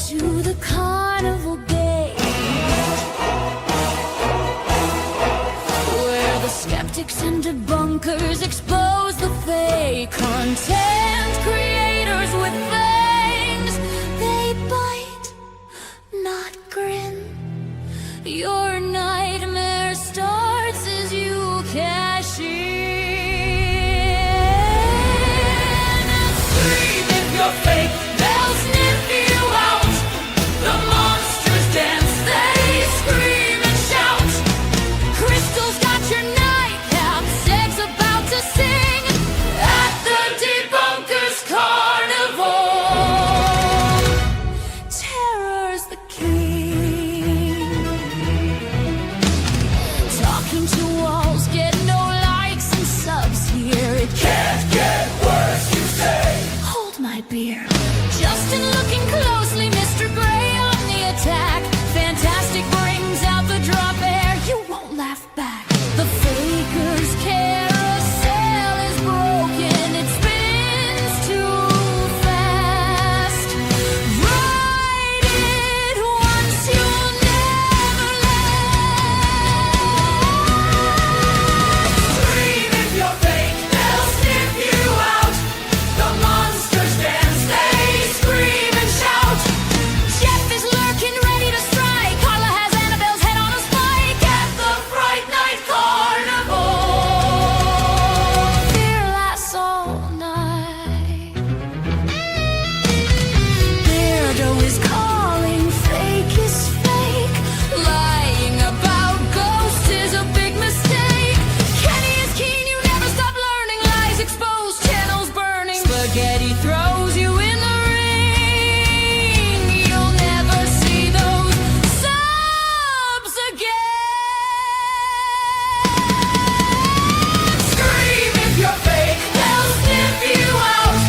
to the carnival gate, where the skeptics and debunkers expose the fake. Content creators with fangs, they bite, not grin. Your nightmare starts as you cash in. Scream if you're fake, they'll sniff you out. The monsters dance, they scream and shout. Crystal's got your nightcap, sex about to sing at the Debunkers Carnival. Terror's the king. Talking to walls, get no likes and subs here. It can't get worse, you say. Hold my beer. Justin looking closely, Mr. Gray on the attack. Fantastic brings out the drop air, you won't laugh back. The faker's carousel is broken, it spins too fast. Ride it once, you'll never last. Scream if you're fake, they'll sniff you out. The monsters dance, they scream and shout. Jeff is lurking, ready to strike. Carla has Annabelle's head on a spike at the Fright Night Carnival. Fear lasts all night. Beardo is calling, fake is fake. Lying about ghosts is a big mistake. Kenny is keen, you never stop learning. Lies exposed, channels burning. Spaghetti throws you in the ring. You'll never see those subs again. Scream if you're fake, they'll sniff you out.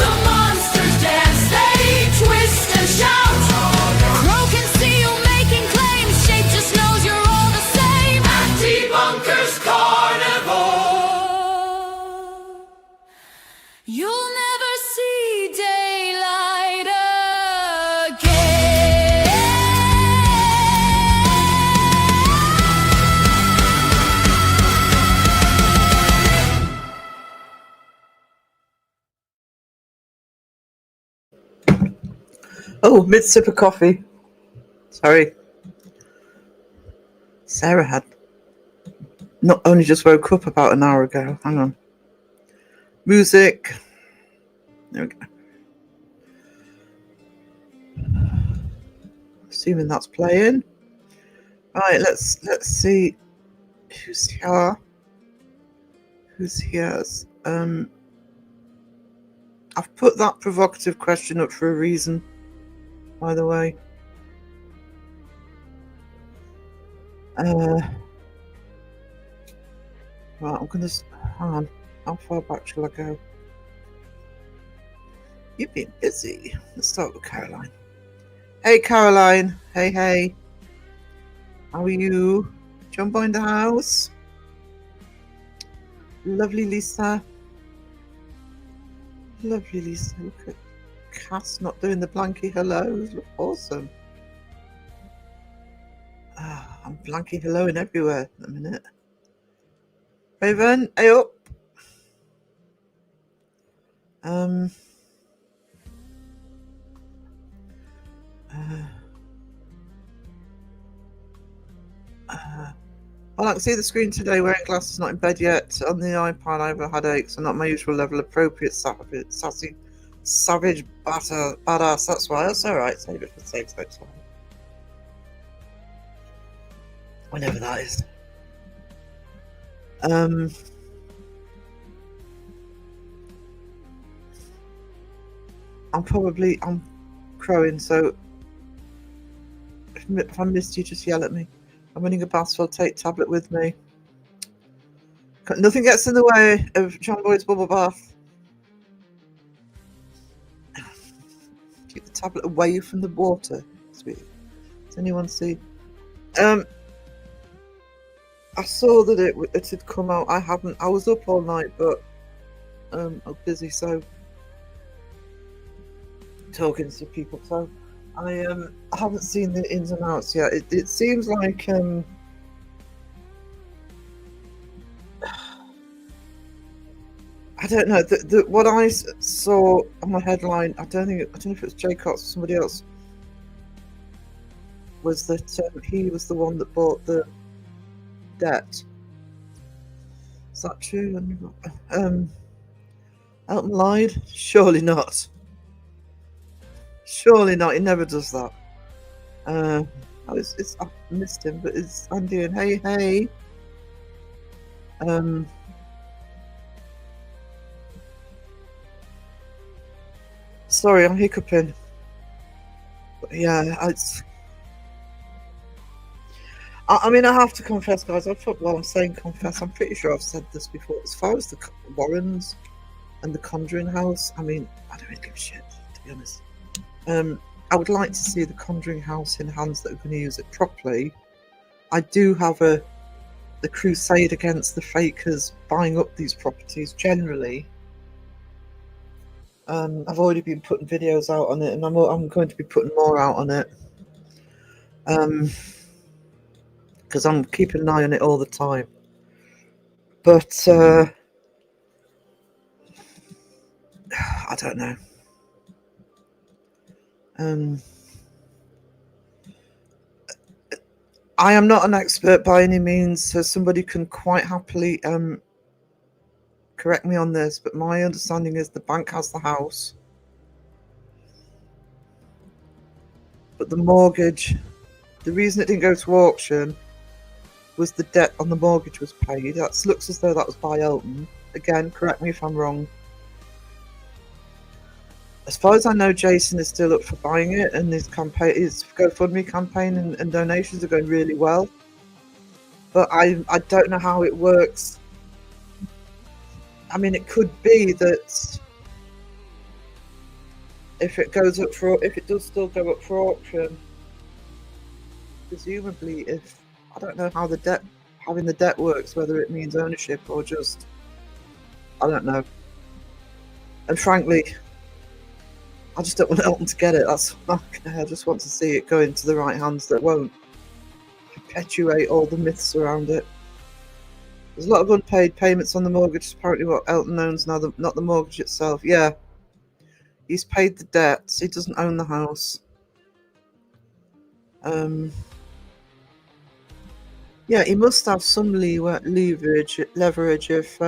The monsters dance, they twist and shout. Croak and seal making claims, shape just knows you're all the same at Debunkers Carnival. You'll never see daylight again. Oh, mid sip of coffee. Sorry. Sarah had not only just woke up about an hour ago. Hang on. Music. There we go. Assuming that's playing. Right, let's see who's here. Who's here? I've put that provocative question up for a reason, by the way. Right, I'm gonna hang on. How far back shall I go? You've been busy. Let's start with Caroline. Hey, Caroline. Hey, hey. How are you? Jumbo in the house. Lovely Lisa. Lovely Lisa. Look at Cass not doing the blanky hellos. Look awesome. I'm blanky helloing everywhere in a minute. Raven, hey up. Well, I can see the screen today. Wearing glasses, not in bed yet. On the iPad, I have a headache, so not my usual level. Appropriate, sassy, savage, badass. That's why. That's all right. Save it for safe. That's fine. Whenever that is. I'm crowing, so if I missed you, just yell at me. I'm running a bath, so I'll take tablet with me. Nothing gets in the way of John Boyd's bubble bath. Keep the tablet away from the water, sweetie. Does anyone see? I saw that it had come out. I haven't. I was up all night, but I was busy, so talking to people. So I haven't seen the ins and outs yet. It seems like I don't know. What I saw on my headline, I don't know if it was Jay Cox or somebody else, was that he was the one that bought the debt. Is that true? Elton lied? Surely not. Surely not. He never does that. I missed him, but it's Andy and hey. Um, sorry, I'm hiccuping. But yeah, I mean, I have to confess, guys. I'm saying confess. I'm pretty sure I've said this before. As far as the Warrens and the Conjuring House, I mean, I don't really give a shit, to be honest. I would like to see the Conjuring House in hands that are going to use it properly. I do have the crusade against the fakers buying up these properties generally. I've already been putting videos out on it, and I'm going to be putting more out on it. Because I'm keeping an eye on it all the time. But I don't know. I am not an expert by any means, so somebody can quite happily correct me on this, but my understanding is the bank has the house, but the mortgage, the reason it didn't go to auction was the debt on the mortgage was paid. That looks as though that was by Elton. Again, correct me if I'm wrong. As far as I know, Jason is still up for buying it, and his GoFundMe campaign and donations are going really well. But I don't know how it works. I mean, it could be that if it does still go up for auction, presumably, if I don't know how having the debt works, whether it means ownership or just I don't know. And frankly, I just don't want Elton to get it. That's I just want to see it go into the right hands that won't perpetuate all the myths around it. There's a lot of unpaid payments on the mortgage. Apparently, what Elton owns now, not the mortgage itself. Yeah, he's paid the debts. He doesn't own the house. Yeah, he must have some leverage if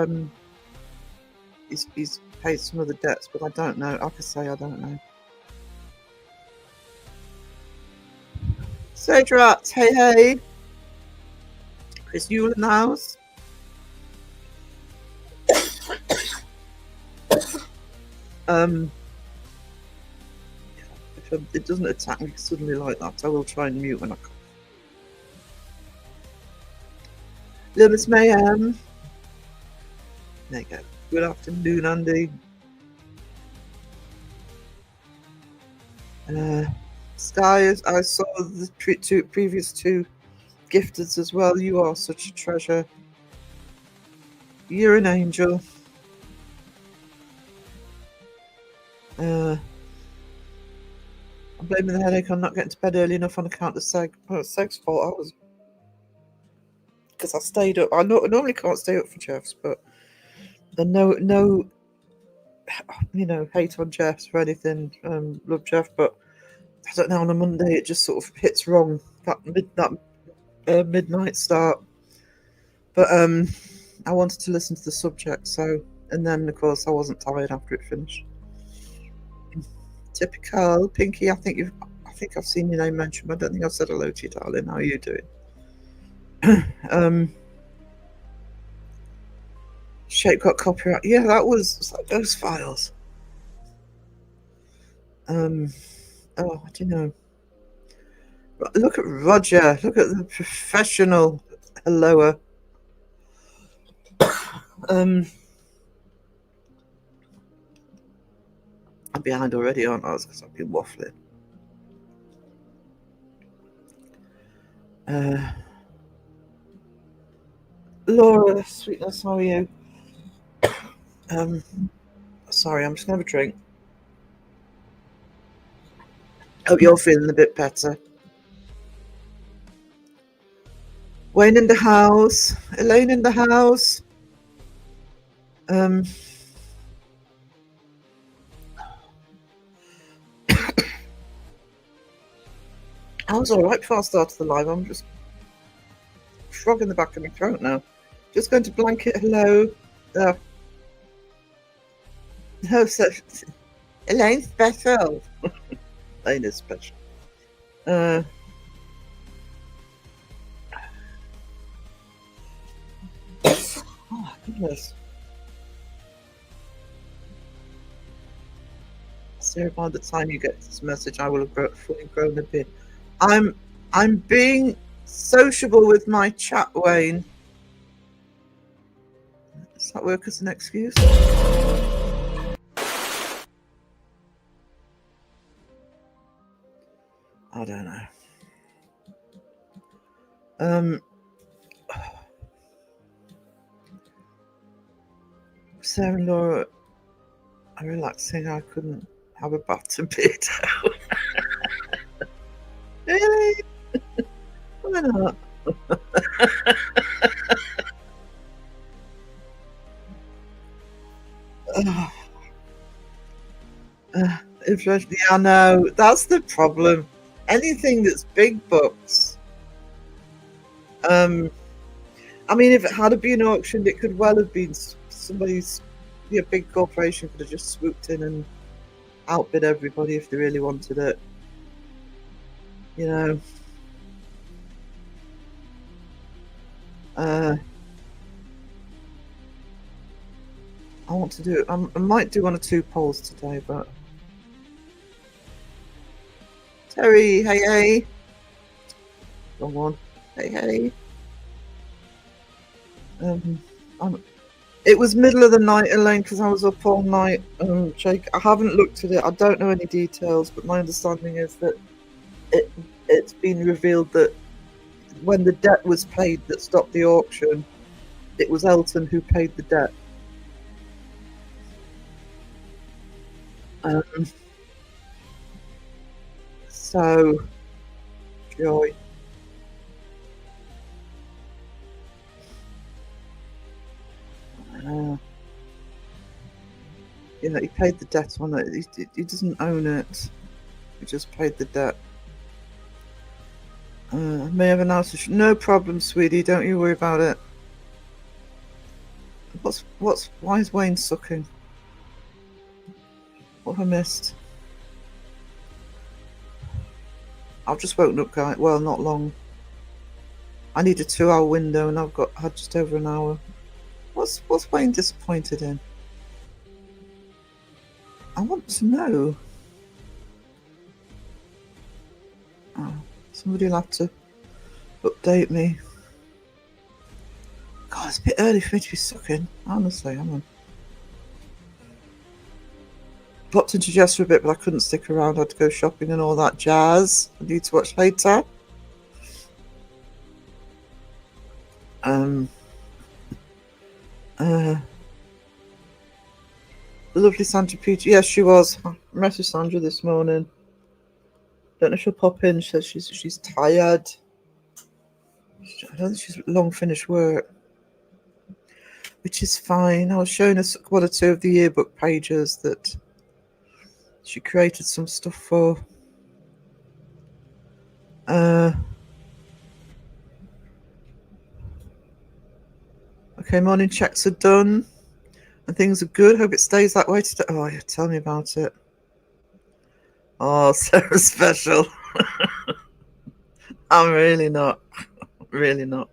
he's paid some of the debts, but I don't know. Like I say, I don't know. Sage Rats, hey. Chris Yule in the house. If it doesn't attack me suddenly like that, I will try and mute when I come. Limits Mayhem. There you go. Good afternoon, Andy. Sky, I saw the previous two gifteds as well. You are such a treasure. You're an angel. I'm blaming the headache on not getting to bed early enough on account of Seg. Well, it's Seg's fault. Because I stayed up. I normally can't stay up for Jeffs, but no, hate on Jeffs or anything. Love Jeff, but I don't know. On a Monday, it just sort of hits wrong. That midnight start. But I wanted to listen to the subject, and then of course I wasn't tired after it finished. Typical Pinky. I think I've seen your name mentioned, but I don't think I've said hello to you, darling. How are you doing? Shape got copyright. Yeah, that was like those files. Oh, I don't know. Look at Roger. Look at the professional helloer. I'm behind already, aren't I? Because I've been waffling. Laura, sweetness, how are you? Sorry, I'm just gonna have a drink. Hope you're feeling a bit better. Wayne in the house. Elaine in the house. I was all right before I started the live. I'm just frog in the back of my throat now. Just going to blanket hello. No, so Elaine's special. Elaine is special. Oh my goodness. So by the time you get this message, I will have fully grown a bit. I'm being sociable with my chat, Wayne. Does that work as an excuse? I don't know. Sarah and Laura are relaxing. I couldn't have a bath to be down. Really? Why not? Inflation. Yeah, I know. That's the problem. Anything that's big bucks. I mean, if it had been auctioned, it could well have been somebody's. A big corporation could have just swooped in and outbid everybody if they really wanted it. You know. I want to do. I might do 1 or 2 polls today, but Terry, hey, wrong one. Hey. It was middle of the night, Elaine, because I was up all night. Jake, I haven't looked at it. I don't know any details, but my understanding is that it's been revealed that when the debt was paid that stopped the auction, it was Elton who paid the debt. So, joy. He paid the debt on it. He doesn't own it. He just paid the debt. May have announced. No problem, sweetie. Don't you worry about it. Why is Wayne sucking? What have I missed? I've just woken up, guys. Well, not long. I need a 2-hour window, and I've had just over an hour. What's Wayne disappointed in? I want to know. Oh, somebody will have to update me. God, it's a bit early for me to be sucking. Honestly, I'm on. Popped into Jess for a bit, but I couldn't stick around. I had to go shopping and all that jazz. I need to watch later. The lovely Sandra Peach. Yes, she was. I messaged Sandra this morning. Don't know if she'll pop in. She says she's tired. I don't think she's long finished work, which is fine. I was showing us 1 or 2 of the yearbook pages that she created some stuff for. Okay, morning checks are done. And things are good. Hope it stays that way today. Oh, yeah, tell me about it. Oh, Sarah's special. I'm really not. Really not.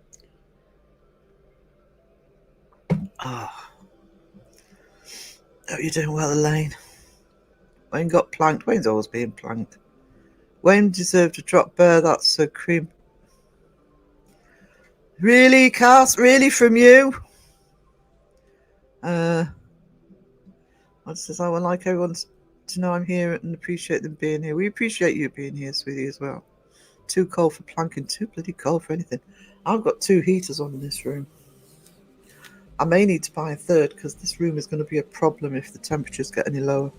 Oh. Hope you're doing well, Elaine. Wayne got planked. Wayne's always being planked. Wayne deserved a drop bear. That's a cream. Really, Cass? Really, from you? I says I would like everyone to know I'm here and appreciate them being here. We appreciate you being here, sweetie, as well. Too cold for planking, too bloody cold for anything. I've got 2 heaters on in this room. I may need to buy a 3rd because this room is going to be a problem if the temperatures get any lower.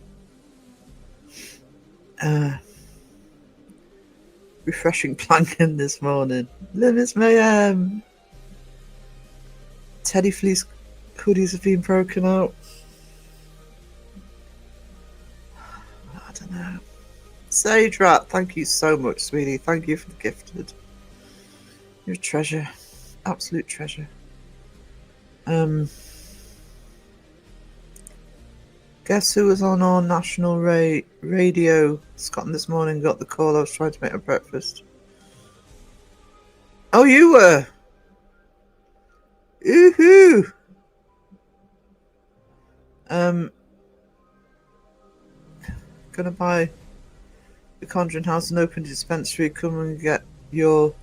refreshing planking this morning. Limits mayhem. Teddy fleece hoodies have been broken out. I don't know. Sage Rat, thank you so much, sweetie. Thank you for the gifted. You're a treasure. Absolute treasure. Guess who was on our national radio Scotland this morning? Got the call. I was trying to make her breakfast. Oh, you were. Ooh-hoo. Gonna buy the Conjuring House and open dispensary. Come and get your.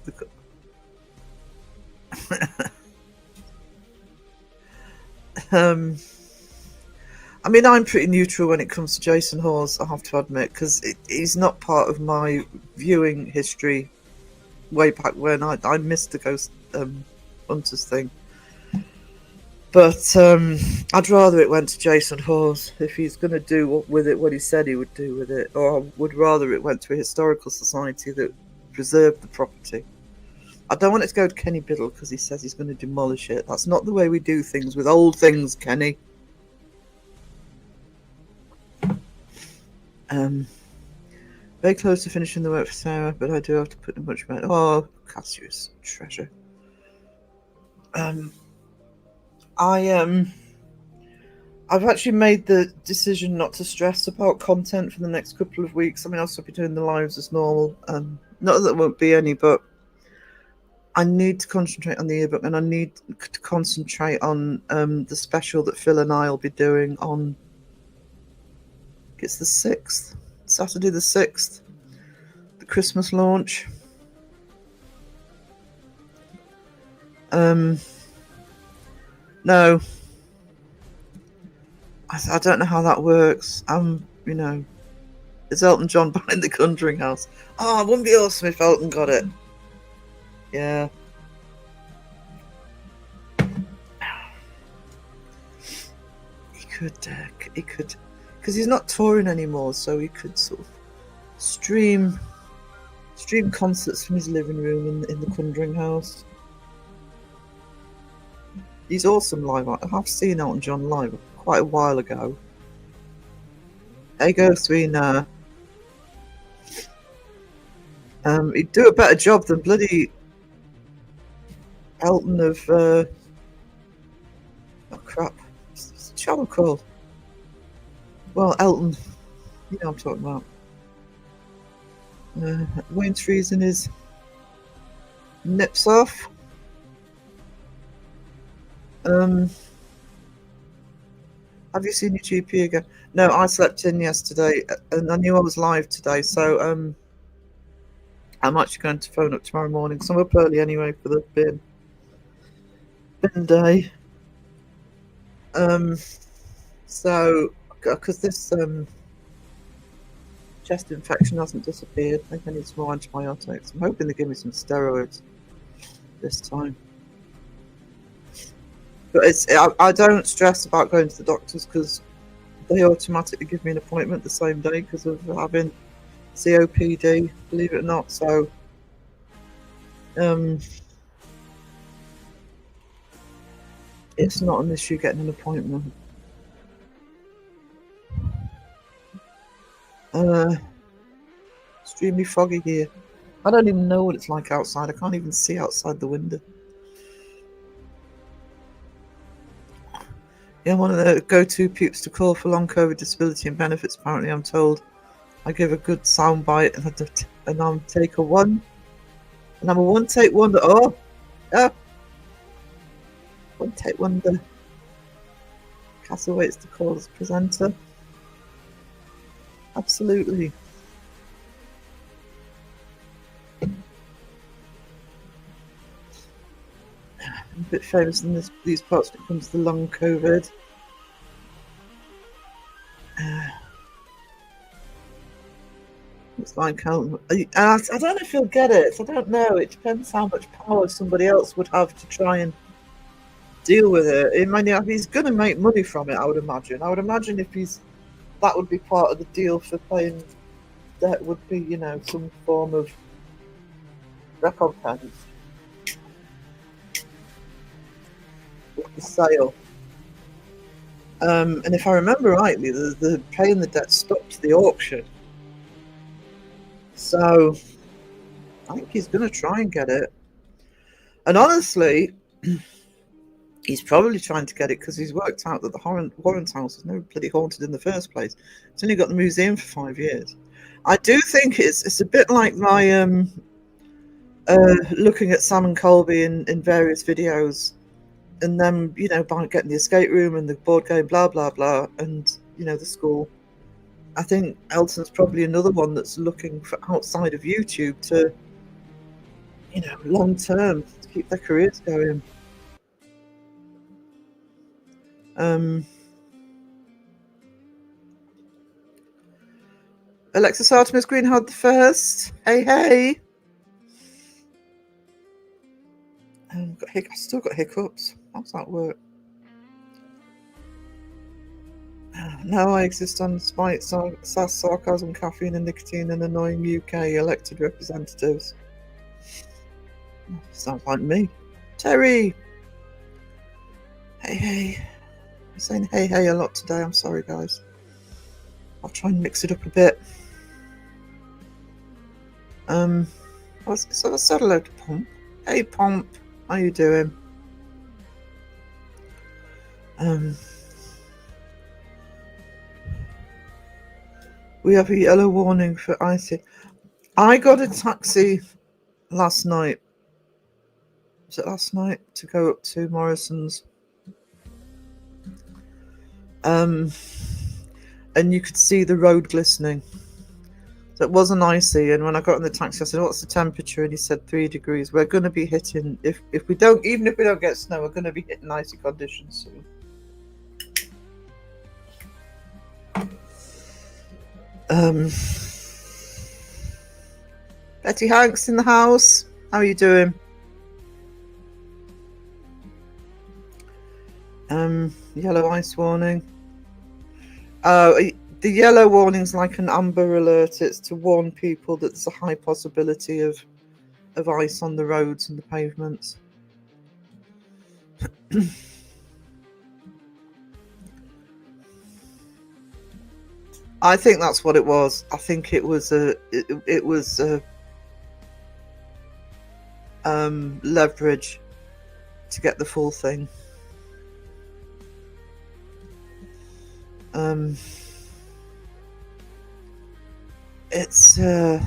I mean, I'm pretty neutral when it comes to Jason Hawes, I have to admit, because he's not part of my viewing history way back when. I missed the Ghost Hunters thing. But I'd rather it went to Jason Hawes if he's going to do with it what he said he would do with it. Or I would rather it went to a historical society that preserved the property. I don't want it to go to Kenny Biddle because he says he's going to demolish it. That's not the way we do things with old things, Kenny. Very close to finishing the work for Sarah, but I do have to put in much better. Oh, Cassius, treasure. I've actually made the decision not to stress about content for the next couple of weeks. I mean, I'll still be doing the lives as normal. Not that there won't be any, but I need to concentrate on the yearbook, and I need to concentrate on the special that Phil and I will be doing on. It's the 6th, Saturday the 6th, the Christmas launch. No, I don't know how that works. It's Elton John buying the Conjuring House. Oh, it wouldn't be awesome if Elton got it. Yeah. He could. Because he's not touring anymore, so he could sort of stream concerts from his living room in the Conjuring House. He's awesome live. I have seen Elton John live quite a while ago. There you go, Serena. He'd do a better job than bloody Elton of oh crap. What's the channel called? Well, Elton, you know what I'm talking about. Wayne's freezing his nips off. Have you seen your GP again? No, I slept in yesterday, and I knew I was live today, so I'm actually going to phone up tomorrow morning, because I'm up early anyway for the bin day. So, because this chest infection hasn't disappeared, I think I need some more antibiotics. I'm hoping they give me some steroids this time. But I don't stress about going to the doctors because they automatically give me an appointment the same day because of having COPD, believe it or not. So it's not an issue getting an appointment. Extremely foggy here. I don't even know what it's like outside. I can't even see outside the window. Yeah, one of the go-to peeps to call for long COVID disability and benefits, apparently, I'm told. I give a good soundbite and I'm take a one. And I'm a one-take wonder. Oh! Yeah! One-take wonder. Castle waits to call as presenter. Absolutely. I'm a bit famous in these parts when it comes to long COVID. It's like I don't know if you'll get it. I don't know. It depends how much power somebody else would have to try and deal with it. He's going to make money from it, I would imagine. I would imagine if that would be part of the deal for playing. That would be, some form of recompense with the sale. And if I remember rightly, the paying the debt stopped the auction. So I think he's going to try and get it. And honestly, he's probably trying to get it because he's worked out that the Warrant House is never bloody haunted in the first place. It's only got the museum for 5 years. I do think it's a bit like my looking at Sam and Colby in various videos, and then by getting the escape room and the board game, blah blah blah, and the school. I think Elton's probably another one that's looking for outside of YouTube to, long term to keep their careers going. Alexis Artemis Green had the first. Hey, hey. I still got hiccups. How's that work? Now I exist on spite, sass, sarcasm, caffeine, and nicotine, and annoying UK elected representatives. Sounds like me. Terry! Hey, hey. I'm saying hey, hey a lot today. I'm sorry, guys. I'll try and mix it up a bit. So I said hello to Pomp. Hey, Pomp. How you doing? We have a yellow warning for icy. I got a taxi last night. Was it last night? To go up to Morrison's. And you could see the road glistening. So it wasn't icy. And when I got in the taxi, I said, "What's the temperature?" And he said 3 degrees. We're going to be hitting, even if we don't get snow, we're going to be hitting icy conditions soon. Betty Hanks in the house. How are you doing? Yellow ice warning. The yellow warning's like an amber alert. It's to warn people that there's a high possibility of ice on the roads and the pavements. I think that's what it was. I think it was leverage to get the full thing. It's I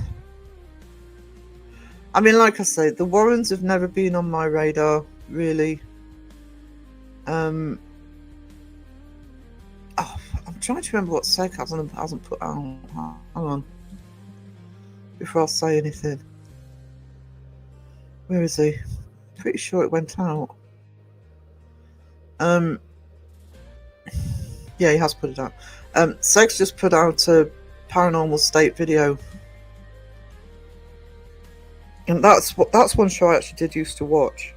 mean, like I say, the Warrens have never been on my radar, really. I'm trying to remember what Seg hasn't put out. Hang on. Before I say anything. Where is he? Pretty sure it went out. Yeah, he has put it out. Seg's just put out a Paranormal State video. And that's one show I actually did used to watch.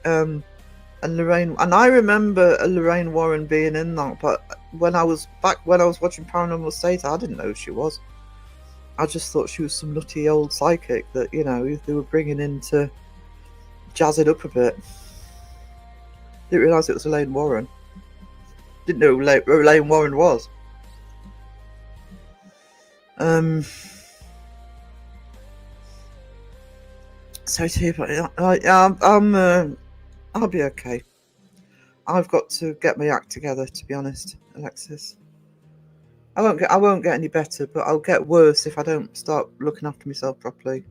And Lorraine, and I remember Lorraine Warren being in that, but when I was watching Paranormal State, I didn't know who she was. I just thought she was some nutty old psychic that, they were bringing in to jazz it up a bit. Didn't realise it was Elaine Warren. Didn't know who Elaine Warren was. So to hear, I'll be okay. I've got to get my act together, to be honest, Alexis. I won't get any better, but I'll get worse if I don't start looking after myself properly.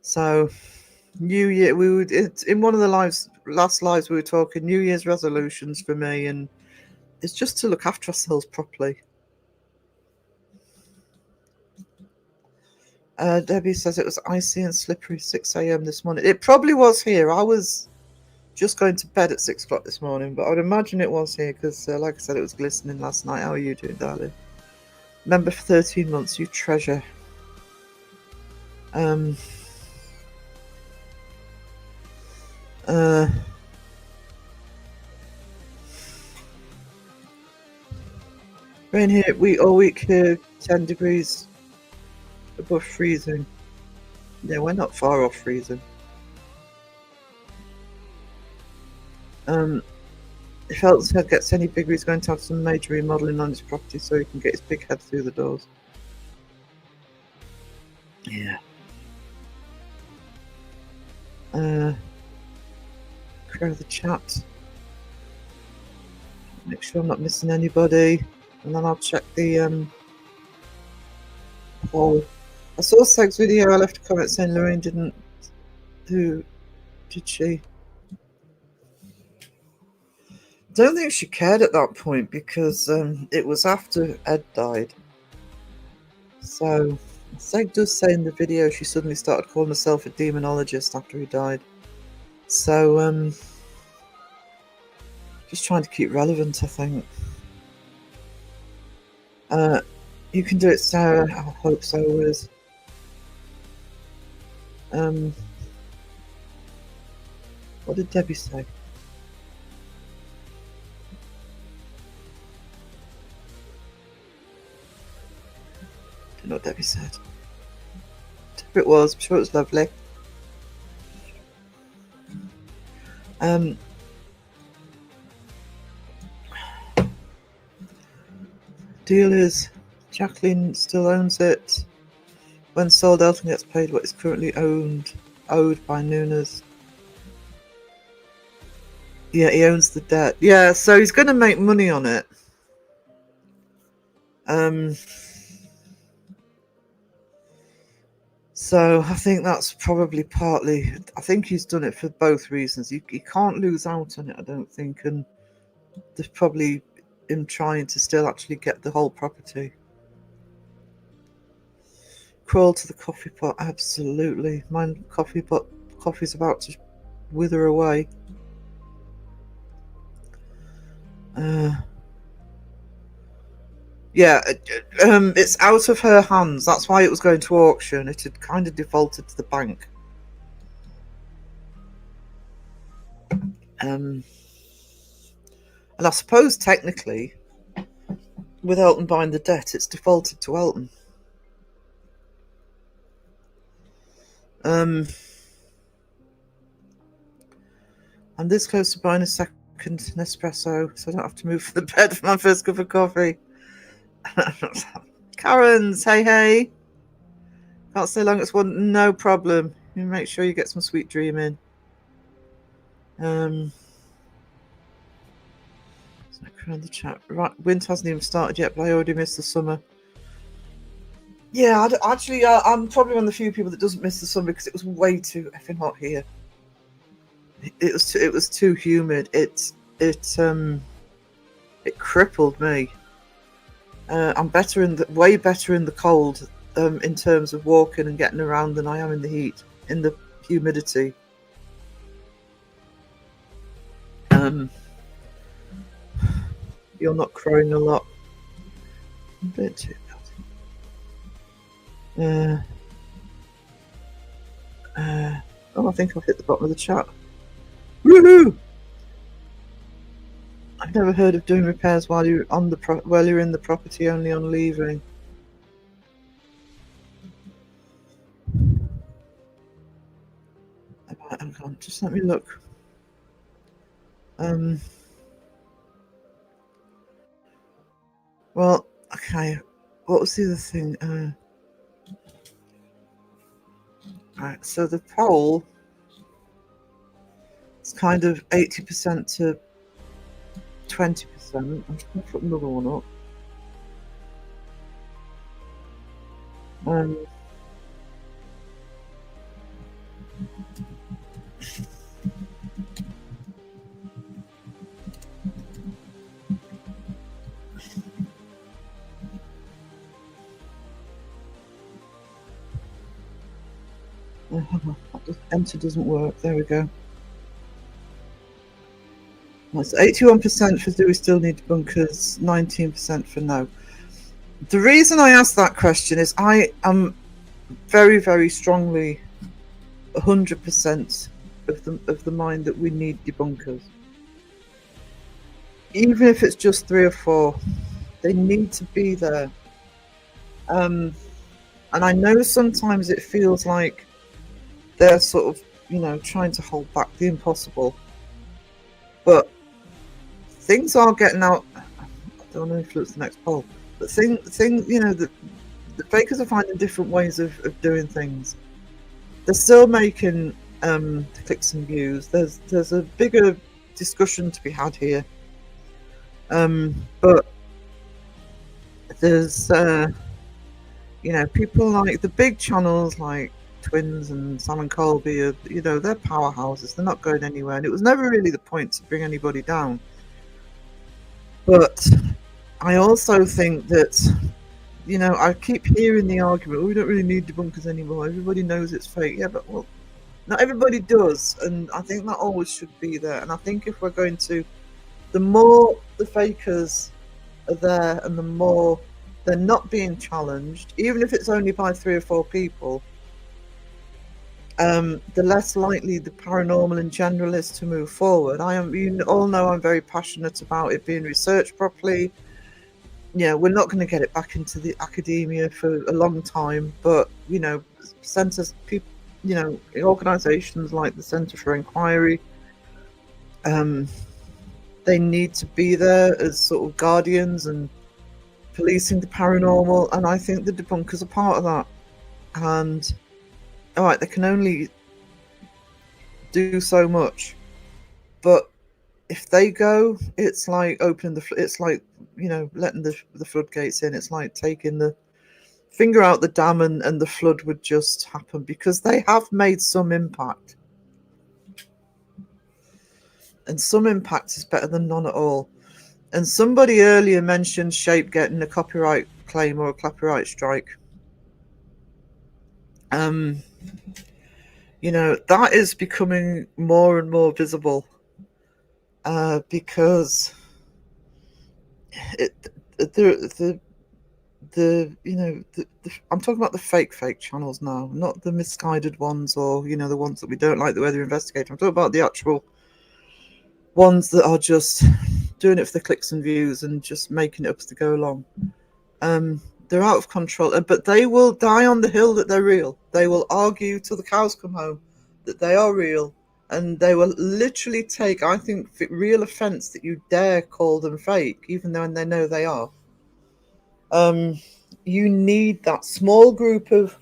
So, New Year, it's in one of the last lives we were talking New Year's resolutions for me, and it's just to look after ourselves properly. Debbie says it was icy and slippery 6 a.m. this morning. It probably was here. I was just going to bed at 6 o'clock this morning, but I would imagine it was here because, like I said, it was glistening last night. How are you doing, darling? Member for 13 months, you treasure. Rain here all week here, 10 degrees above freezing. Yeah, we're not far off freezing. If Elton's head gets any bigger, he's going to have some major remodeling on his property so he can get his big head through the doors. Yeah. Clear the chat. Make sure I'm not missing anybody. And then I'll check the poll. I saw Seg's video. I left a comment saying Lorraine didn't do. Did she? Don't think she cared at that point because it was after Ed died. So Seg does say in the video she suddenly started calling herself a demonologist after he died. So just trying to keep relevant, I think. You can do it, Sarah. I hope so, Liz. What did Debbie say? Don't know what Debbie said. Whatever it was, I'm sure it was lovely. Deal is Jacqueline still owns it. When sold, Elton gets paid what is currently owed by Nunes. Yeah, he owns the debt. Yeah, so he's going to make money on it. So I think that's probably partly. I think he's done it for both reasons. He can't lose out on it, I don't think, and there's probably him trying to still actually get the whole property. Crawl to the coffee pot, absolutely. My coffee's about to wither away. Yeah, it's out of her hands. That's why it was going to auction. It had kind of defaulted to the bank. And I suppose technically, with Elton buying the debt, it's defaulted to Elton. I'm this close to buying a second Nespresso, so I don't have to move from the bed for my first cup of coffee. Karen's, hey. Can't stay long as one, no problem. You make sure you get some sweet dreaming. Around the chat. Right, winter hasn't even started yet, but I already missed the summer. Yeah, actually, I'm probably one of the few people that doesn't miss the summer because it was way too effing hot here. It was too humid. It crippled me. I'm way better in the cold in terms of walking and getting around than I am in the heat, in the humidity. You're not crowing a lot. A bit too bad. I think I've hit the bottom of the chat. Woohoo! I've never heard of doing repairs while you're in the property, only on leaving. Hang on, just let me look. Well, okay. What was the other thing? Right, so the poll is kind of 80% to 20%. I'm just going to put another one up. Enter doesn't work. There we go. That's 81% for do we still need bunkers, 19% for no. The reason I asked that question is I am very, very strongly 100% of the mind that we need debunkers. Even if it's just 3 or 4, they need to be there. And I know sometimes it feels like they're sort of, trying to hold back the impossible. But things are getting out. I don't want to influence the next poll, but the fakers are finding different ways of doing things. They're still making clicks and views. There's a bigger discussion to be had here. But there's people like the big channels like Twins and Sam and Colby are, they're powerhouses. They're not going anywhere, and it was never really the point to bring anybody down. But I also think that, I keep hearing the argument, we don't really need debunkers anymore. Everybody knows it's fake. Yeah, but well, not everybody does, and I think that always should be there. And I think if we're going to, the more the fakers are there and the more they're not being challenged, even if it's only by 3 or 4 people, the less likely the paranormal in general is to move forward. You all know I'm very passionate about it being researched properly. We're not going to get it back into the academia for a long time, but centers, people, organisations like the Centre for Inquiry, they need to be there as sort of guardians and policing the paranormal, and I think the debunkers are part of that. And all right, they can only do so much, but if they go, it's like opening it's like letting the floodgates in. It's like taking the finger out the dam, and the flood would just happen, because they have made some impact, and some impact is better than none at all. And somebody earlier mentioned Shape getting a copyright claim or a copyright strike. That is becoming more and more visible, because I'm talking about the fake channels now, not the misguided ones, or the ones that we don't like the way they're investigating. I'm talking about the actual ones that are just doing it for the clicks and views and just making it up as they go along. They're out of control, but they will die on the hill that they're real. They will argue till the cows come home that they are real, and they will literally take, I think, real offence that you dare call them fake, even though they know they are. You need that small group of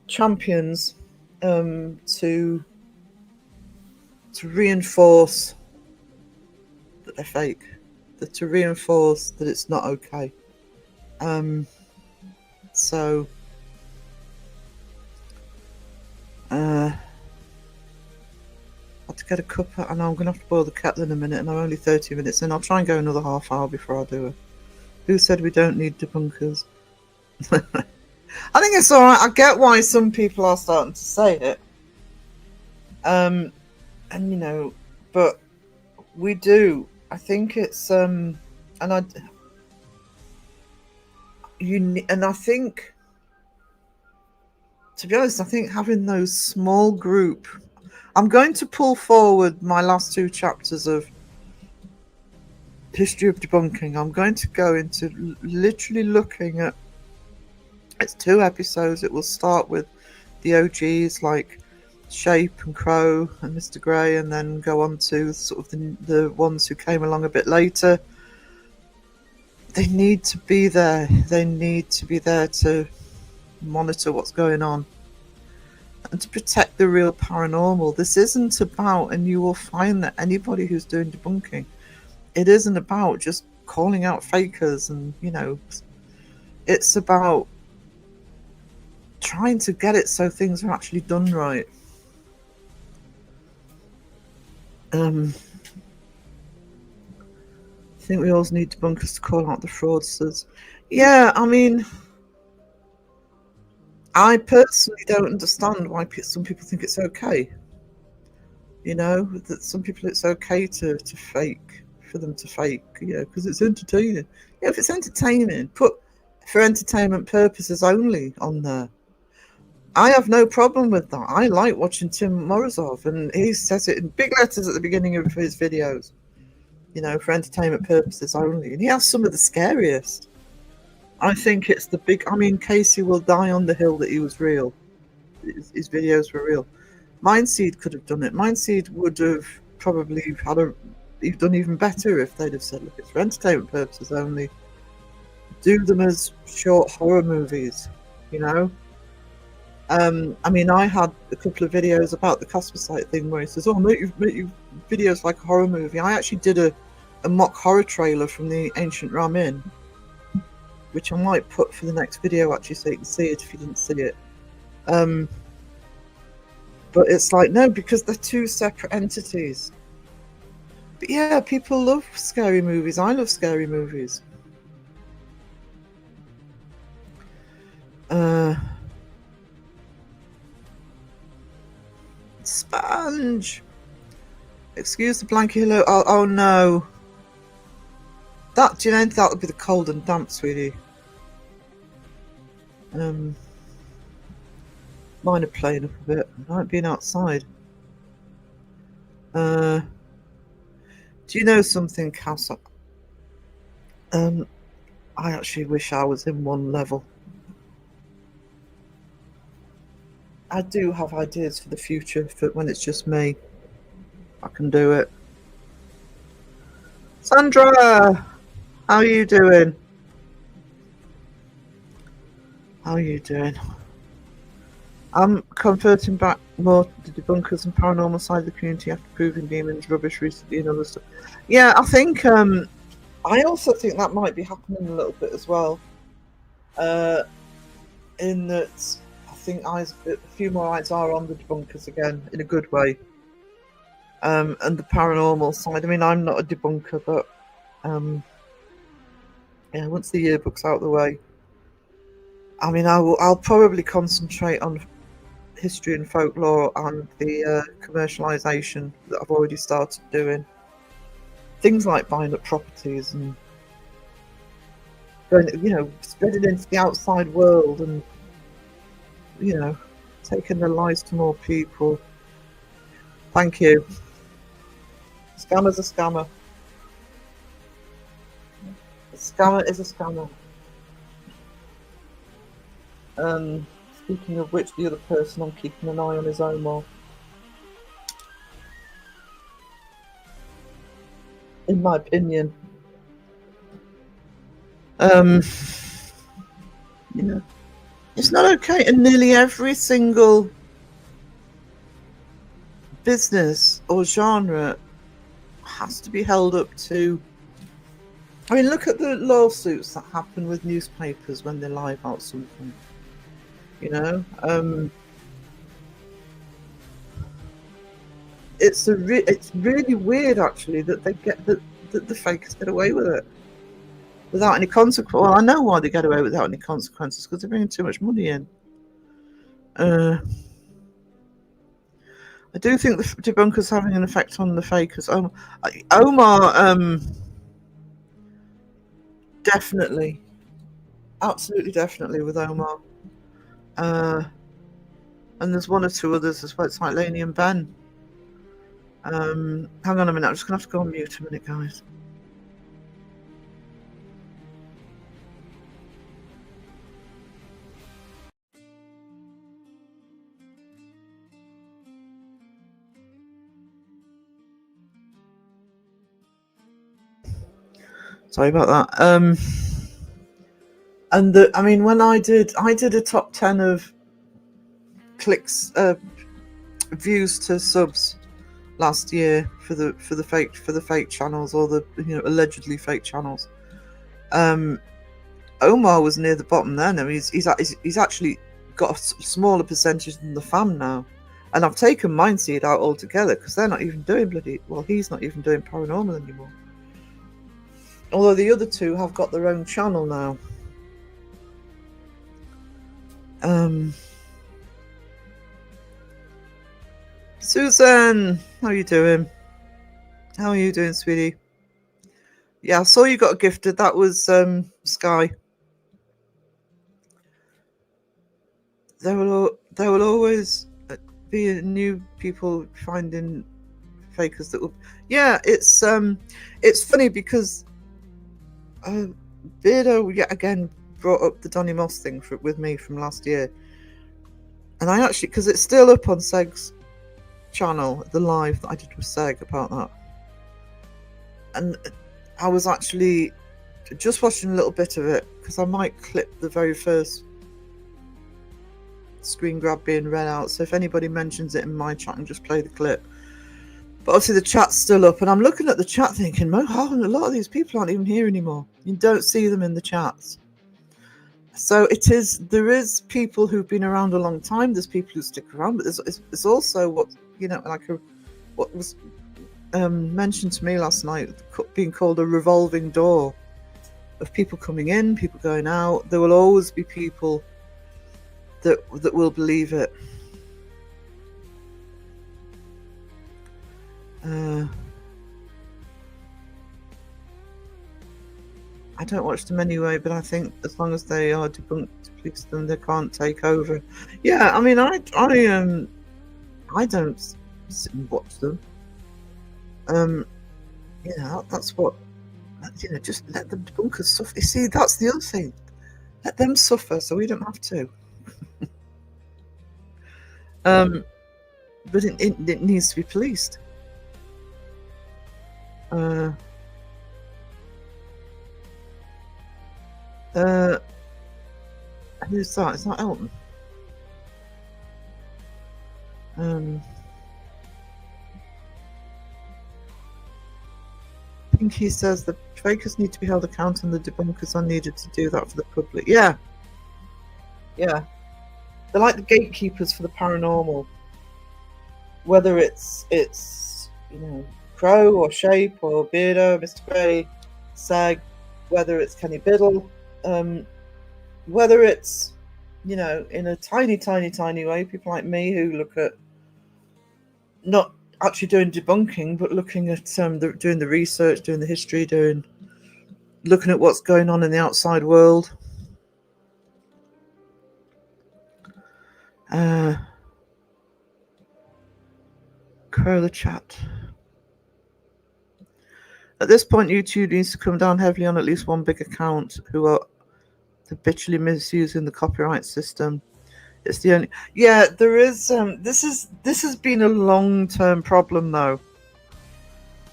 champions to reinforce that they're fake, to reinforce that it's not okay. So I had to get a cup, and I'm going to have to boil the kettle in a minute, and I'm only 30 minutes in. I'll try and go another half hour before I do it. Who said we don't need debunkers? I think it's all right. I get why some people are starting to say it. And but we do. I think it's and I think, to be honest, I think having those small group. I'm going to pull forward my last 2 chapters of History of Debunking. I'm going to go into literally looking at, it's 2 episodes. It will start with the OGs like Shape and Crow and Mr. Grey, and then go on to sort of the ones who came along a bit later. They need to be there. They need to be there to monitor what's going on and to protect the real paranormal. This isn't about, and you will find that anybody who's doing debunking, it isn't about just calling out fakers, and it's about trying to get it so things are actually done right. I think we always need debunkers to call out the fraudsters. Yeah, I mean, I personally don't understand why some people think it's okay. That some people, it's okay to fake, for them to fake, because it's entertaining. Yeah, if it's entertaining, put for entertainment purposes only on there. I have no problem with that. I like watching Tim Morozov, and he says it in big letters at the beginning of his videos, for entertainment purposes only. And he has some of the scariest. I think it's the big, Casey will die on the hill that he was real. His videos were real. Mindseed could have done it. Mindseed would have probably done even better if they'd have said, look, it's for entertainment purposes only. Do them as short horror movies, you know? I mean, I had a couple of videos about the Casper site thing where he says, oh, make your videos like a horror movie. I actually did a mock horror trailer from the Ancient Ramin, which I might put for the next video actually so you can see it if you didn't see it. But it's like, no, because they're two separate entities. But yeah, people love scary movies. I love scary movies. Sponge. Excuse the blanket. Hello. Oh no. Do you know that would be the cold and damp, sweetie? Mine are playing up a bit. I like being outside. Do you know something, Cass? I actually wish I was in one level. I do have ideas for the future, for when it's just me. I can do it. Sandra! How are you doing? How are you doing? I'm converting back more to the debunkers and paranormal side of the community after proving demons rubbish recently and other stuff. Yeah, I think I also think that might be happening a little bit as well. In that I think a few more eyes are on the debunkers again in a good way. And the paranormal side. I mean, I'm not a debunker, but yeah, once the yearbook's out of the way, I mean, I'll probably concentrate on history and folklore and the commercialization that I've already started doing. Things like buying up properties and going, spreading into the outside world and, taking their lives to more people. Thank you. Scammer's a scammer. A scammer is a scammer. Speaking of which, the other person, I'm keeping an eye on his Omar. In my opinion. It's not okay, and nearly every single business or genre has to be held up to. I mean, look at the lawsuits that happen with newspapers when they lie about something. It's really weird actually that they get that the fakers get away with it without any consequence. Well, I know why they get away without any consequences, because they're bringing too much money in. I do think the debunker's having an effect on the fakers. Omar, definitely, absolutely, definitely with Omar. And there's one or two others as well. It's like Lainey and Ben. Hang on a minute. I'm just gonna have to go on mute a minute, guys. Sorry about that. And I mean, when I did a top 10 of clicks, views to subs last year for the fake channels, or the allegedly fake channels. Omar was near the bottom then. I mean, he's actually got a smaller percentage than the fam now, and I've taken Mindseed out altogether because they're not even doing he's not even doing paranormal anymore. Although the other two have got their own channel now. Susan, how are you doing? How are you doing, sweetie? Yeah, I saw you got gifted. That was Sky. There will always be new people finding fakers that will. Yeah, it's funny because Beardo yet again brought up the Donny Moss thing with me from last year, and I actually, because it's still up on Segs channel, the live that I did with Seg about that. And I was actually just watching a little bit of it because I might clip the very first screen grab being read out. So if anybody mentions it in my chat, and just play the clip. But obviously the chat's still up, and I'm looking at the chat thinking, a lot of these people aren't even here anymore. You don't see them in the chats. So there is people who've been around a long time. There's people who stick around, but it's also what was mentioned to me last night, being called a revolving door of people coming in, people going out. There will always be people that will believe it. I don't watch them anyway, but I think as long as they are debunked, please, then they can't take over. Yeah, I mean, I don't sit and watch them. That's what, just let the debunkers suffer. You see, that's the other thing. Let them suffer so we don't have to. But it needs to be policed. Who's that? Is that Elton? I think he says the fakers need to be held accountable and the debunkers are needed to do that for the public. Yeah. They're like the gatekeepers for the paranormal. Whether it's Crow or Shape or Beardo, Mr. Grey, Sag, whether it's Kenny Biddle, whether it's, in a tiny, tiny, tiny way, people like me who look at not actually doing debunking, but looking at doing the research, doing the history, looking at what's going on in the outside world. Crow the chat. At this point, YouTube needs to come down heavily on at least one big account who are habitually misusing the copyright system. It's the only. Yeah, there is. This has been a long-term problem though.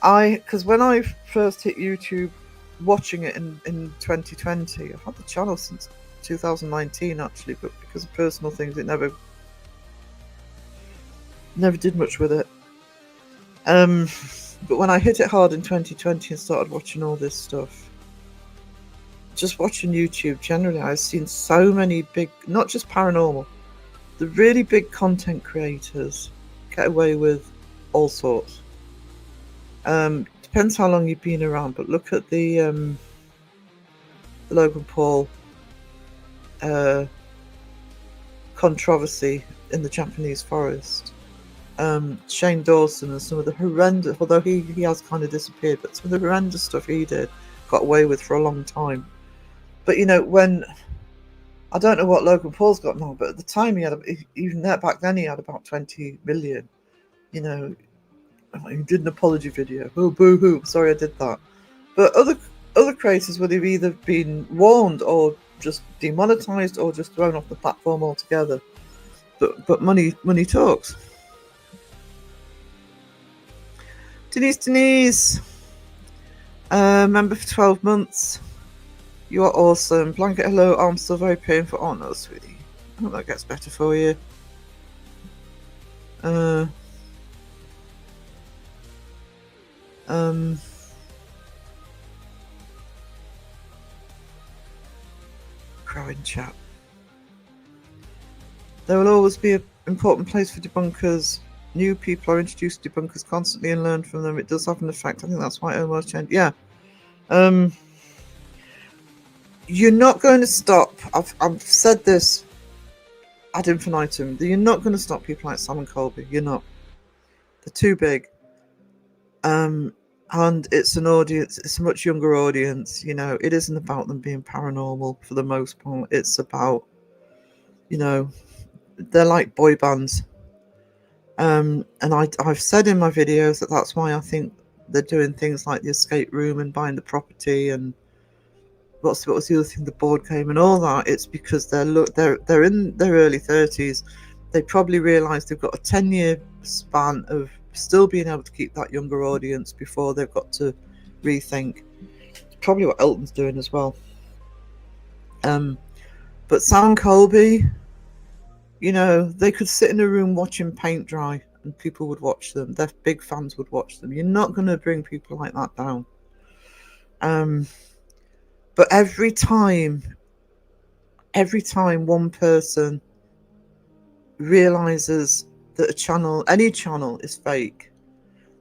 Because when I first hit YouTube, watching it in 2020, I've had the channel since 2019 actually, but because of personal things, it never did much with it. But when I hit it hard in 2020 and started watching all this stuff, just watching YouTube generally, I've seen so many big, not just paranormal, the really big content creators get away with all sorts. Depends how long you've been around, but look at the Logan Paul controversy in the Japanese forest. Shane Dawson and some of the horrendous, although he has kind of disappeared, but some of the horrendous stuff he did got away with for a long time. But when, I don't know what Logan Paul's got now, but at the time back then he had about 20 million. He did an apology video. Oh, boo-hoo, sorry I did that. But other creators would have either been warned or just demonetized or just thrown off the platform altogether. But money talks. Denise, member for 12 months. You are awesome. Blanket, hello. I'm still very painful. Oh no, sweetie. I hope that gets better for you. Crowing chat. There will always be an important place for debunkers. New people are introduced to debunkers constantly and learn from them. It does have an effect. I think that's why Omar's changed. Yeah. You're not going to stop. I've said this ad infinitum. You're not going to stop people like Sam and Colby. You're not. They're too big. And it's an audience. It's a much younger audience. It isn't about them being paranormal for the most part. It's about, they're like boy bands. And I've said in my videos that that's why I think they're doing things like the escape room and buying the property and what was the other thing, the board game and all that. It's because they're in their early 30s. They probably realise they've got a 10-year span of still being able to keep that younger audience before they've got to rethink. Probably what Elton's doing as well. But Sam Colby, you know, they could sit in a room watching paint dry and people would watch them. Their big fans would watch them. You're not going to bring people like that down. But every time one person realizes that any channel is fake,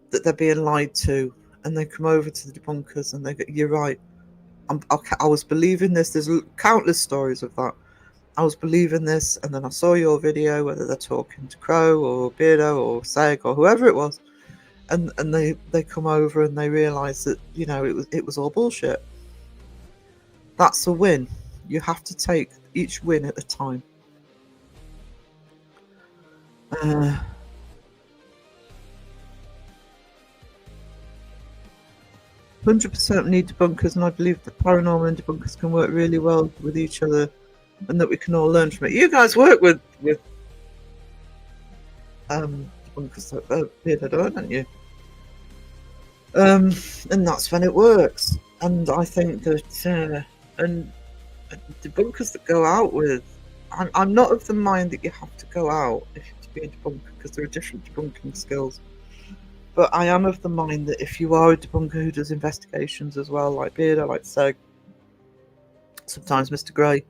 that they're being lied to, and they come over to the debunkers and they go, "You're right. I was believing this." There's countless stories of that. I was believing this, and then I saw your video, whether they're talking to Crow or Beardo or Seg or whoever it was, and they come over and they realise that, you know, it was all bullshit. That's a win. You have to take each win at a time. 100% need debunkers, and I believe that paranormal and debunkers can work really well with each other, and that we can all learn from it. You guys work with debunkers that don't you? And that's when it works. And I think that and debunkers that go out with, I'm not of the mind that you have to go out if to be a debunker, because there are different debunking skills. But I am of the mind that if you are a debunker who does investigations as well, like Beardo, like Seg, sometimes Mr. Gray,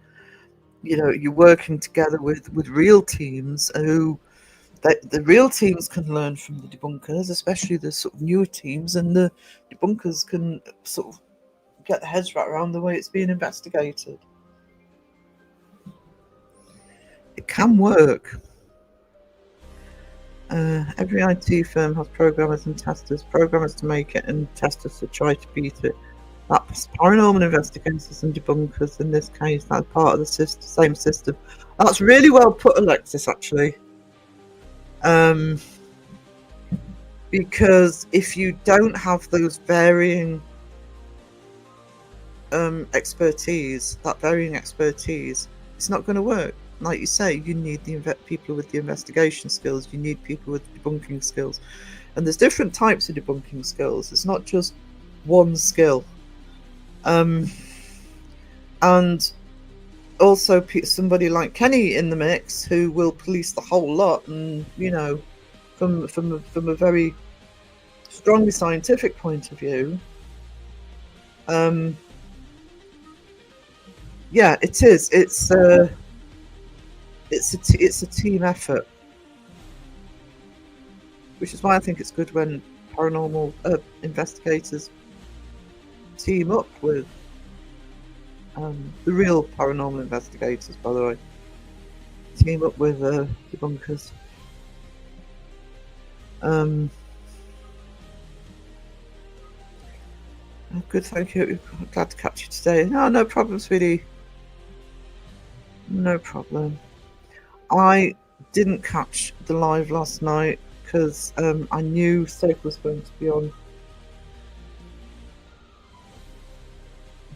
you know, you're working together with real teams who, the real teams can learn from the debunkers, especially the sort of newer teams, and the debunkers can sort of get their heads wrapped around the way it's being investigated. It can work. Every IT firm has programmers and testers. Programmers to make it and testers to try to beat it. That's paranormal investigators and debunkers in this case. That's part of the same system. That's really well put, Alexis, actually. Because if you don't have those varying expertise, it's not going to work. Like you say, you need the people with the investigation skills. You need people with debunking skills, and there's different types of debunking skills. It's not just one skill. And also somebody like Kenny in the mix who will police the whole lot, and you know, from a very strongly scientific point of view. Yeah, it is. It's a team effort, which is why I think it's good when paranormal investigators team up with the real paranormal investigators, by the way. Team up with debunkers. Good, thank you. Glad to catch you today. No problem, sweetie. No problem. I didn't catch the live last night because I knew Soap was going to be on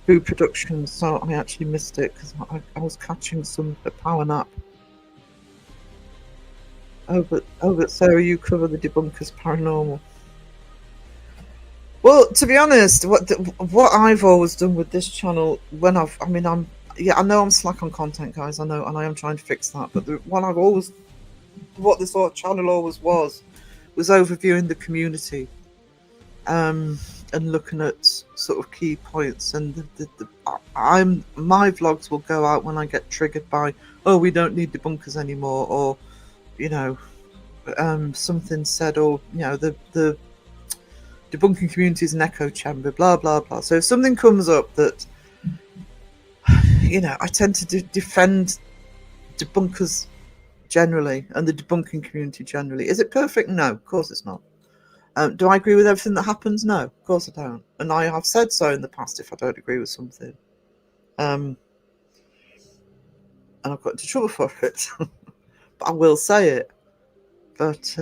Boo Productions, so I actually missed it because I was catching a power nap. Oh, but Sarah, you cover the debunkers paranormal. Well, to be honest, what I've always done with this channel, I know I'm slack on content, guys. I know, and I am trying to fix that. But what this channel always was overviewing the community, and looking at sort of key points. And my vlogs will go out when I get triggered by, oh, we don't need debunkers anymore, or you know, something said, or you know, the debunking community is an echo chamber, blah blah blah. So if something comes up that, you know, I tend to defend debunkers generally and the debunking community generally. Is it perfect? No, of course it's not. Do I agree with everything that happens? No, of course I don't. And I have said so in the past if I don't agree with something. And I've got into trouble for it. But I will say it. But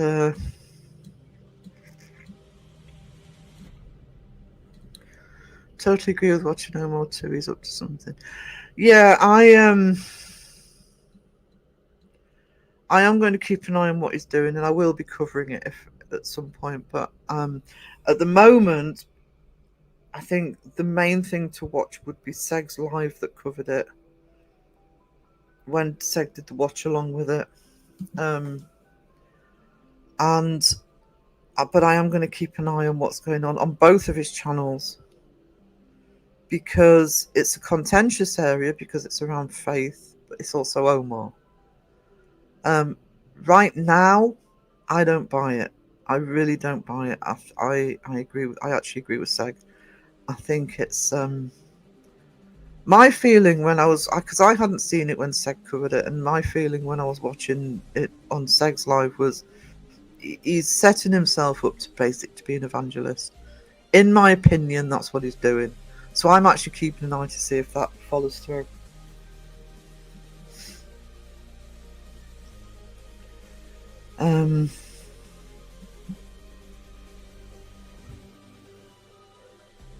totally agree with watching No More 2. He's up to something. Yeah, I am going to keep an eye on what he's doing, and I will be covering it if at some point. But at the moment, I think the main thing to watch would be Seg's live that covered it when Seg did the watch along with it. And but I am going to keep an eye on what's going on both of his channels, because it's a contentious area, because it's around faith, but it's also Omar. Right now, I don't buy it. I really don't buy it. I actually agree with Seg. I think it's my feeling when I was, because I hadn't seen it when Seg covered it, and my feeling when I was watching it on Seg's live was he's setting himself up to be an evangelist. In my opinion, that's what he's doing. So I'm actually keeping an eye to see if that follows through.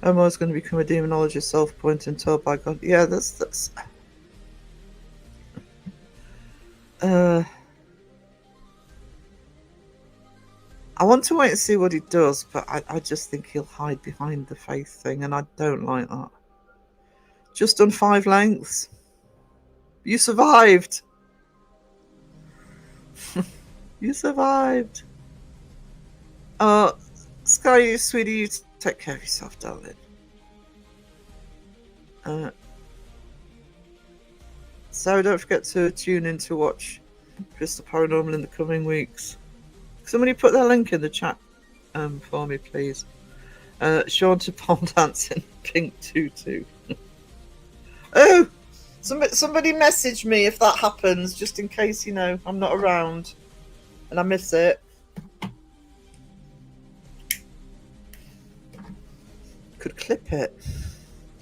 Omar's going to become a demonologist, self-appointed and told by God. Yeah, that's. I want to wait and see what he does, but I just think he'll hide behind the faith thing, and I don't like that. Just done 5 lengths. You survived. You survived. Sky, sweetie, you take care of yourself, darling. So don't forget to tune in to watch Crystal Paranormal in the coming weeks. Somebody put that link in the chat for me, please. Sean to pole dancing, pink tutu. Oh, somebody message me if that happens, just in case, I'm not around and I miss it. Could clip it.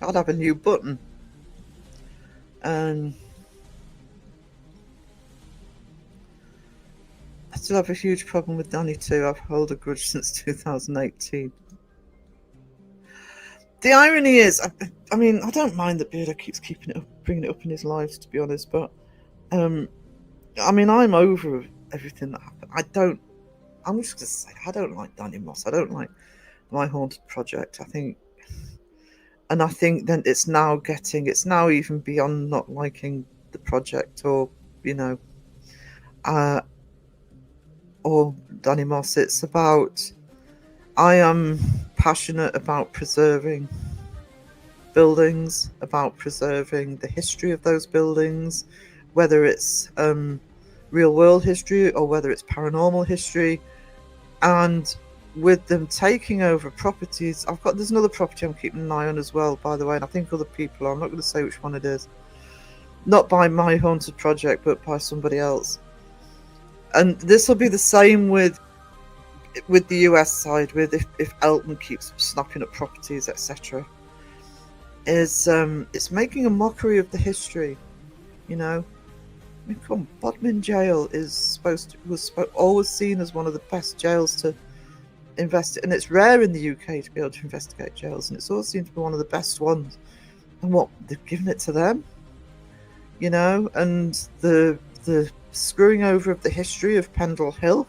I'd have a new button. I still have a huge problem with Danny too. I've held a grudge since 2018. The irony is, I mean, I don't mind that Beardo keeps bringing it up in his lives, to be honest. But I mean, I'm over everything that happened. I'm just gonna say, I don't like Danny Moss. I don't like My Haunted Project. I think then it's now even beyond not liking the project, or or Danny Moss. It's about, I am passionate about preserving buildings, about preserving the history of those buildings, whether it's real world history or whether it's paranormal history. And with them taking over properties, there's another property I'm keeping an eye on as well, by the way, and I think other people are. I'm not going to say which one it is. Not by My Haunted Project, but by somebody else. And this will be the same with the US side, with if Elton keeps snapping up properties, etc. It's making a mockery of the history, I mean, come on, Bodmin Jail was always seen as one of the best jails to investigate, and it's rare in the UK to be able to investigate jails, and it's always seemed to be one of the best ones. And what they've given it to them, and the screwing over of the history of Pendle Hill.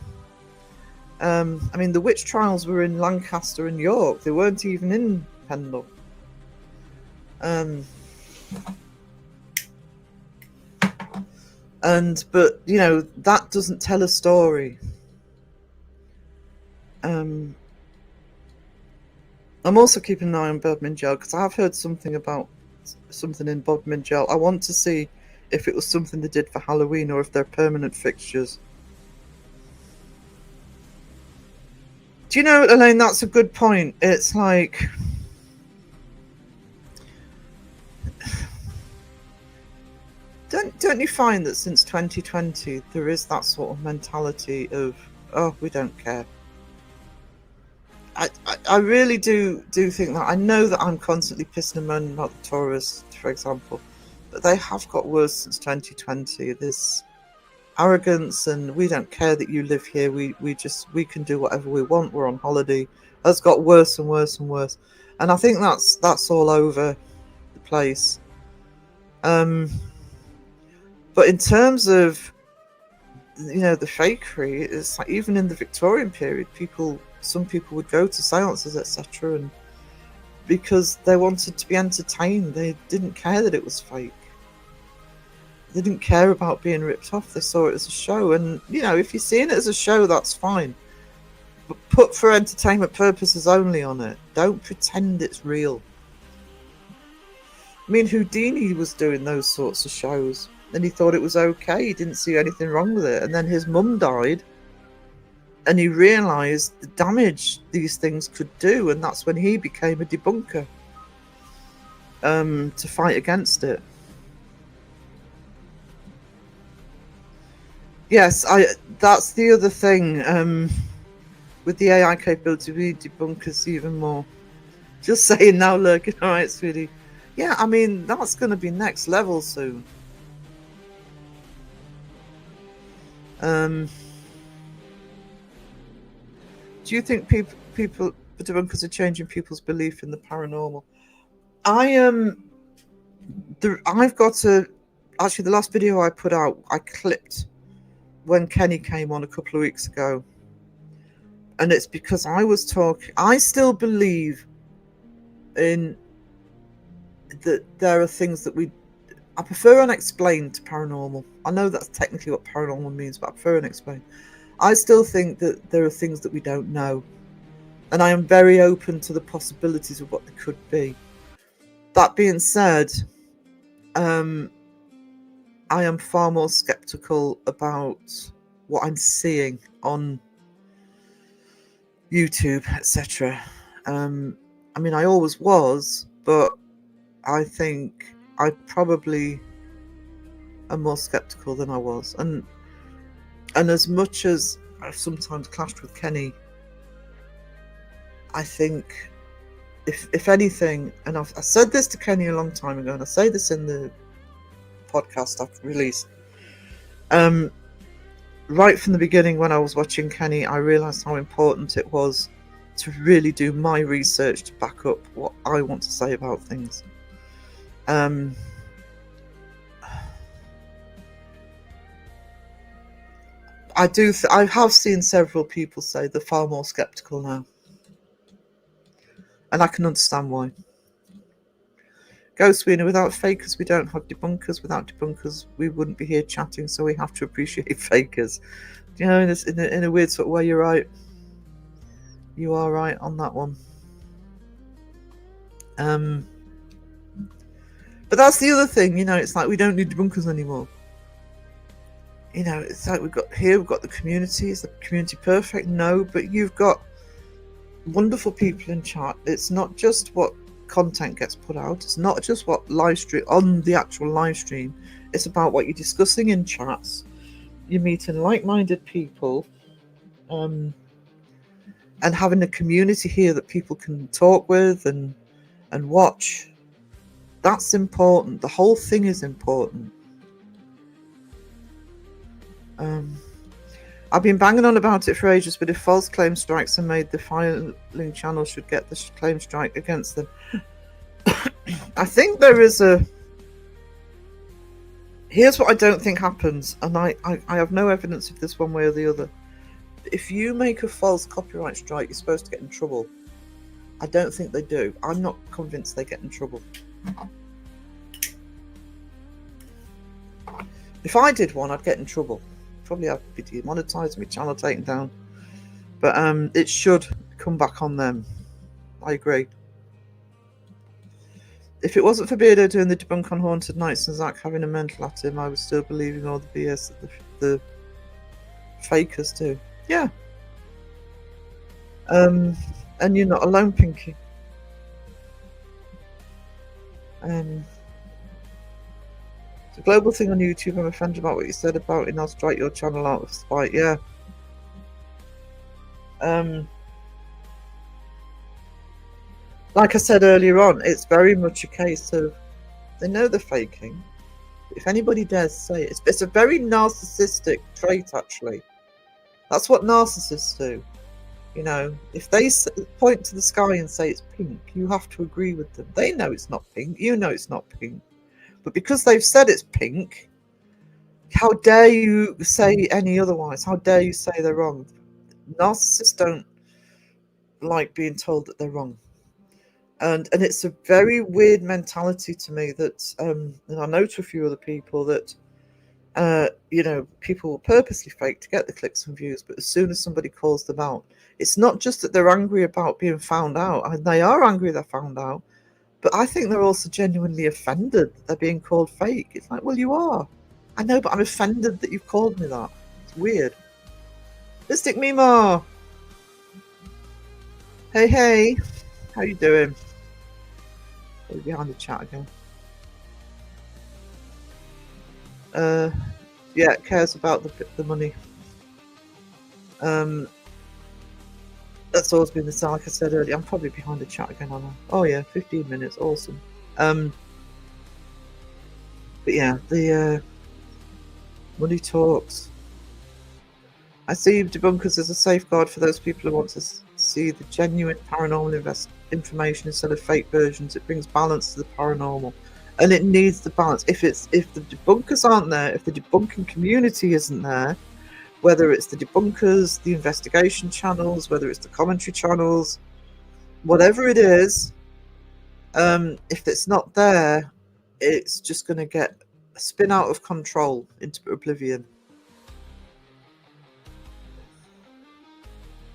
I mean, the witch trials were in Lancaster and York. They weren't even in Pendle. But that doesn't tell a story. I'm also keeping an eye on Bodmin Jail, because I have heard something about something in Bodmin Jail. I want to see if it was something they did for Halloween or if they're permanent fixtures. Do you know, Elaine, that's a good point. It's like, don't you find that since 2020 there is that sort of mentality of, oh, we don't care? I really do think that. I know that I'm constantly pissing and moaning about the tourists, for example, but they have got worse since 2020. This arrogance and we don't care that you live here. We can do whatever we want. We're on holiday. Has got worse and worse and worse, and I think that's all over the place. But in terms of the fakery is like, even in the Victorian period, some people would go to seances, etc., and because they wanted to be entertained, they didn't care that it was fake. They didn't care about being ripped off. They saw it as a show, and if you're seeing it as a show, that's fine. But put for entertainment purposes only on it. Don't pretend it's real. I mean, Houdini was doing those sorts of shows, and he thought it was okay. He didn't see anything wrong with it. And then his mum died, and he realised the damage these things could do, and that's when he became a debunker to fight against it. Yes, that's the other thing. With the AI capability, we debunk us even more. Just saying now, lurking. All right, sweetie. Yeah, I mean, that's going to be next level soon. Do you think people debunkers are changing people's belief in the paranormal? I've got actually the last video I put out, I clipped when Kenny came on a couple of weeks ago. And it's because I was talking, I still believe in that there are things that I prefer unexplained to paranormal. I know that's technically what paranormal means, but I prefer unexplained. I still think that there are things that we don't know. And I am very open to the possibilities of what they could be. That being said, I am far more skeptical about what I'm seeing on YouTube, etc. I mean, I always was, but I think I probably am more skeptical than I was. And as much as I've sometimes clashed with Kenny, I think if anything, and I said this to Kenny a long time ago, and I say this in the podcast I've released, right from the beginning when I was watching Kenny, I realised how important it was to really do my research to back up what I want to say about things. I have seen several people say they're far more skeptical now, and I can understand why. Ghost Wiener, without fakers we don't have debunkers. Without debunkers we wouldn't be here chatting, so we have to appreciate fakers. In a weird sort of way, you're right. You are right on that one. But that's the other thing, it's like we don't need debunkers anymore. It's like we've got the community. Is the community perfect? No, but you've got wonderful people in chat. It's not just what content gets put out. It's not just what live stream on the actual live stream. It's about what you're discussing in chats. You're meeting like-minded people, and having a community here that people can talk with and watch. That's important. The whole thing is important. I've been banging on about it for ages, but if false claim strikes are made, the filing channel should get the claim strike against them. I think there is here's what I don't think happens, and I have no evidence of this one way or the other. If you make a false copyright strike, you're supposed to get in trouble. I don't think they do. I'm not convinced they get in trouble. If I did one, I'd get in trouble. Probably have to be demonetized, my channel taken down. But it should come back on them. I agree. If it wasn't for Beardo doing the debunk on Haunted Nights and Zach having a mental at him, I was still believing all the BS that the fakers do. Yeah. And you're not alone, Pinky. It's a global thing on YouTube. I'm offended about what you said about it, and I'll strike your channel out of spite. Yeah. Like I said earlier on, it's very much a case of they know they're faking. If anybody dares say it, it's a very narcissistic trait, actually. That's what narcissists do. If they point to the sky and say it's pink, you have to agree with them. They know it's not pink. You know it's not pink. But because they've said it's pink, How dare you say any otherwise? How dare you say they're wrong? Narcissists don't like being told that they're wrong. And it's a very weird mentality to me that and I know to a few other people that people will purposely fake to get the clicks and views, but as soon as somebody calls them out, it's not just that they're angry about being found out, and they are angry they're found out, but I think they're also genuinely offended that they're being called fake. It's like, well, you are. I know, but I'm offended that you've called me that. It's weird. Mystic Mimo! Hey, hey! How you doing? Are behind the chat again? Yeah, cares about the money. That's always been the same. Like I said earlier, I'm probably behind the chat again, aren't I? Oh yeah, 15 minutes, awesome. But yeah, the money talks. I see debunkers as a safeguard for those people who want to see the genuine paranormal information instead of fake versions. It brings balance to the paranormal, and it needs the balance. If the debunkers aren't there, if the debunking community isn't there, whether it's the debunkers, the investigation channels, whether it's the commentary channels, whatever it is, if it's not there, it's just going to get spin out of control into oblivion.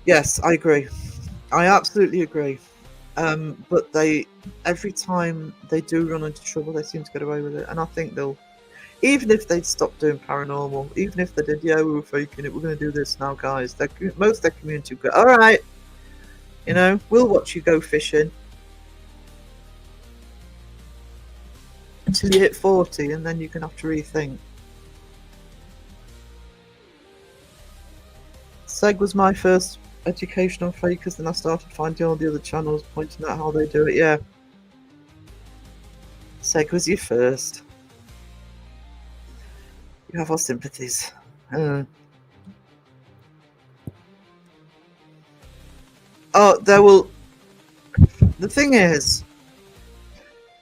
Yes, I agree. I absolutely agree. But every time they do run into trouble, they seem to get away with it. And I think they'll, even if they'd stop doing paranormal, even if they did, yeah, we were faking it, we're going to do this now, guys. Most of their community would go, all right, we'll watch you go fishing until you hit 40, and then you're going to have to rethink. Seg was my first education on fakers, then I started finding all the other channels pointing out how they do it. Yeah, Seg was your first. You have our sympathies. There will. The thing is,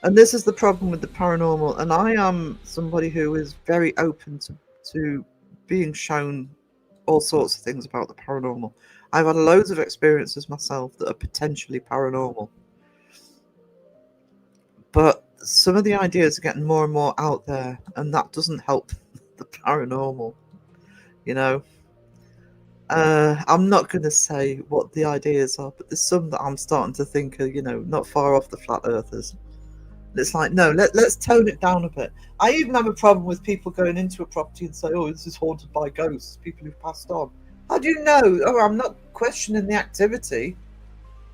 and this is the problem with the paranormal, and I am somebody who is very open to being shown all sorts of things about the paranormal. I've had loads of experiences myself that are potentially paranormal. But some of the ideas are getting more and more out there, and that doesn't help the paranormal. I'm not going to say what the ideas are, but there's some that I'm starting to think are, not far off the flat earthers. It's like, no, let's tone it down a bit. I even have a problem with people going into a property and say, oh, this is haunted by ghosts, people who've passed on. How do you know? Oh, I'm not questioning the activity.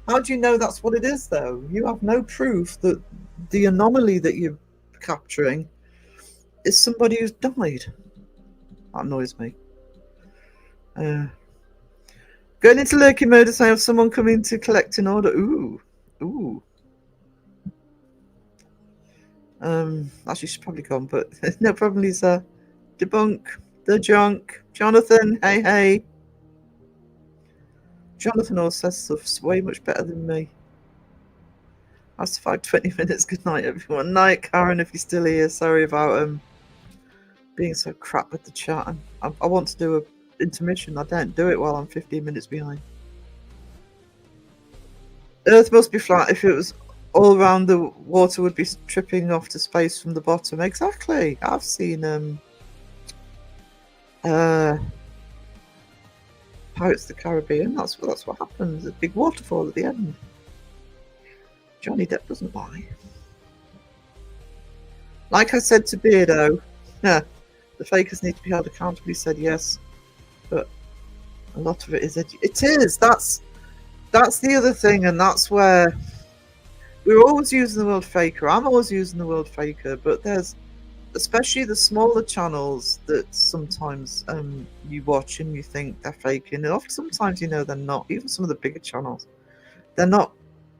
How do you know that's what it is, though? You have no proof that the anomaly that you're capturing is somebody who's died. That annoys me. Going into lurking mode as I have someone coming to collect an order. Ooh. Actually, she's probably gone, but no problem, Lisa. Debunk the junk. Jonathan, hey. Jonathan always says stuff's way much better than me. I survived 20 minutes. Good night, everyone. Night, Karen, if you're still here. Sorry about being so crap with the chat. I want to do an intermission. I don't do it while I'm 15 minutes behind. Earth must be flat. If it was all around, the water would be tripping off to space from the bottom. Exactly. I've seen Pirates of the Caribbean. That's what happens. A big waterfall at the end. Johnny Depp doesn't lie. Like I said to Beardo, the fakers need to be held accountable. He said yes, but a lot of it is it is. That's the other thing, and that's where we're always using the word faker. I'm always using the word faker, but there's especially the smaller channels that sometimes you watch and you think they're faking, and often sometimes they're not. Even some of the bigger channels, they're not.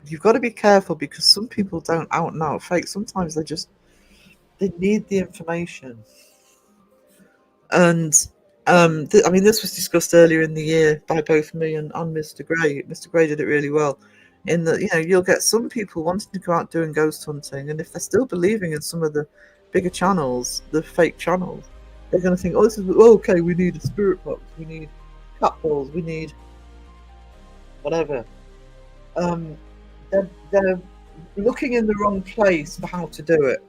You've got to be careful because some people don't out and out fake. Sometimes they need the information. And this was discussed earlier in the year by both me and Mr. Gray. Mr. Gray did it really well. In that, you'll get some people wanting to go out doing ghost hunting, and if they're still believing in some of the bigger channels, the fake channels, They're going to think, oh, this is okay. We need a spirit box. We need cat balls. We need whatever. They're looking in the wrong place for how to do it.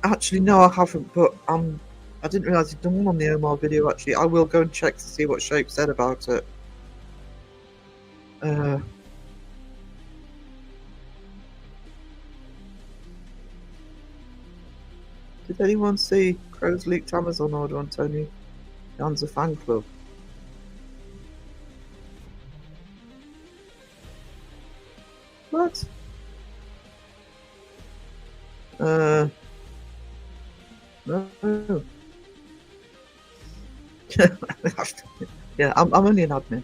Actually, no, I haven't. But I didn't realise he'd done one on the Omar video. Actually, I will go and check to see what Shape said about it. Did anyone see Crow's leaked Amazon order on Tony Jan's fan club? What? No. Yeah, I'm only an admin.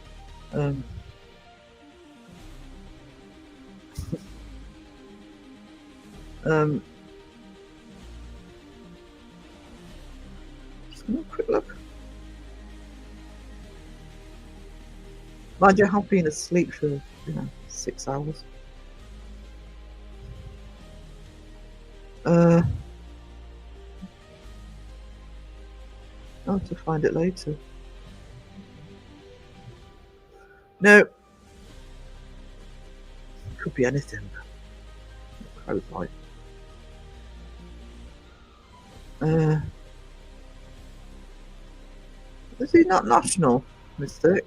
Just gonna have a quick look. Mind you, I have been asleep for 6 hours. I'll have to find it later. No. Could be anything. Crow's life. Is he not national, Mystic?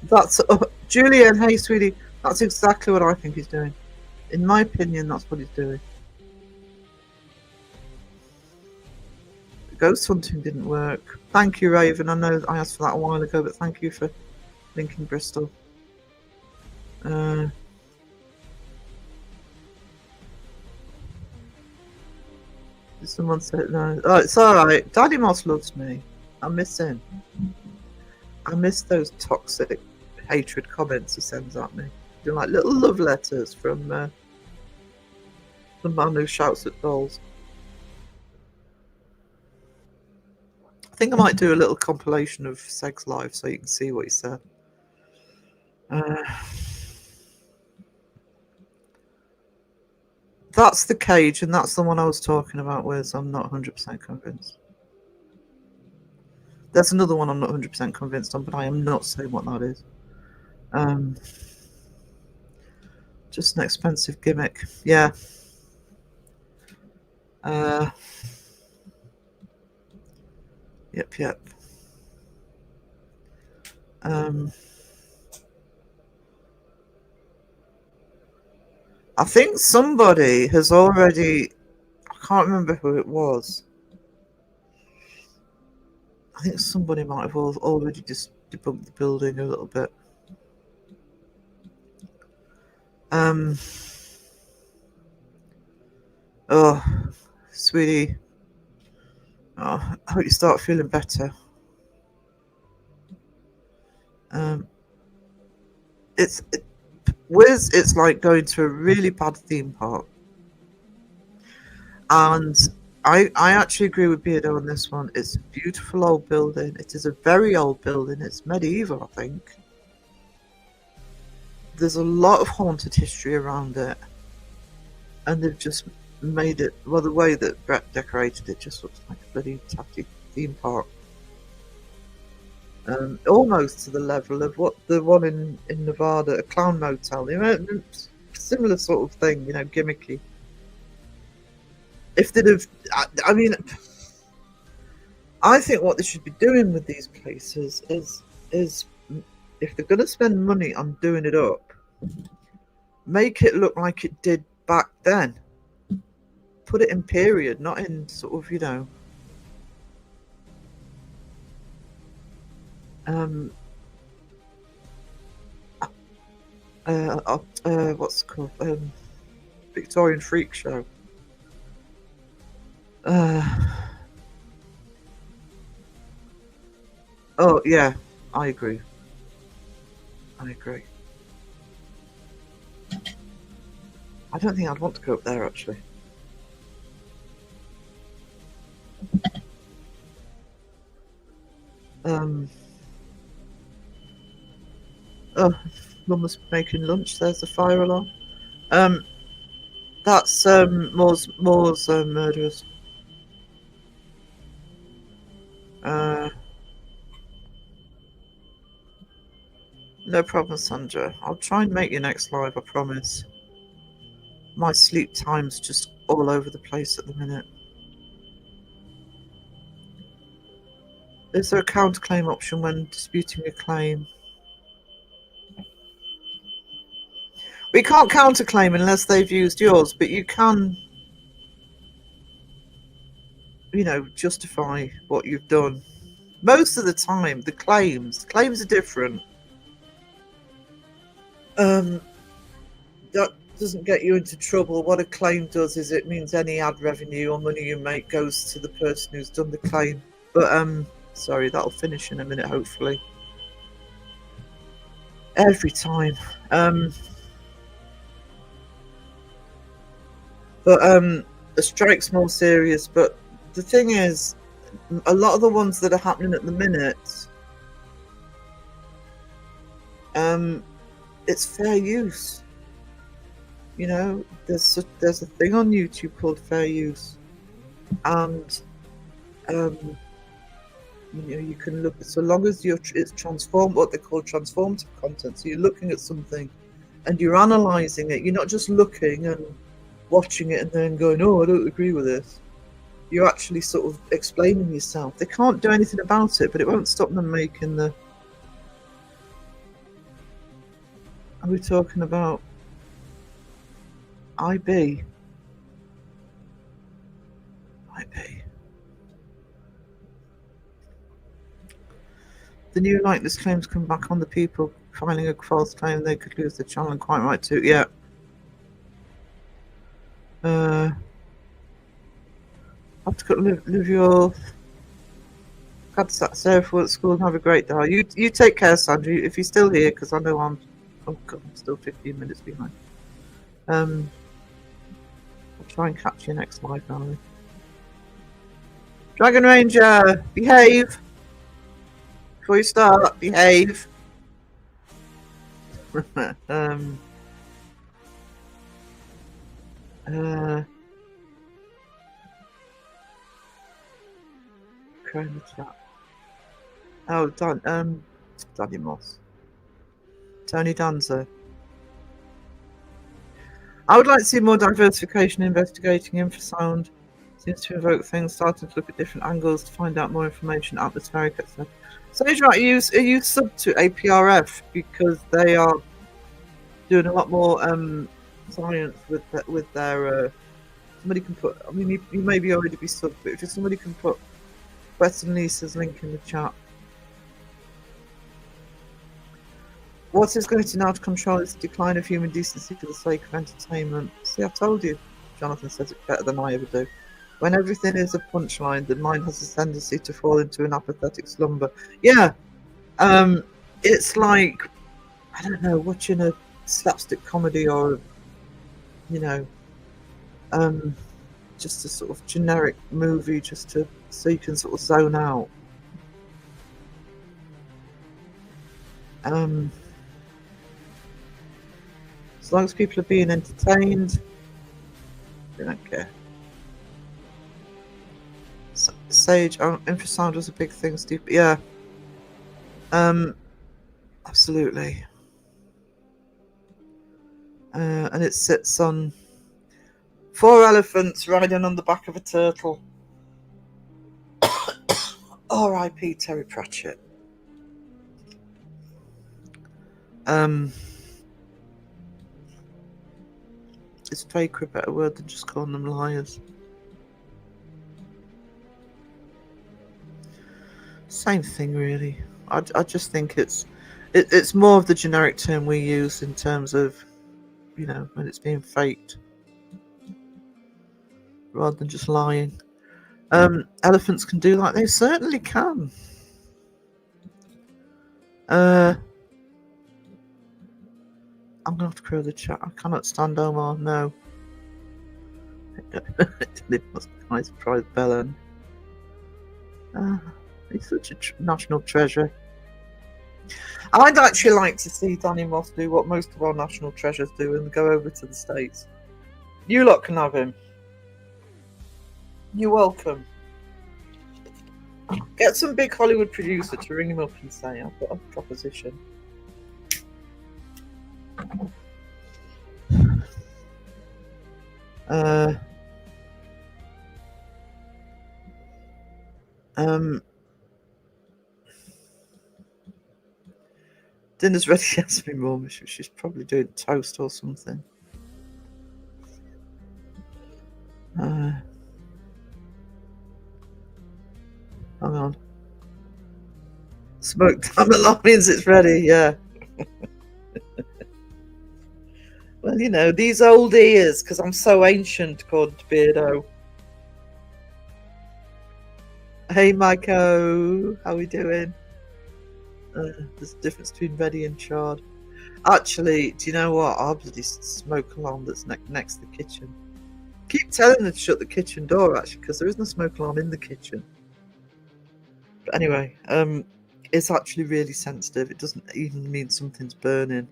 That's Julian. Hey, sweetie. That's exactly what I think he's doing. In my opinion, that's what he's doing. Ghost hunting didn't work. Thank you, Raven. I know I asked for that a while ago, but thank you for linking Bristol. Someone said no. Oh, it's all right. Daddy Moss loves me. I miss him. I miss those toxic hatred comments he sends at me. They're like little love letters from the man who shouts at dolls. I think I might do a little compilation of Seg's live so you can see what he said. That's the cage, and that's the one I was talking about, whereas I'm not 100% convinced. There's another one I'm not 100% convinced on, but I am not saying what that is. Just an expensive gimmick. Yeah. Yep. I think somebody has already, I can't remember who it was. I think somebody might have already just debunked the building a little bit. Oh, sweetie. Oh, I hope you start feeling better. It's like going to a really bad theme park. And I actually agree with Beardo on this one. It's a beautiful old building. It is a very old building. It's medieval, I think. There's a lot of haunted history around it. And they've just made it, well, the way that Brett decorated it just looks like a bloody tatty theme park. Almost to the level of what the one in Nevada, a clown motel, similar sort of thing, gimmicky. If they'd have, I mean, I think what they should be doing with these places is if they're going to spend money on doing it up, make it look like it did back then. Put it in period, not in sort of, what's it called? Victorian Freak Show. Oh yeah, I agree. I don't think I'd want to go up there actually. Oh, Mum was making lunch. There's the fire alarm. That's Moore's murderers. No problem, Sandra. I'll try and make your next live, I promise. My sleep time's just all over the place at the minute. Is there a counterclaim option when disputing a claim? We can't counterclaim unless they've used yours, but you can, justify what you've done. Most of the time, the claims are different. That doesn't get you into trouble. What a claim does is it means any ad revenue or money you make goes to the person who's done the claim. But sorry, that'll finish in a minute, hopefully. Every time. But the strike's more serious. But the thing is, a lot of the ones that are happening at the minute, it's fair use. There's a thing on YouTube called fair use, and you can look, so long as it's transformed, what they call transformative content. So you're looking at something and you're analyzing it. You're not just looking and watching it and then going, oh, I don't agree with this. You're actually sort of explaining yourself. They can't do anything about it, but it won't stop them making the... Are we talking about IB? The new likeness claims come back on the people filing a false claim. They could lose the channel, and quite right too. Yeah. Have to live your... God, Sarah for at school and have a great day. You take care, Sandra, if you're still here, because I know I'm still 15 minutes behind. I'll try and catch you next live, darling. Dragon Ranger, behave. Before you start, behave. Chrome the chat. Oh, Danny Moss. Tony Danzo. I would like to see more diversification investigating infrasound. Seems to evoke things, starting to look at different angles to find out more information, atmospheric, etc. So he's right, use sub to APRF because they are doing a lot more science with their somebody can put, I mean you maybe already be sub, but if somebody can put Wes and Lisa's link in the chat. What is going to now to control is the decline of human decency for the sake of entertainment. See, I told you. Jonathan says it better than I ever do. When everything is a punchline, the mind has a tendency to fall into an apathetic slumber. Yeah. It's like, I don't know, watching a slapstick comedy or, just a sort of generic movie so you can sort of zone out. As long as people are being entertained, they don't care. Sage, infrasound was a big thing, Steve. Yeah. Absolutely. And it sits on 4 elephants riding on the back of a turtle. R.I.P. Terry Pratchett. Is fake a better word than just calling them liars? Same thing, really. I just think it's more of the generic term we use in terms of, when it's being faked, rather than just lying. Elephants can do that. They certainly can. I'm gonna have to clear the chat. I cannot stand Omar. No. It must be nice private Belen. He's such a national treasure. I'd actually like to see Danny Moss do what most of our national treasures do and go over to the States. You lot can have him. You're welcome. Get some big Hollywood producer to ring him up and say, I've got a proposition. Dinner's ready. Yes, me mum. She's probably doing toast or something. Hang on. Smoke time alarm means it's ready. Yeah. Well, you know, these old ears, because I'm so ancient, according to Beardo. Hey, Maiko. How we doing? There's a difference between ready and charred. Actually, do you know what? Our bloody smoke alarm that's next to the kitchen. Keep telling them to shut the kitchen door, actually, because there isn't a smoke alarm in the kitchen. But anyway, it's actually really sensitive. It doesn't even mean something's burning.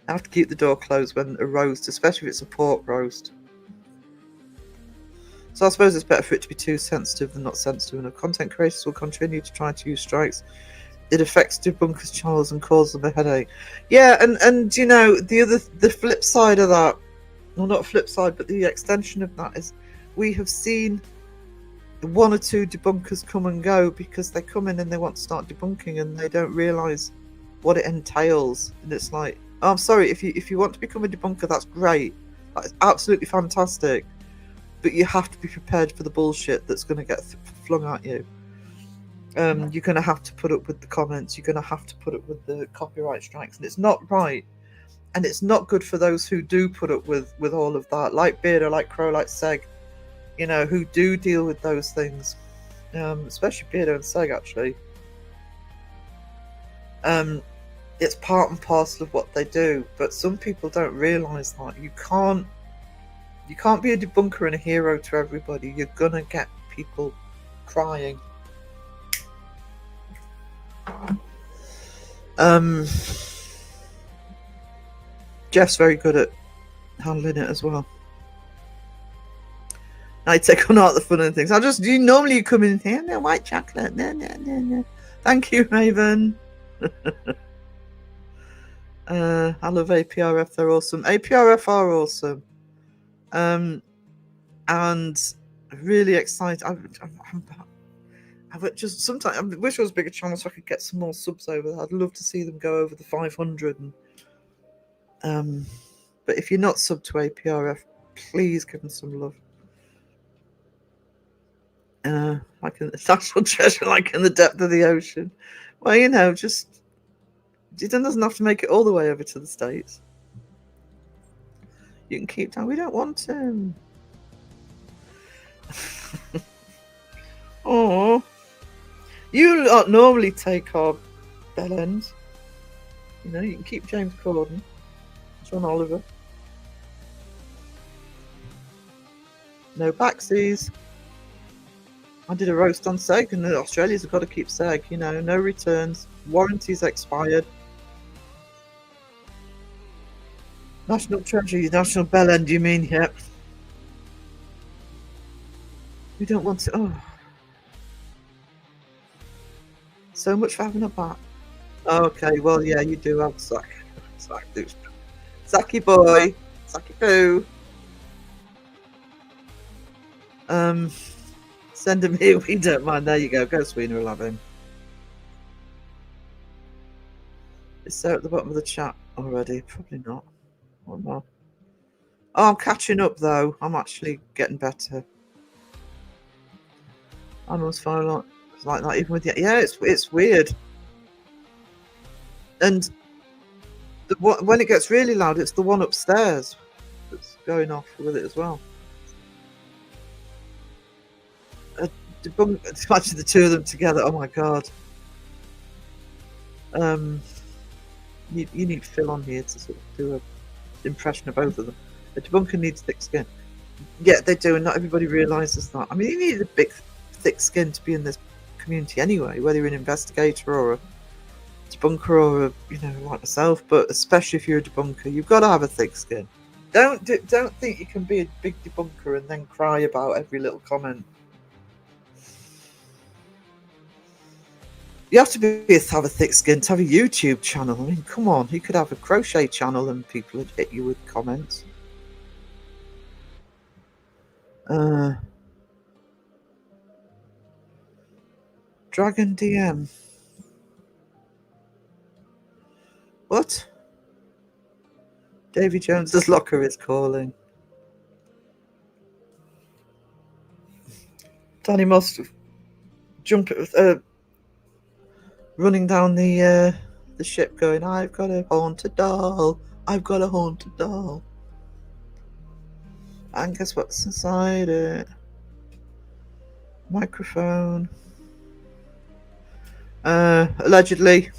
I have to keep the door closed when a roast, especially if it's a pork roast. So I suppose it's better for it to be too sensitive than not sensitive enough. Content creators will continue to try to use strikes. It affects debunkers' channels and causes them a headache. Yeah, and you know, the flip side of that, well, not flip side, but the extension of that is we have seen one or two debunkers come and go because they come in and they want to start debunking and they don't realise what it entails. And it's like, oh, I'm sorry, if you want to become a debunker, that's great. That's absolutely fantastic. But you have to be prepared for the bullshit that's going to get flung at you. You're going to have to put up with the comments. You're going to have to put up with the copyright strikes. And it's not right. And it's not good for those who do put up with all of that, like Beardo, like Crow, like Seg, you know, who do deal with those things. Especially Beardo and Seg, actually. It's part and parcel of what they do. But some people don't realise that. You can't be a debunker and a hero to everybody. You're going to get people crying. Jeff's very good at handling it as well. I take on all the fun and things. You normally come in here, no white chocolate, no. Thank you, Raven. I love APRF, they're awesome. APRF are awesome. And really excited. I just sometimes I wish I was a bigger channel so I could get some more subs over there. I'd love to see them go over the 500. And but if you're not sub to APRF, please give them some love. Like in the national treasure, like in the depth of the ocean. Well, you know, just it doesn't have to make it all the way over to the States. You can keep down. We don't want him. Oh, you not normally take our bell ends. You know, you can keep James Corden, John Oliver. No backsies. I did a roast on Seg, and the Australians have got to keep Seg. You know, no returns. Warranties expired. National treasure, national bell end, you mean? Yep. We don't want to. Oh. So much for having a bat. Okay, well, yeah, you do have Zack. Zacky boy. Zacky poo. Send him here, we don't mind. There you go. Go Sweeney, we'll have him. Is Sarah at the bottom of the chat already? Probably not. One more. Oh, I'm catching up though. I'm actually getting better. I almost feel like that even with the it's weird. And when it gets really loud, it's the one upstairs that's going off with it as well. Imagine the two of them together. Oh my god. You need Phil on here to sort of do an impression of both of them. The debunker needs thick skin. Yeah, they do, and not everybody realises that. I mean, you need a big, thick skin to be in this community anyway, whether you're an investigator or a debunker or like myself, but especially if you're a debunker, you've got to have a thick skin. Don't think you can be a big debunker and then cry about every little comment. You have to have a thick skin to have a YouTube channel. I mean, come on, you could have a crochet channel and people would hit you with comments. Dragon DM. What? Davy Jones's locker is calling. Danny must jump running down the ship going, I've got a haunted doll. I've got a haunted doll. And guess what's inside it? Microphone. Allegedly.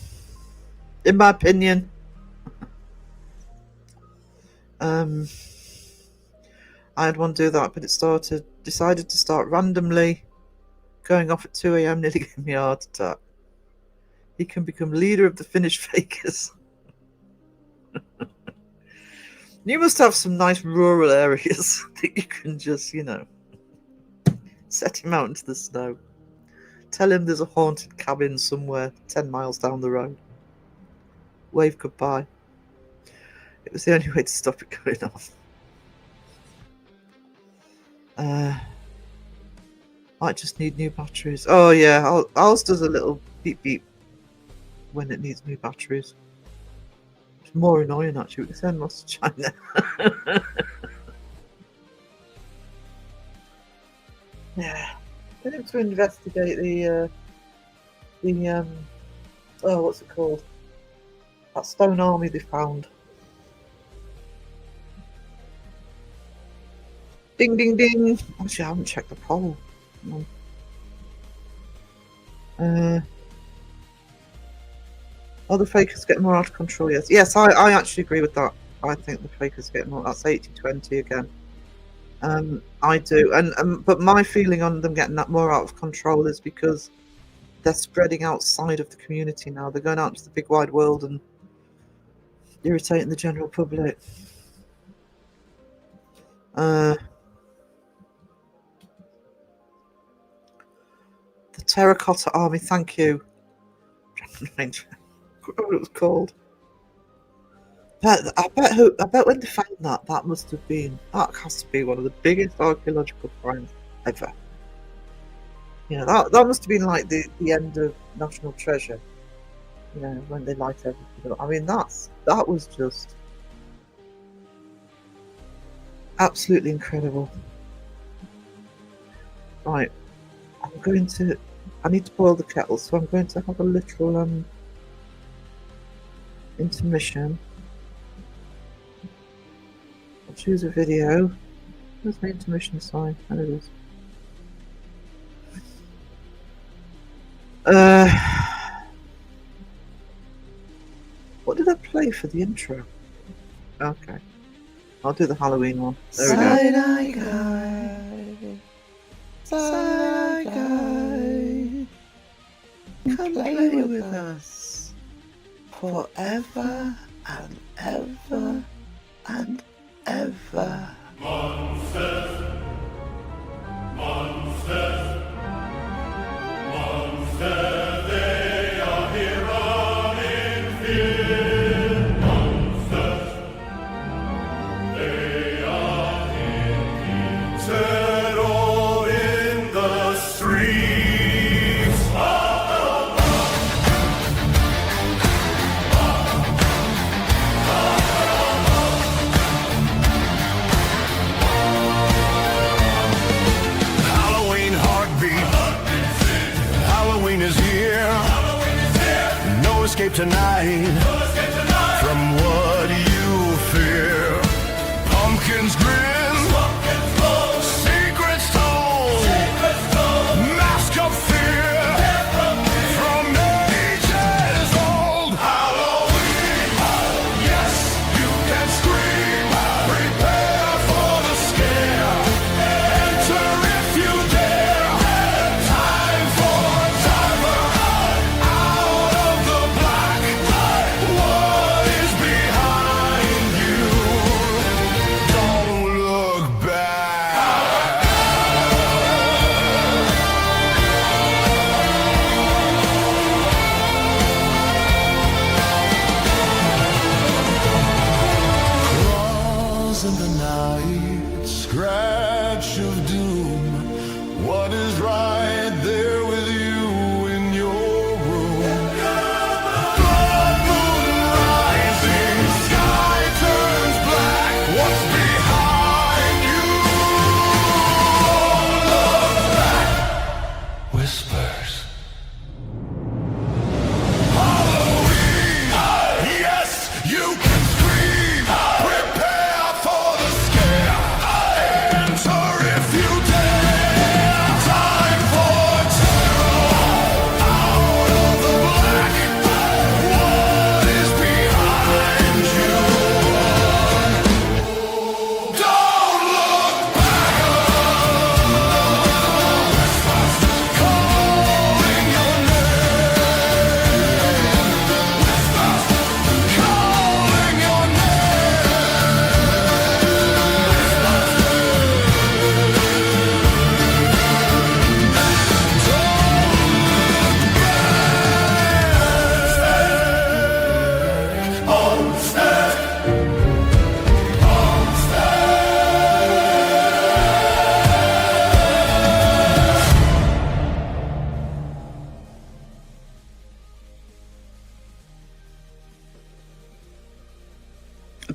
In my opinion. I had one do that, but it decided to start randomly, going off at 2 a.m, nearly gave me a heart attack. He can become leader of the Finnish fakers. You must have some nice rural areas that you can just, set him out into the snow. Tell him there's a haunted cabin somewhere 10 miles down the road. Wave goodbye. It was the only way to stop it going off. Might just need new batteries. Oh yeah, ours does a little beep beep when it needs new batteries. It's more annoying actually. We can send most to China. Yeah, get him to investigate the what's it called? That stone army they found. Ding, ding, ding. Actually, I haven't checked the poll. The fakers getting more out of control, yes. Yes, I actually agree with that. I think the fakers getting more. That's 80-20 again. I do. But my feeling on them getting that more out of control is because they're spreading outside of the community now. They're going out into the big wide world and irritating the general public. The Terracotta Army, thank you. What it was called. I bet when they found that has to be one of the biggest archaeological finds ever. That must have been like the end of National Treasure. When they light everything up. I mean, that was just absolutely incredible. Right, I need to boil the kettle, so I'm going to have a literal intermission. I'll choose a video. Where's my intermission sign? There it is. What did I play for the intro? Okay. I'll do the Halloween one. There we go. Side-eye guy. Side-eye guy. Come play with us. Forever and ever and ever. Monsters. Monsters. Monsters. They are here running fear. Monsters. They are in terror in the streets. Halloween heartbeat. Halloween is here. No escape tonight from what you fear. Pumpkins grin, secrets told, mask of fear from ages old. Halloween, yes, you can scream. Prepare for the scare. Enter if you dare. Time for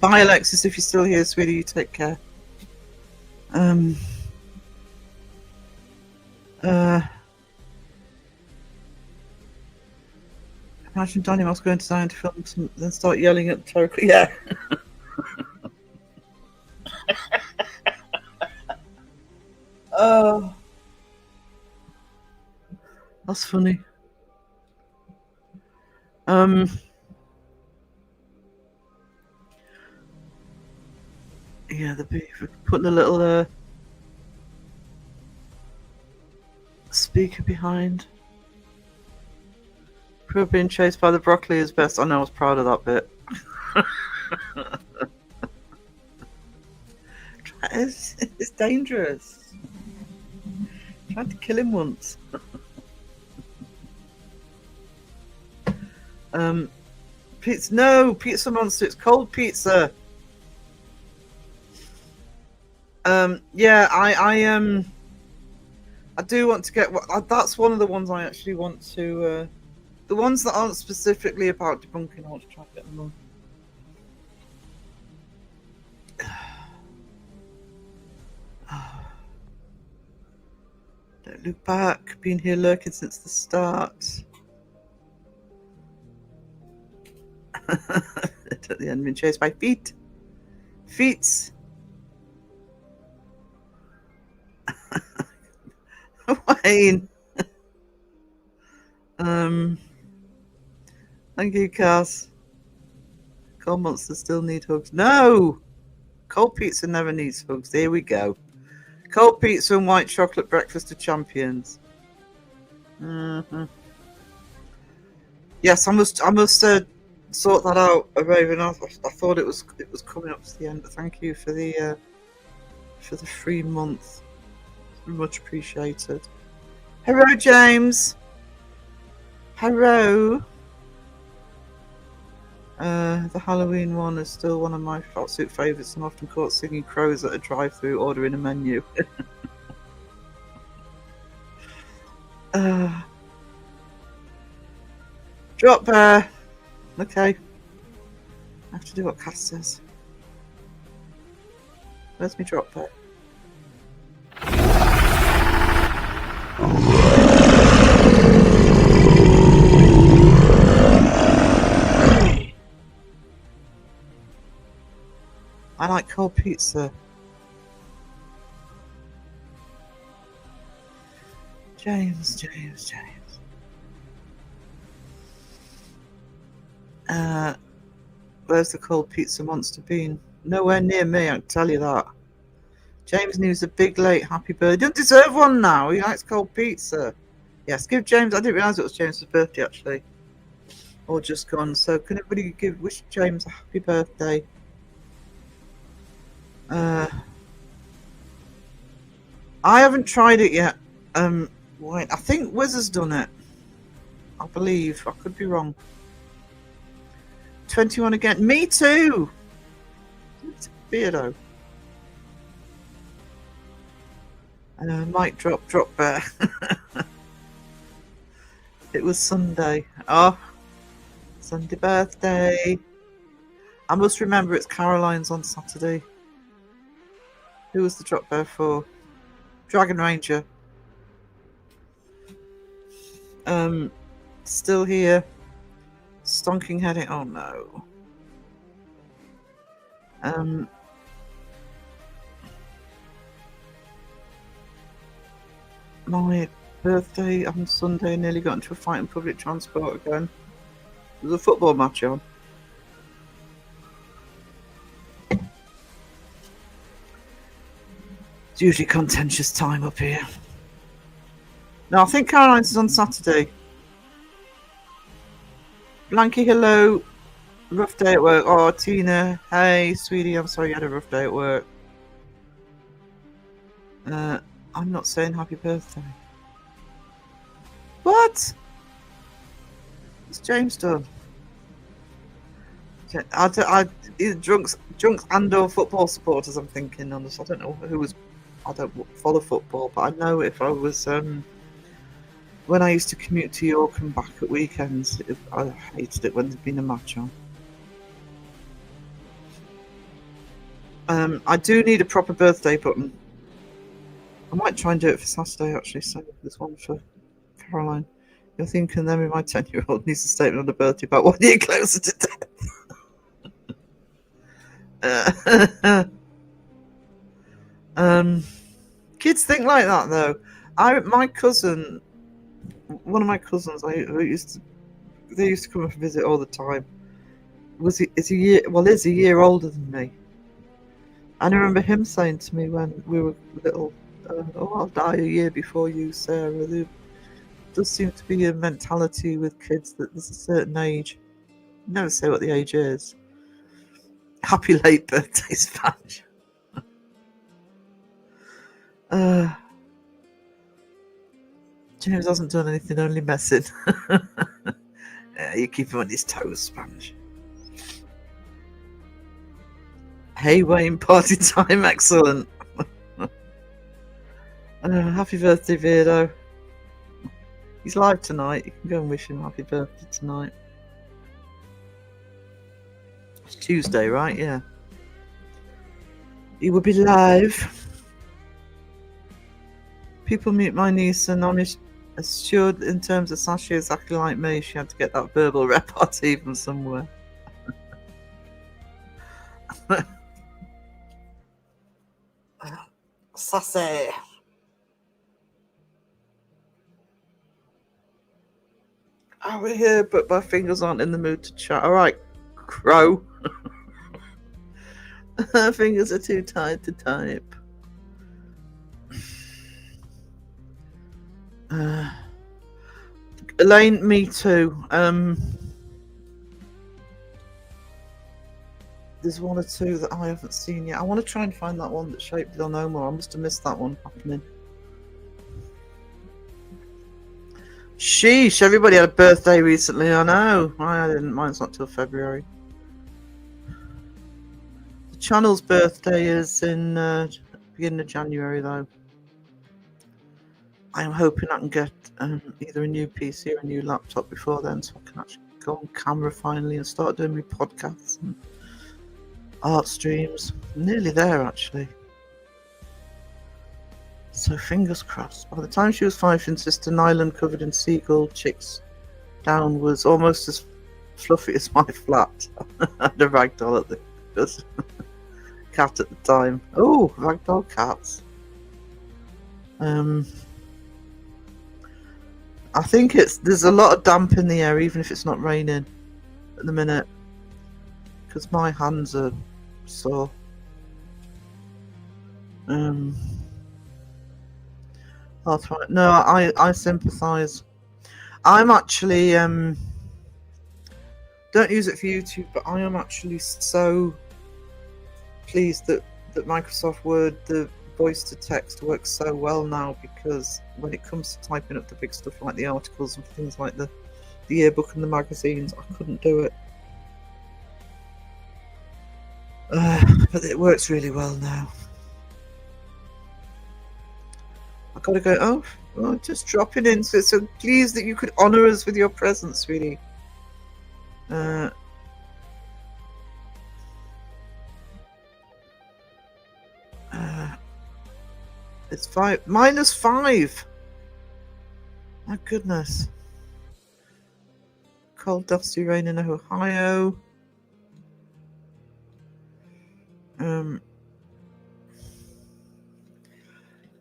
Bye, Alexis. If you're still here, sweetie, you take care. Imagine Donny Moss going to Zion to film some, then start yelling at the clerical. Yeah. Oh, that's funny. Yeah, the beef. Putting a little speaker behind. Poor being chased by the broccoli is best. I know, I was proud of that bit. It's dangerous. Tried to kill him once. Pizza, no, pizza monster. It's cold pizza. Yeah, I do want to get. That's one of the ones I actually want to. The ones that aren't specifically about debunking, I want to try to get them on. Don't look back. Been here lurking since the start. At the end, been chased by feet. Feet. Wayne. Thank you, Cass. Cold monsters still need hugs. No! Cold pizza never needs hugs. Here we go. Cold pizza and white chocolate breakfast are champions. Yes, I must sort that out, Raven. I thought it was coming up to the end, but thank you for the free month. Much appreciated. Hello, James. Hello. The Halloween one is still one of my absolute favourites. I'm often caught singing crows at a drive-through, ordering a menu. Drop bear. Okay. I have to do what Cass says. Where's me drop bear? I like cold pizza. James. Where's the cold pizza monster been? Nowhere near me, I can tell you that. James needs a big late happy birthday. He doesn't deserve one now. He likes cold pizza. Yes, give James. I didn't realise it was James's birthday actually, or just gone. So can everybody wish James a happy birthday? I haven't tried it yet. Wait, I think Wiz has done it. I believe. I could be wrong. 21 again. Me too. It's a weirdo. Mic drop bear. It was Sunday. Oh, Sunday birthday. I must remember it's Caroline's on Saturday. Who was the drop bear for? Dragon Ranger. Still here. Stonking heading. Oh no. My birthday on Sunday, nearly got into a fight in public transport again. There's a football match on. It's usually contentious time up here. No, I think Caroline's is on Saturday. Blanky, hello. Rough day at work. Oh, Tina. Hey, sweetie, I'm sorry you had a rough day at work. I'm not saying happy birthday. What? What's James done? Either drunks and or football supporters, I'm thinking. Honest, I don't know who was. I don't follow football, but I know if I was when I used to commute to York and back at weekends, I hated it when there'd been a match on. I do need a proper birthday button. I might try and do it for Saturday, actually. So there's one for Caroline. You're thinking then my 10-year-old needs a statement on the birthday about 1 year closer to death. Kids think like that, though. My cousin, one of my cousins, they used to come and visit all the time. Is a year older than me. And I remember him saying to me when we were little, "Oh, I'll die a year before you, Sarah." There does seem to be a mentality with kids that there's a certain age. Never say what the age is. Happy late birthday, Sponge. James hasn't done anything, only messing. Yeah, you keep him on his toes, Sponge. Hey, Wayne, party time, excellent. Happy birthday, Beardo. He's live tonight. You can go and wish him happy birthday tonight. It's Tuesday, right? Yeah. He will be live. People meet my niece, and I'm assured in terms of Sasha, exactly like me, she had to get that verbal repartee from somewhere. Sassy. We're here, but my fingers aren't in the mood to chat. Alright, Crow. Fingers are too tired to type. Elaine, me too. There's one or two that I haven't seen yet. I want to try and find that one that shaped Bill No More. I must have missed that one happening. Sheesh, everybody had a birthday recently, I know. I didn't, mine's not till February. The channel's birthday is in beginning of January, though. I'm hoping I can get either a new PC or a new laptop before then, so I can actually go on camera finally and start doing my podcasts and art streams. I'm nearly there, actually. So fingers crossed. By the time she was 5, she insisted an island covered in seagull chicks down was almost as fluffy as my flat. I had a ragdoll at the cat at the time. Oh, ragdoll cats. I think there's a lot of damp in the air, even if it's not raining at the minute, because my hands are sore. Arthritis. No, I sympathise. I'm actually don't use it for YouTube, but I am actually so pleased that Microsoft Word, the voice to text, works so well now, because when it comes to typing up the big stuff like the articles and things like the yearbook and the magazines, I couldn't do it. But it works really well now. I've got to go, oh, just dropping in. So pleased that you could honour us with your presence, sweetie. It's -5. My goodness. Cold, dusty rain in Ohio.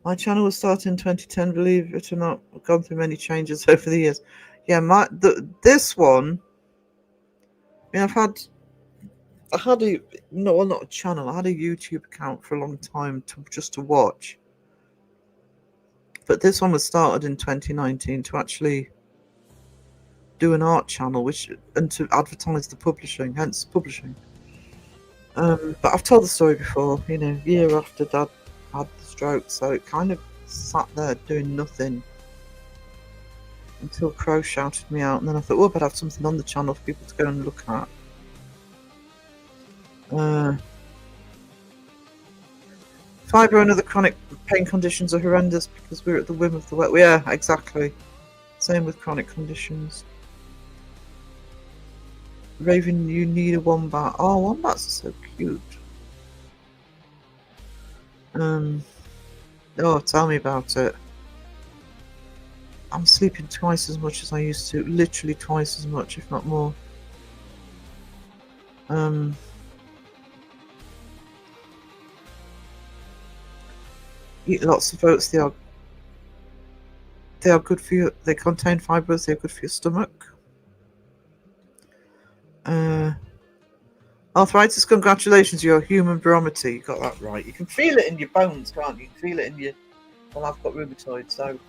My channel was started in 2010, believe it or not. I've gone through many changes over the years. Yeah, this one, I mean, I had a, no, not a channel, I had a YouTube account for a long time just to watch. But this one was started in 2019 to actually do an art channel, and to advertise the publishing, hence publishing. But I've told the story before, year after Dad had the stroke, so it kind of sat there doing nothing until Crow shouted me out, and then I thought, I better have something on the channel for people to go and look at. Fibre and other chronic pain conditions are horrendous because we're at the whim of the weather. Yeah, exactly. Same with chronic conditions. Raven, you need a wombat. Oh, wombats are so cute. Oh, tell me about it. I'm sleeping twice as much as I used to, literally twice as much, if not more. Eat lots of oats. They are good for you. They contain fibers. They're good for your stomach. Arthritis, congratulations, you're a human barometer. You got that right. You can feel it in your bones, can't you? You can feel it in your... Well, I've got rheumatoid, so...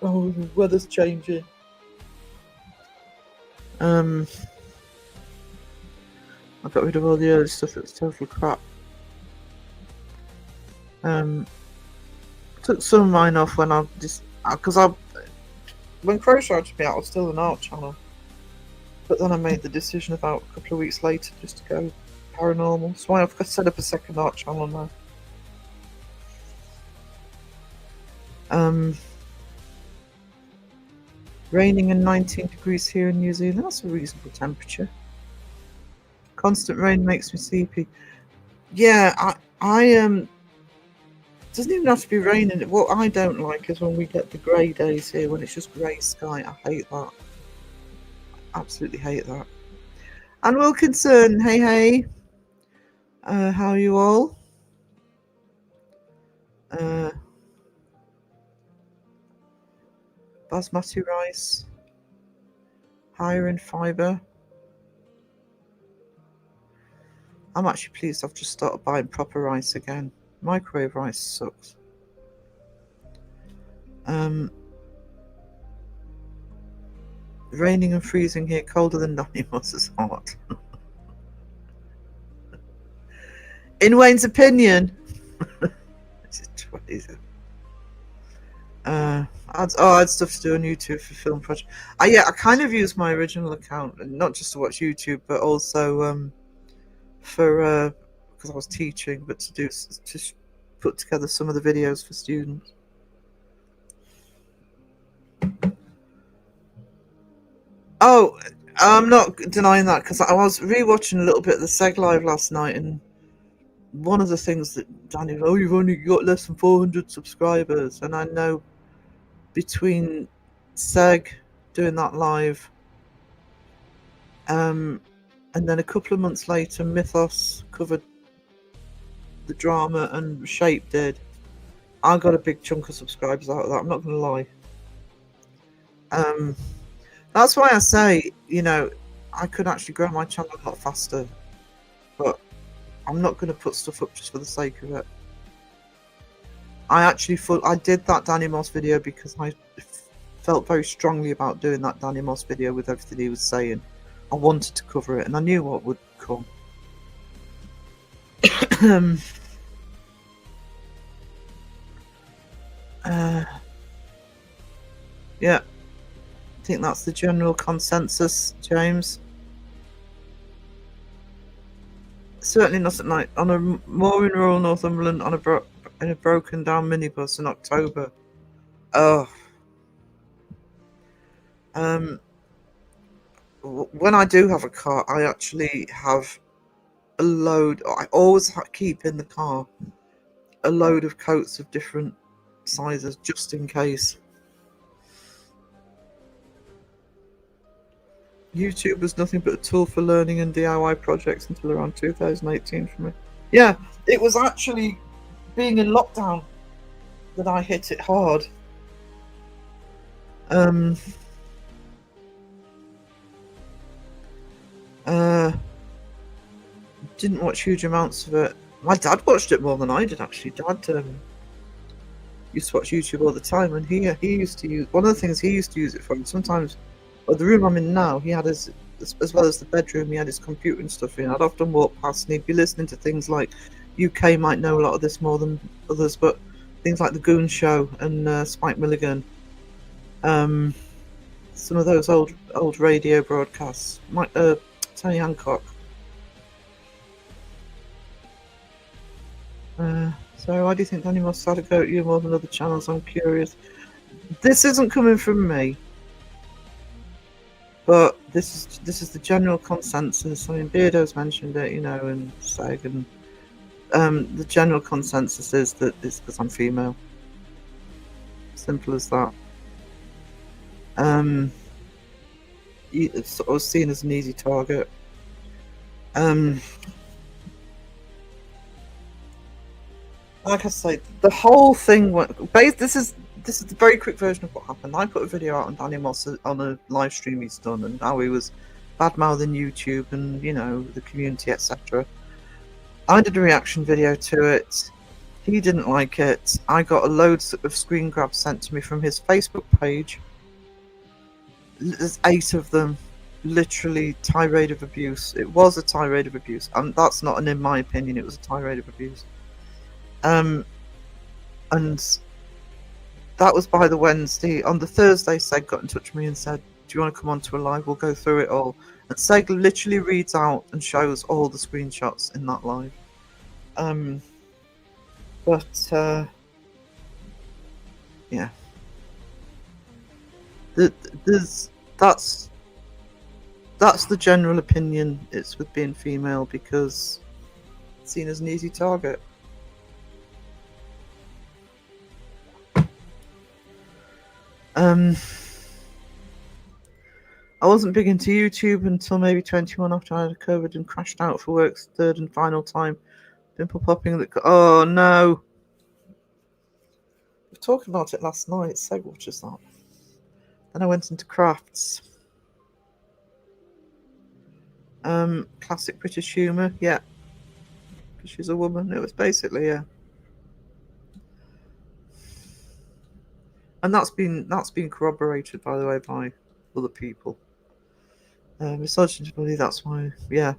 Oh, the weather's changing. I got rid of all the early stuff that's total crap. Took some of mine off when I just... Because when Crow shouted me out, I was still an art channel. But then I made the decision about a couple of weeks later just to go paranormal. So I've set up a second art channel now. Raining and 19 degrees here in New Zealand. That's a reasonable temperature. Constant rain makes me sleepy. Yeah, I doesn't even have to be raining. What I don't like is when we get the grey days here, when it's just grey sky. I hate that. Absolutely hate that. And Wilkinson, hey. How are you all? Basmati rice, higher in fibre. I'm actually pleased I've just started buying proper rice again. Microwave rice sucks. Raining and freezing here, colder than Nonnymoss's heart. In Wayne's opinion. This is crazy. I had stuff to do on YouTube for film project. I kind of used my original account, not just to watch YouTube, but also for because I was teaching, but to put together some of the videos for students. Oh, I'm not denying that, because I was rewatching a little bit of the Seg Live last night, and one of the things that Danny, you've only got less than 400 subscribers, and I know between Seg doing that live, and then a couple of months later, Mythos covered the drama, and Shape did. I got a big chunk of subscribers out of that. I'm not going to lie. That's why I say, I could actually grow my channel a lot faster, but I'm not going to put stuff up just for the sake of it. I did that Danny Moss video because I felt very strongly about doing that Danny Moss video with everything he was saying. I wanted to cover it, and I knew what would come. Yeah, I think that's the general consensus, James. Certainly not at night. On a more in rural Northumberland, in a broken down minibus in October. Oh. When I do have a car, I actually have a load. I always keep in the car a load of coats of different sizes, just in case. YouTube was nothing but a tool for learning and DIY projects until around 2018 for me. Yeah, it was actually being in lockdown that I hit it hard. Didn't watch huge amounts of it. My dad watched it more than I did, actually. Dad used to watch YouTube all the time, and he used to use, one of the things he used to use it for, and sometimes, the room I'm in now, he had his, as well as the bedroom, he had his computer and stuff in. I'd often walk past and he'd be listening to things like, UK might know a lot of this more than others, but things like The Goon Show and Spike Milligan. Some of those old radio broadcasts. Tony Hancock. So why do you think Danny Moss had a go at you more than other channels? I'm curious. This isn't coming from me, but this is the general consensus. I mean, Beardo's mentioned it, and Seg, and the general consensus is that it's because I'm female. Simple as that. I was seen as an easy target. Like I say, the whole thing went. This is the very quick version of what happened. I put a video out on Danny Moss on a live stream he's done, and how he was bad mouthing YouTube and the community, etc. I did a reaction video to it. He didn't like it. I got a load of screen grabs sent to me from his Facebook page. There's 8 of them. Literally tirade of abuse. It was a tirade of abuse, and that's not in my opinion. It was a tirade of abuse. And that was by the Wednesday. On the Thursday, Seg got in touch with me and said, "Do you want to come onto a live? We'll go through it all." And Seg literally reads out and shows all the screenshots in that live. Yeah. That's the general opinion. It's with being female because it's seen as an easy target. I wasn't big into YouTube until maybe 21 after I had COVID and crashed out for work's third and final time. Pimple popping that. Oh no! We were talking about it last night. Seg watches that. Then I went into crafts. Classic British humour, yeah. Because she's a woman. It was basically, yeah. And that's been corroborated, by the way, by other people. Misogyny, that's why, yeah.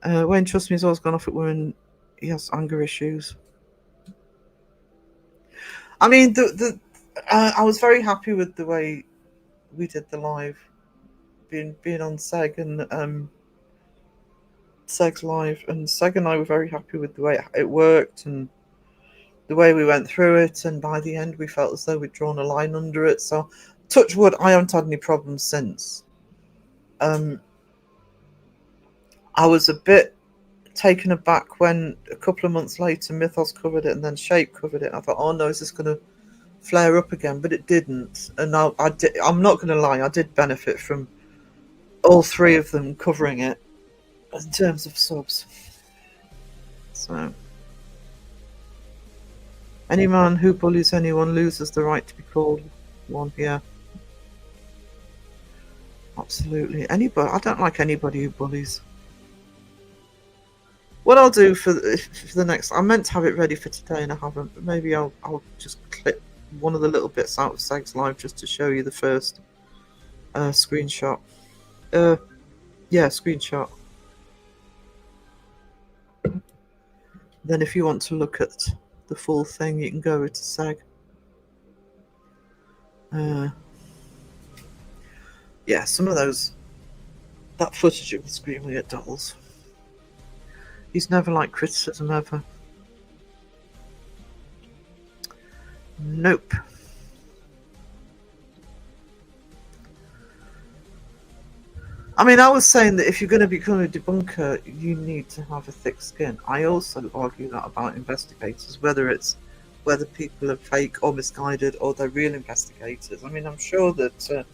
Wayne Trust Me has always gone off at women. He has anger issues. I mean, I was very happy with the way we did the live, being on Seg and Seg's live, and Seg and I were very happy with the way it worked and the way we went through it. And by the end, we felt as though we'd drawn a line under it. So, touch wood, I haven't had any problems since. I was a bit taken aback when a couple of months later Mythos covered it and then Shape covered it. I thought, oh no, is this going to flare up again? But it didn't. And I'm not going to lie, I did benefit from all 3 of them covering it in terms of subs. So, any man who bullies anyone loses the right to be called one. Yeah, absolutely. Anybody, I don't like anybody who bullies. What I'll do for the next, I meant to have it ready for today and I haven't, but maybe I'll just clip one of the little bits out of Seg's live just to show you the first screenshot. Yeah, screenshot. Then if you want to look at the full thing, you can go over to Seg. Yeah, some of that footage of the screaming at dolls. He's never liked criticism, ever. Nope. I mean, I was saying that if you're going to become a debunker, you need to have a thick skin. I also argue that about investigators, whether people are fake or misguided or they're real investigators. I mean, I'm sure that, I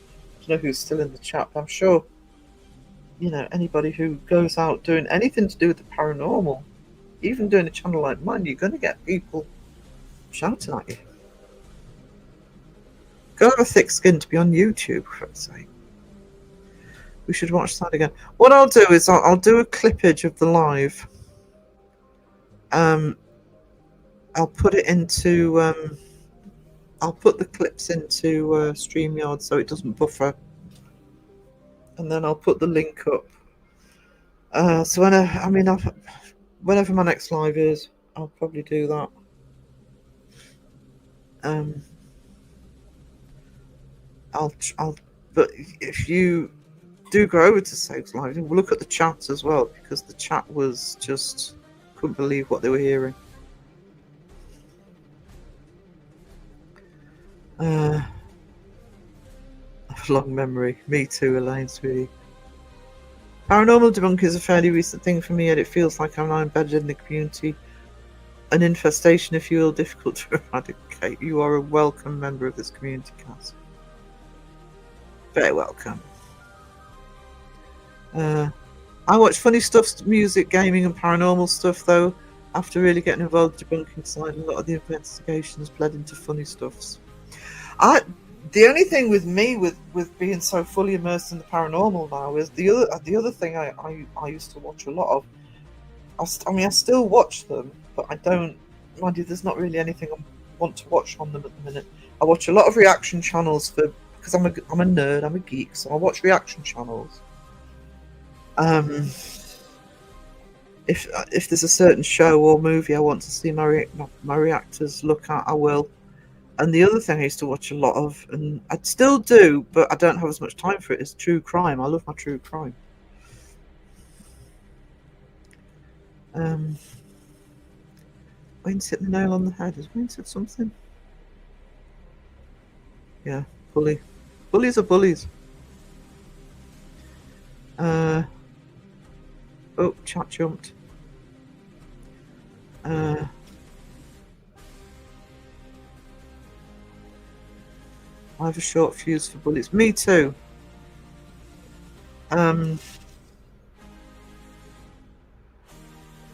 don't know who's still in the chat, but I'm sure, anybody who goes out doing anything to do with the paranormal, even doing a channel like mine, you're going to get people shouting at you. Go have a thick skin to be on YouTube, for God's sake. We should watch that again. What I'll do is I'll do a clippage of the live. I'll put it into. I'll put the clips into StreamYard so it doesn't buffer, and then I'll put the link up. So whenever my next live is, I'll probably do that. But if you do go over to Seg's live, we'll look at the chat as well, because the chat was just couldn't believe what they were hearing. I have a long memory. Me too, Elaine, sweetie. Paranormal debunking is a fairly recent thing for me, and it feels like I'm now embedded in the community. An infestation, if you will, difficult to eradicate. You are a welcome member of this community, Cass. Very welcome. I watch funny stuff, music, gaming, and paranormal stuff, though. After really getting involved in the debunking side, a lot of the investigations bled into funny stuffs. The only thing with me, with being so fully immersed in the paranormal now, is the other thing I used to watch a lot of. I mean, I still watch them, but I don't. Mind you, there's not really anything I want to watch on them at the minute. I watch a lot of reaction channels because I'm a nerd, I'm a geek, so I watch reaction channels. If there's a certain show or movie I want to see my reactors look at, I will. And the other thing I used to watch a lot of, and I still do, but I don't have as much time for it, is true crime. I love my true crime. Wayne hit the nail on the head. Has Wayne said something? Yeah, bully. Bullies are bullies. Oh, chat jumped. I have a short fuse for bullies. Me too.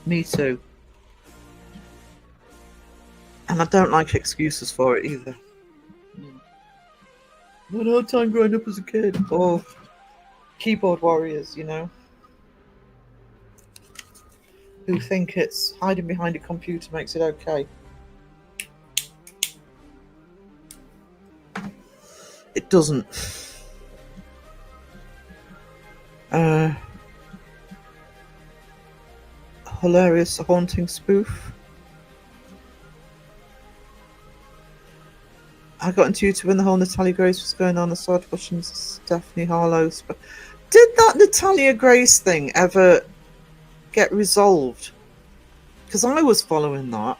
Me too. And I don't like excuses for it either. I had a hard time growing up as a kid. Or keyboard warriors, you know, who think it's hiding behind a computer makes it okay. It doesn't. Hilarious haunting spoof. I got into YouTube when the whole Natalia Grace was going on. I started watching Stephanie Harlow's. Did that Natalia Grace thing ever get resolved? Because I was following that.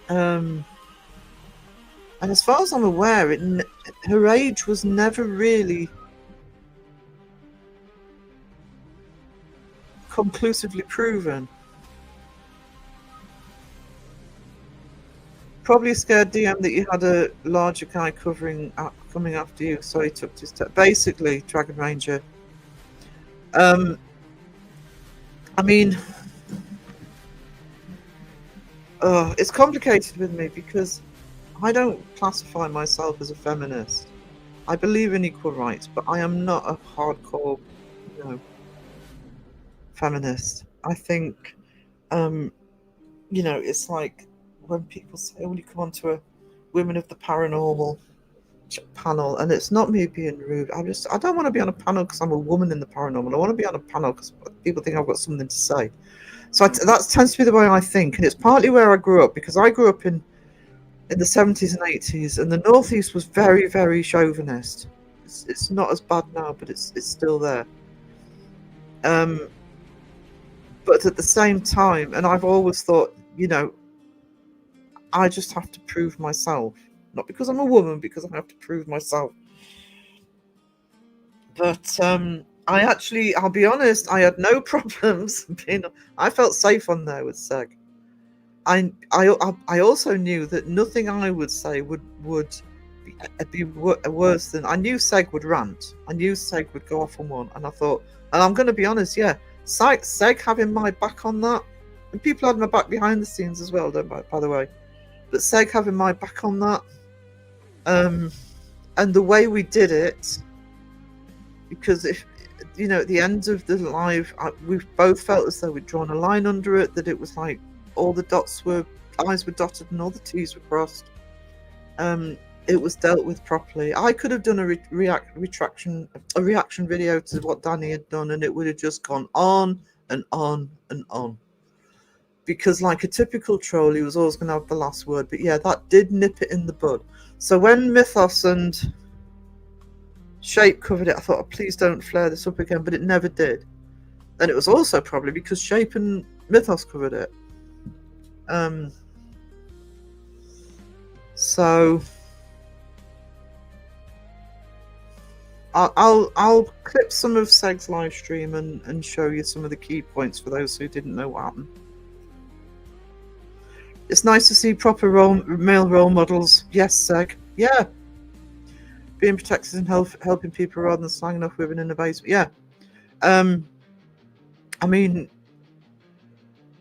And as far as I'm aware, her age was never really conclusively proven. Probably scared DM that you had a larger guy coming after you, so he took his step. Basically, Dragon Ranger. I mean, it's complicated with me because I don't classify myself as a feminist. I believe in equal rights, but I am not a hardcore, feminist. I think, it's like when people say, "Oh, you come onto a Women of the Paranormal panel," and it's not me being rude. I don't want to be on a panel because I'm a woman in the paranormal. I want to be on a panel because people think I've got something to say. So that tends to be the way I think, and it's partly where I grew up, because I grew up in the 70s and 80s, and the Northeast was very, very chauvinist. It's not as bad now, but it's still there. But at the same time, and I've always thought, I just have to prove myself. Not because I'm a woman, because I have to prove myself. But I'll be honest, I had no problems I felt safe on there with Seg. I also knew that nothing I would say would be worse than... I knew Seg would rant. I knew Seg would go off on one, and I thought, and I'm going to be honest, yeah, Seg having my back on that, and people had my back behind the scenes as well, by the way, but Seg having my back on that, and the way we did it, because if at the end of the live, we both felt as though we'd drawn a line under it, that it was like all the I's were dotted and all the T's were crossed. It was dealt with properly. I could have done a reaction video to what Danny had done, and it would have just gone on and on and on. Because like a typical troll, he was always going to have the last word. But yeah, that did nip it in the bud. So when Mythos and Shape covered it, I thought, oh, please don't flare this up again, but it never did. And it was also probably because Shape and Mythos covered it. So I'll clip some of Seg's live stream and show you some of the key points for those who didn't know what happened. It's nice to see proper male role models. Yes, Seg. Yeah. Being protected and helping people rather than slanging off women in the basement. Yeah. I mean,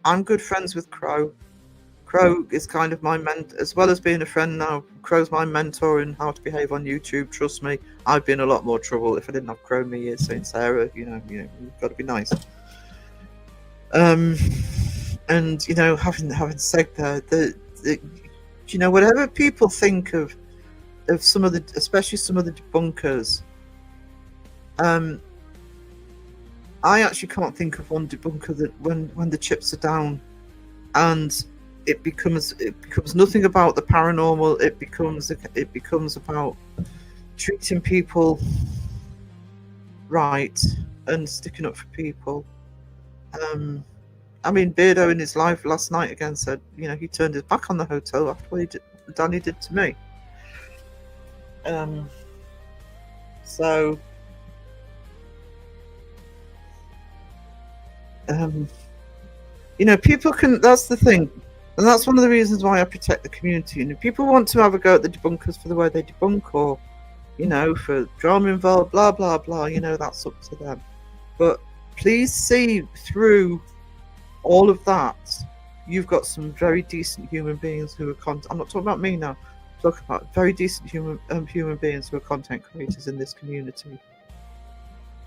I'm good friends with Crow. Crow is kind of my mentor, as well as being a friend now. Crow's my mentor in how to behave on YouTube. Trust me, I'd be in a lot more trouble if I didn't have Crow me here saying, Sarah, you've got to be nice. And having said that, whatever people think of some of the, especially some of the debunkers, I actually can't think of one debunker that when the chips are down and it becomes nothing about the paranormal. It becomes about treating people right and sticking up for people. I mean, Beardo in his live last night again said, he turned his back on the hotel after what Danny did to me. People can. That's the thing. And that's one of the reasons why I protect the community. And if people want to have a go at the debunkers for the way they debunk, or, for drama involved, blah, blah, blah, that's up to them. But please see through all of that. You've got some very decent human beings who are I'm not talking about me now. I'm talking about very decent human beings who are content creators in this community.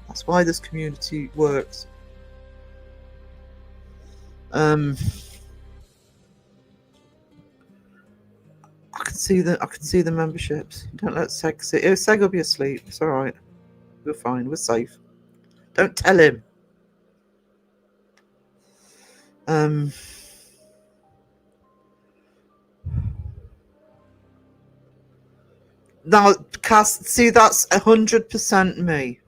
That's why this community works. I can see the memberships. Don't let Seg see. Seg will be asleep. It's all right. We're fine. We're safe. Don't tell him. Now, Cass, see, that's 100% me.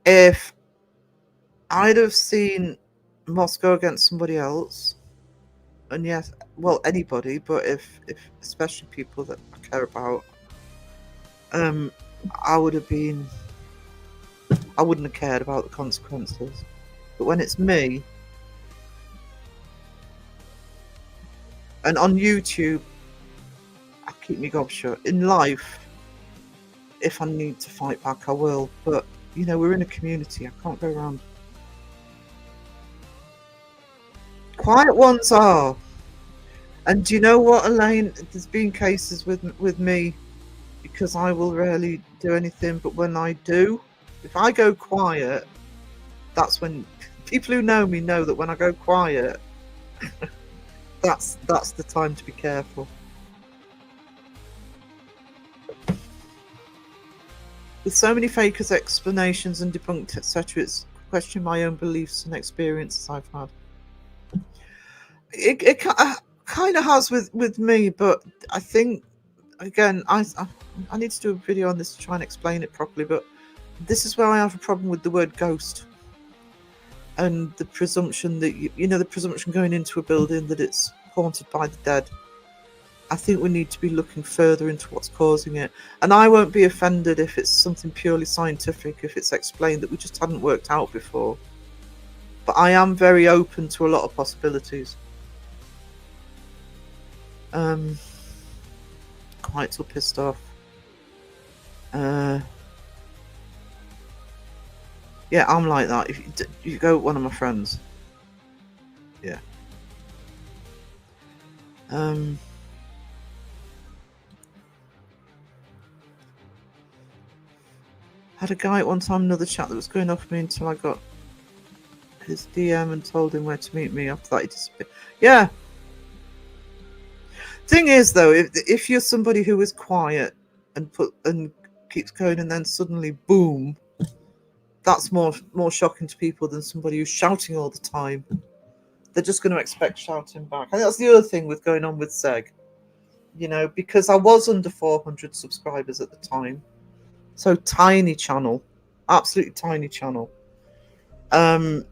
If I'd have seen Moscow against somebody else, and yes, well, anybody, but if especially people that I care about, I wouldn't have cared about the consequences. But when it's me, and on YouTube, I keep my gob shut. In life, if I need to fight back, I will. But we're in a community. I can't go around. Quiet ones are. And do you know what, Elaine? There's been cases with me, because I will rarely do anything, but when I do, if I go quiet, that's when people who know me know that when I go quiet, that's the time to be careful. With so many fakers' explanations and debunked, etc., it's questioning my own beliefs and experiences I've had. It kind of has with me, but I think, again, I need to do a video on this to try and explain it properly, but this is where I have a problem with the word ghost and the presumption that the presumption going into a building that it's haunted by the dead. I think we need to be looking further into what's causing it, and I won't be offended if it's something purely scientific, if it's explained that we just hadn't worked out before. But I am very open to a lot of possibilities. Quite so pissed off. Yeah, I'm like that. If you go with one of my friends, yeah. Had a guy at one time, another chat that was going off me until I got his DM and told him where to meet me. After that, he disappeared. Yeah. Thing is, though, if you're somebody who is quiet and keeps going, and then suddenly boom, that's more shocking to people than somebody who's shouting all the time. They're just going to expect shouting back. And that's the other thing with going on with Seg, because I was under 400 subscribers at the time, so tiny channel, absolutely tiny channel. And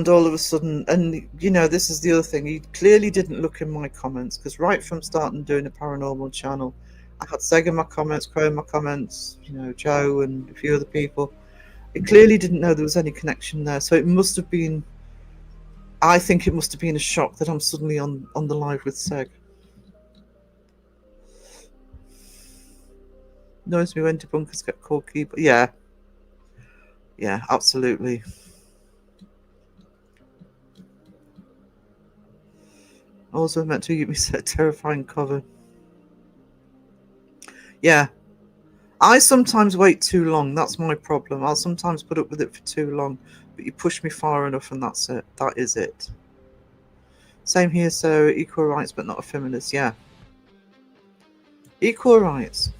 all of a sudden, and this is the other thing, he clearly didn't look in my comments, because right from starting doing a paranormal channel, I had Seg in my comments, Crow in my comments, Joe and a few other people. It clearly didn't know there was any connection there, so it must have been. I think it must have been a shock that I'm suddenly on the live with Seg. Knows me when debunkers get called keeper. Yeah, absolutely. Also meant to give me a terrifying cover. Yeah. I sometimes wait too long. That's my problem. I'll sometimes put up with it for too long, but you push me far enough and that's it. That is it. Same here, so equal rights, but not a feminist. Yeah. Equal rights.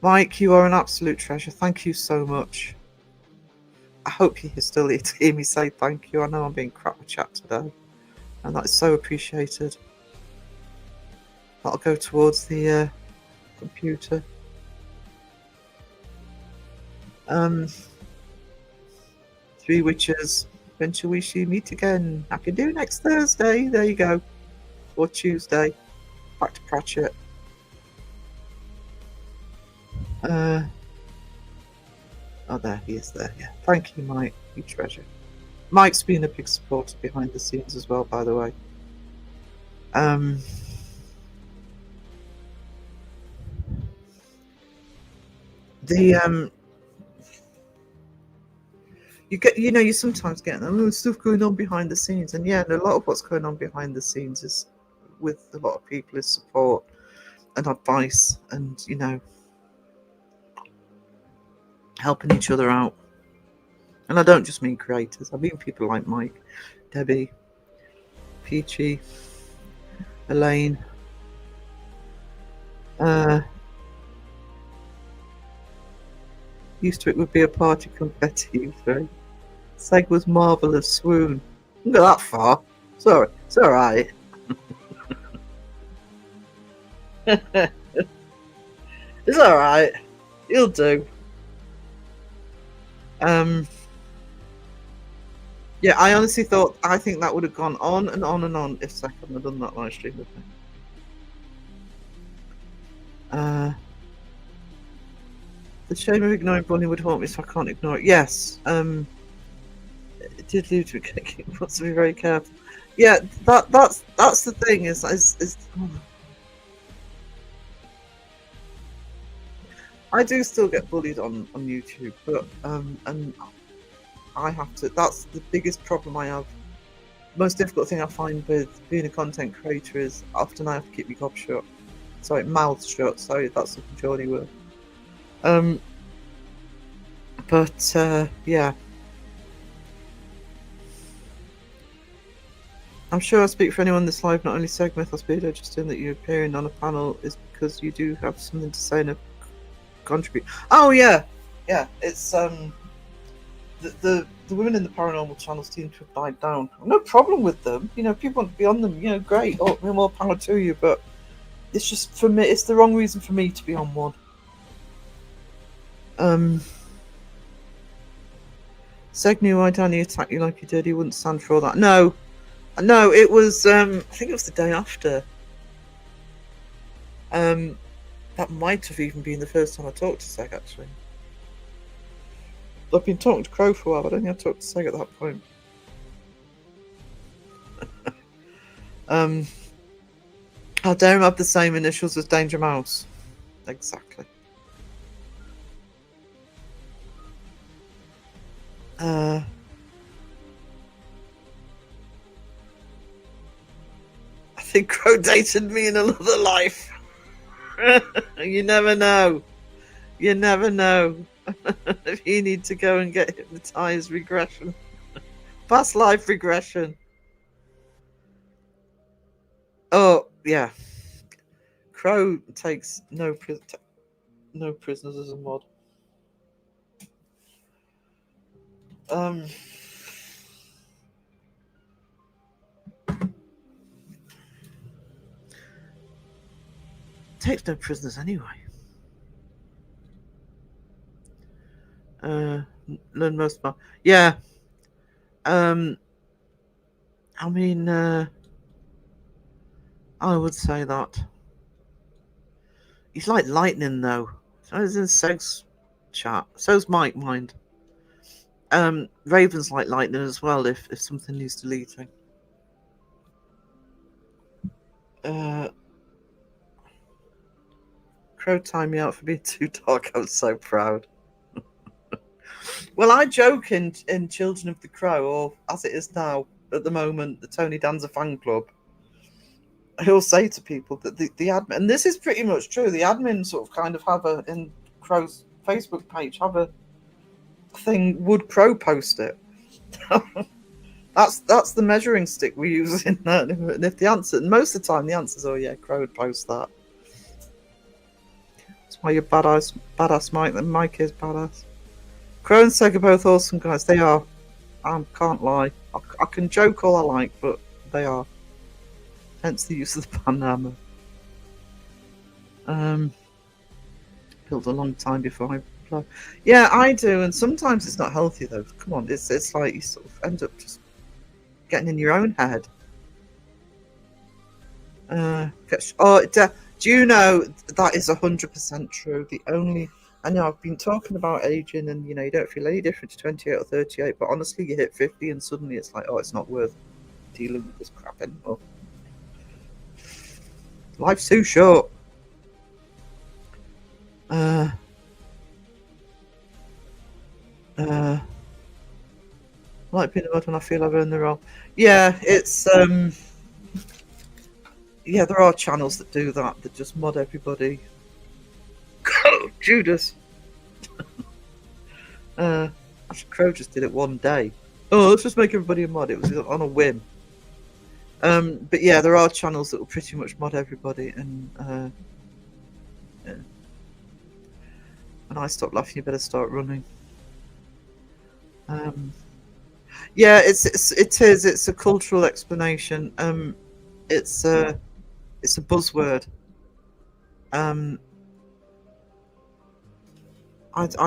Mike, you are an absolute treasure. Thank you so much. I hope you're still here to hear me say thank you. I know I'm being crap with chat today, and that is so appreciated. That'll go towards the computer. Three Witches. When shall we meet again? I can do next Thursday. There you go. Or Tuesday. Back to Pratchett. Oh, there he is there. Yeah. Thank you, Mike. You treasure. Mike's been a big supporter behind the scenes as well, by the way. You sometimes get stuff going on behind the scenes, and a lot of what's going on behind the scenes is with a lot of people is support and advice, and helping each other out. And I don't just mean creators; I mean people like Mike, Debbie, Peachy, Elaine. Used to it would be a party confetti. Right? Seg was marvelous. Swoon. Didn't go that far. Sorry, it's all right. It's all right. You'll do. Yeah, I honestly I think that would have gone on and on and on if Seg hadn't done that live stream with me. The shame of ignoring Bonnie would haunt me, so I can't ignore it. Yes. It did lead to a wants to be very careful. Yeah, that's the thing is I do still get bullied on YouTube, but and I have to. That's the biggest problem I have. Most difficult thing I find with being a content creator is often I have to keep my gob shut. Sorry, mouth shut. Sorry, that's a Geordie word. But yeah. I'm sure I speak for anyone in this live, not only Segmith or Speedo, just in that you appearing on a panel is because you do have something to say and contribute. Oh yeah, it's the women in the paranormal channels seem to have died down. No problem with them, people want to be on them, great, more power to you, but it's just, for me, it's the wrong reason for me to be on one. Seg knew why Danny attacked you like he did. He wouldn't stand for all that. No, it was I think it was the day after. That might have even been the first time I talked to Seg, actually. I've been talking to Crow for a while, but I don't think I talked to Seg at that point. How dare him have the same initials as Danger Mouse? Exactly. I think Crow dated me in another life. You never know. You never know. If you need to go and get hypnotized, regression. Past life regression. Oh, yeah. Crow takes no prisoners as a mod. Takes no prisoners anyway. Learn most of yeah. I mean, I would say that. He's like lightning, though. So is in Seg's chat. So's Mike, mind. Raven's like lightning as well if something needs deleting. Crow time me out for being too dark. I'm so proud. Well, I joke in Children of the Crow, or as it is now at the moment, the Tony Danza fan club. He'll say to people that the admin, and this is pretty much true, the admin sort of kind of have in Crow's Facebook page, have a thing, would Crow post it? That's the measuring stick we use in that. And if the answer, most of the time the answer is, oh yeah, Crow would post that. That's why you're badass Mike, then Mike is badass. Crow and Seg are both awesome guys. They are. I can't lie. I can joke all I like, but they are. Hence the use of the pan hammer. Built a long time before I play. Yeah, I do, and sometimes it's not healthy though. Come on, it's like you sort of end up just getting in your own head. Do you know that is 100% true? I know I've been talking about aging, and you don't feel any different to 28 or 38, but honestly, you hit 50, and suddenly it's like, oh, it's not worth dealing with this crap anymore. Life's too short. Like being mud when I feel I've earned the role. Yeah, it's yeah, there are channels that do that just mod everybody. Judas. Actually, Crow just did it one day. Oh, let's just make everybody a mod. It was on a whim. But yeah, there are channels that will pretty much mod everybody, and yeah. When I stop laughing, you better start running. Yeah, it is. It's a cultural explanation. It's a buzzword. I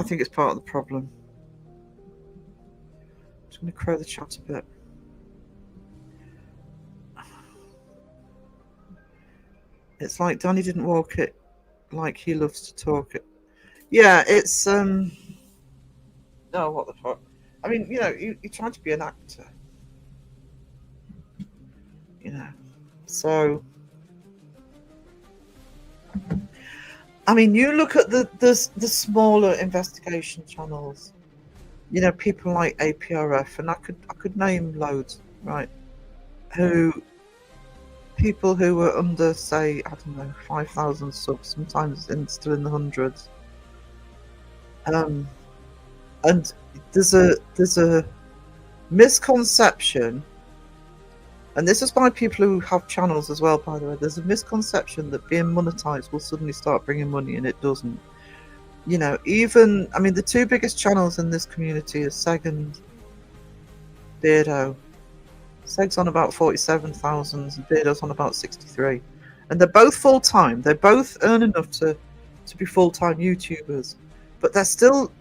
think it's part of the problem. I'm just going to crow the chat a bit. It's like Danny didn't walk it like he loves to talk it. Yeah, it's no, what the fuck? I mean, you try to be an actor, so I mean, you look at the smaller investigation channels, people like APRF, and I could name loads, right? People who were under, say, I don't know, 5,000 subs, sometimes still in the hundreds. And there's a misconception, and this is by people who have channels as well, by the way. There's a misconception that being monetized will suddenly start bringing money, and it doesn't. Even, I mean, the two biggest channels in this community are Seg and Beardo. Seg's on about 47,000 and Beardo's on about 63, and they're both full time. They both earn enough to be full time YouTubers, but they're still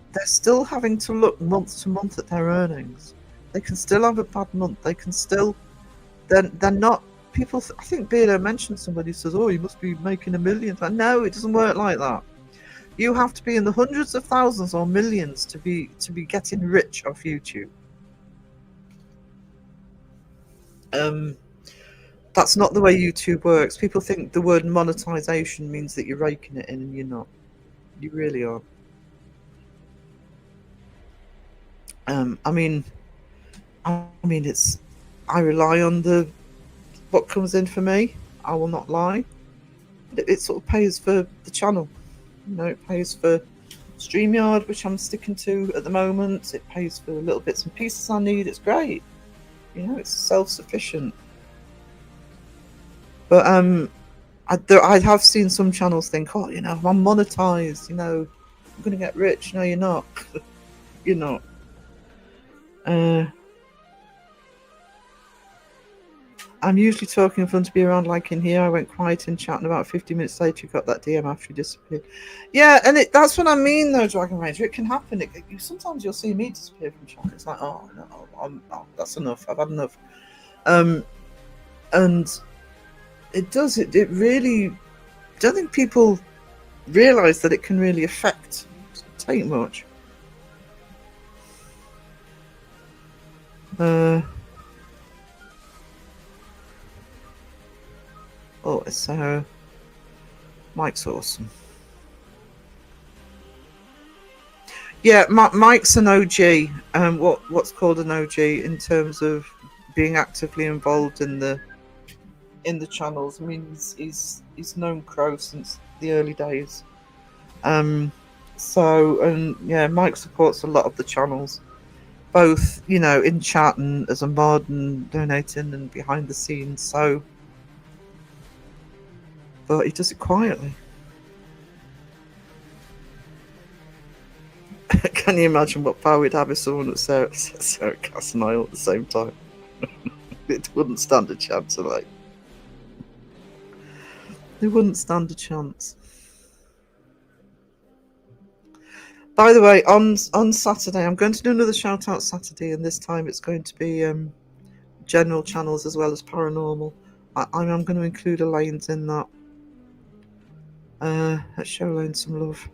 having to look month to month at their earnings. They can still have a bad month. They can still. They're not people. I think Beardo mentioned somebody says, "Oh, you must be making $1 million." No, it doesn't work like that. You have to be in the hundreds of thousands or millions to be getting rich off YouTube. That's not the way YouTube works. People think the word monetization means that you're raking it in, and you're not. You really aren't. I mean, I rely on what comes in for me. I will not lie. It sort of pays for the channel. It pays for StreamYard, which I'm sticking to at the moment. It pays for little bits and pieces I need. It's great. It's self-sufficient. But I have seen some channels think, oh, I'm monetized. I'm going to get rich. No, you're not. You're not. I'm usually talking fun to be around, like in here. I went quiet in chat, and about 50 minutes later, you got that DM after you disappeared. Yeah, and that's what I mean, though, Dragon Ranger. It can happen. Sometimes you'll see me disappear from chat. It's like, oh, no, that's enough. I've had enough. And It does. It really. I don't think people realise that it can really affect. Take much. Oh, so Mike's awesome. Yeah, Mike's an OG. What's called an OG in terms of being actively involved in the channels. I mean, he's known Crow since the early days. So and yeah, Mike supports a lot of the channels, both in chat and as a mod and donating and behind the scenes. So, but he does it quietly. Can you imagine what power we'd have if someone was Sarah Cass and I all at the same time? It wouldn't stand a chance, like. They wouldn't stand a chance. By the way, on Saturday, I'm going to do another shout out Saturday, and this time it's going to be general channels as well as paranormal. I'm going to include Elaine's in that. Let's show Elaine some love.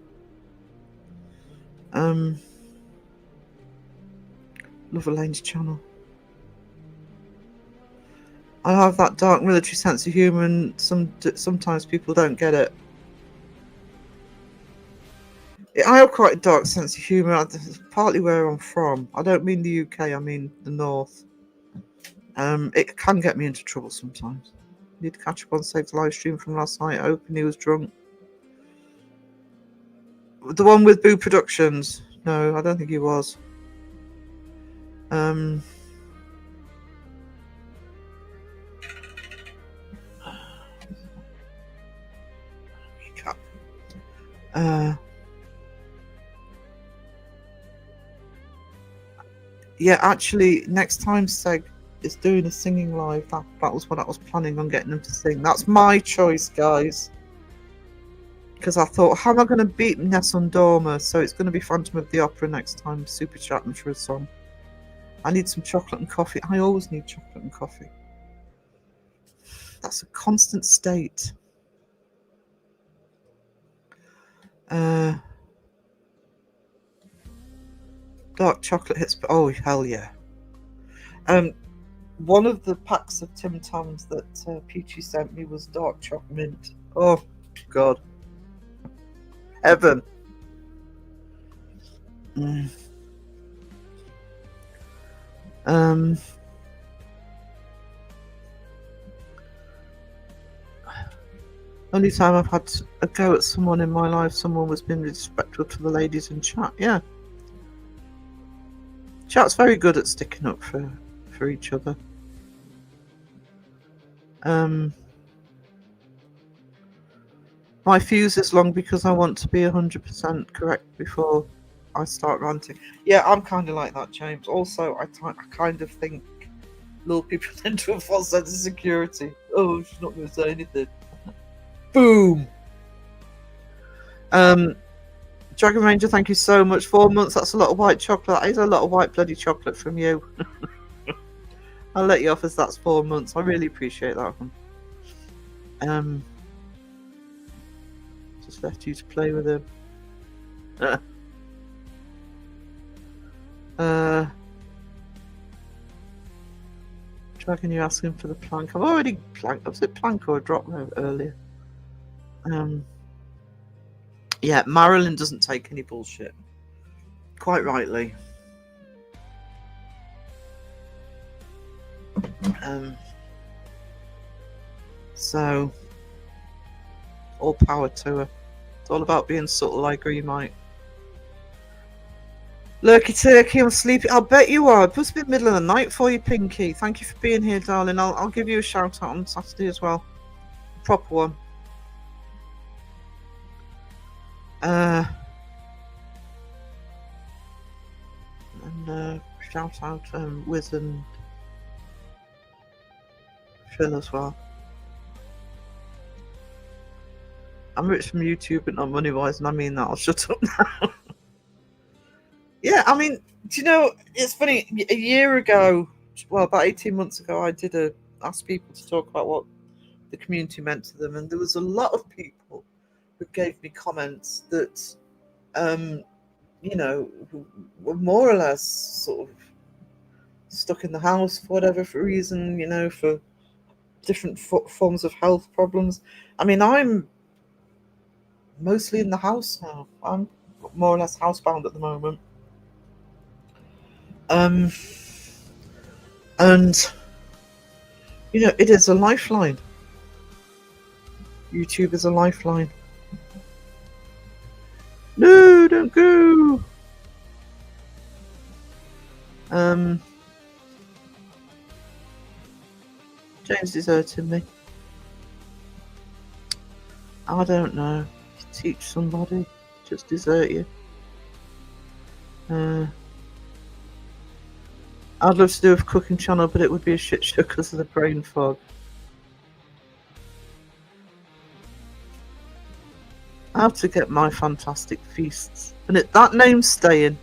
Love Elaine's channel. I have that dark military sense of humour, and sometimes people don't get it. I have quite a dark sense of humour, partly where I'm from. I don't mean the UK, I mean the north. It can get me into trouble sometimes. Need to catch up on Save's live stream from last night. I opened, he was drunk. The one with Boo Productions? No, I don't think he was. Yeah, actually, next time Seg is doing a singing live, that was what I was planning on getting them to sing. That's my choice, guys. Because I thought, how am I going to beat Nessun Dorma? So it's going to be Phantom of the Opera next time. Super chatting for a song. I need some chocolate and coffee. I always need chocolate and coffee. That's a constant state. Dark chocolate hits. Oh, hell yeah. One of the packs of Tim Tams that Peachy sent me was dark chocolate mint. Oh, God. Heaven. Only time I've had a go at someone in my life, someone was being respectful to the ladies in chat. Yeah. Chat's very good at sticking up for each other. My fuse is long because I want to be 100% correct before I start ranting. Yeah, I'm kind of like that, James. Also, I kind of think lure people into a false sense of security. Oh, she's not going to say anything. Boom. Dragon Ranger, thank you so much. 4 months, that's a lot of white chocolate. That is a lot of white bloody chocolate from you. I'll let you off as that's 4 months. I really appreciate that one. Just left you to play with him. Dragon, you asking for the plank? I've already planked. Was it plank or a drop note earlier? Yeah, Marilyn doesn't take any bullshit. Quite rightly. So, all power to her. It's all about being subtle. I agree, Mike. Lurky Turkey, I'm sleepy. I'll bet you are. It must be the middle of the night for you, Pinky. Thank you for being here, darling. I'll give you a shout out on Saturday as well. A proper one. And shout out Wiz and Phil as well. I'm rich from YouTube, but not money wise, and I mean that. I'll shut up now. Yeah, I mean, do you know, it's funny. A year ago, well, about 18 months ago, I did ask people to talk about what the community meant to them. And there was a lot of people who gave me comments that, who were more or less sort of stuck in the house for whatever reason, for different forms of health problems. I mean, I'm mostly in the house now. I'm more or less housebound at the moment. And it is a lifeline. YouTube is a lifeline. No, don't go. James deserted me. I don't know. You teach somebody, just desert you. I'd love to do a cooking channel, but it would be a shit show because of the brain fog. I have to get my fantastic feasts, and that name's staying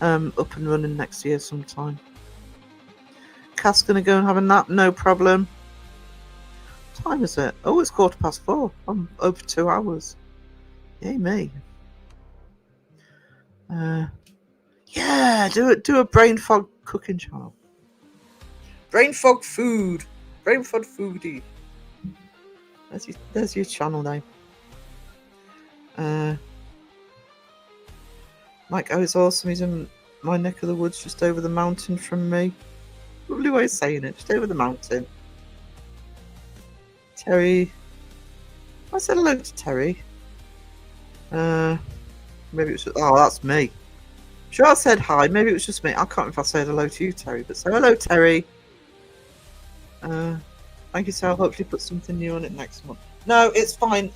up and running next year sometime. Cass gonna go and have a nap, no problem. What time is it? Oh, it's 4:15. I'm over 2 hours. Yay me. Yeah, do a brain fog cooking channel. Brain fog food. Brain fog foodie. There's your channel name. Mike O is awesome. He's in my neck of the woods, just over the mountain from me. Lovely way of saying it. Just over the mountain. Terry. I said hello to Terry. Maybe it was just, oh, that's me. Sure, I said hi. Maybe it was just me. I can't remember if I said hello to you, Terry. But say hello, Terry. Thank you, Sal. Hopefully, put something new on it next month. No, it's fine.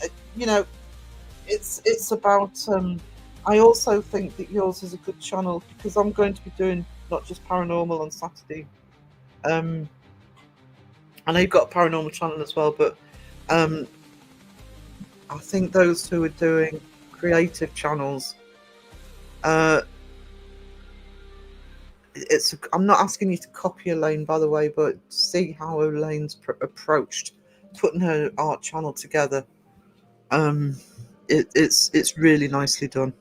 It's about. I also think that yours is a good channel because I'm going to be doing not just paranormal on Saturday. I know you've got a paranormal channel as well, but I think those who are doing creative channels. I'm not asking you to copy Elaine, by the way, but see how Elaine's approached putting her art channel together. It's really nicely done.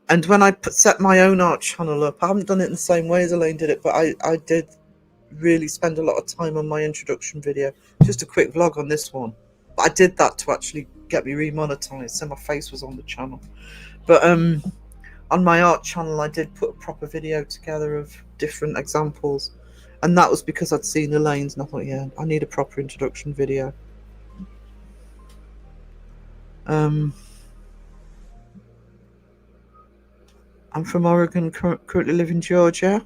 And when I set my own art channel up, I haven't done it in the same way as Elaine did it, but I did really spend a lot of time on my introduction video. Just a quick vlog on this one. But I did that to actually get me remonetized, so my face was on the channel. But on my art channel, I did put a proper video together of different examples. And that was because I'd seen Elaine's and I thought, yeah, I need a proper introduction video. I'm from Oregon, currently live in Georgia.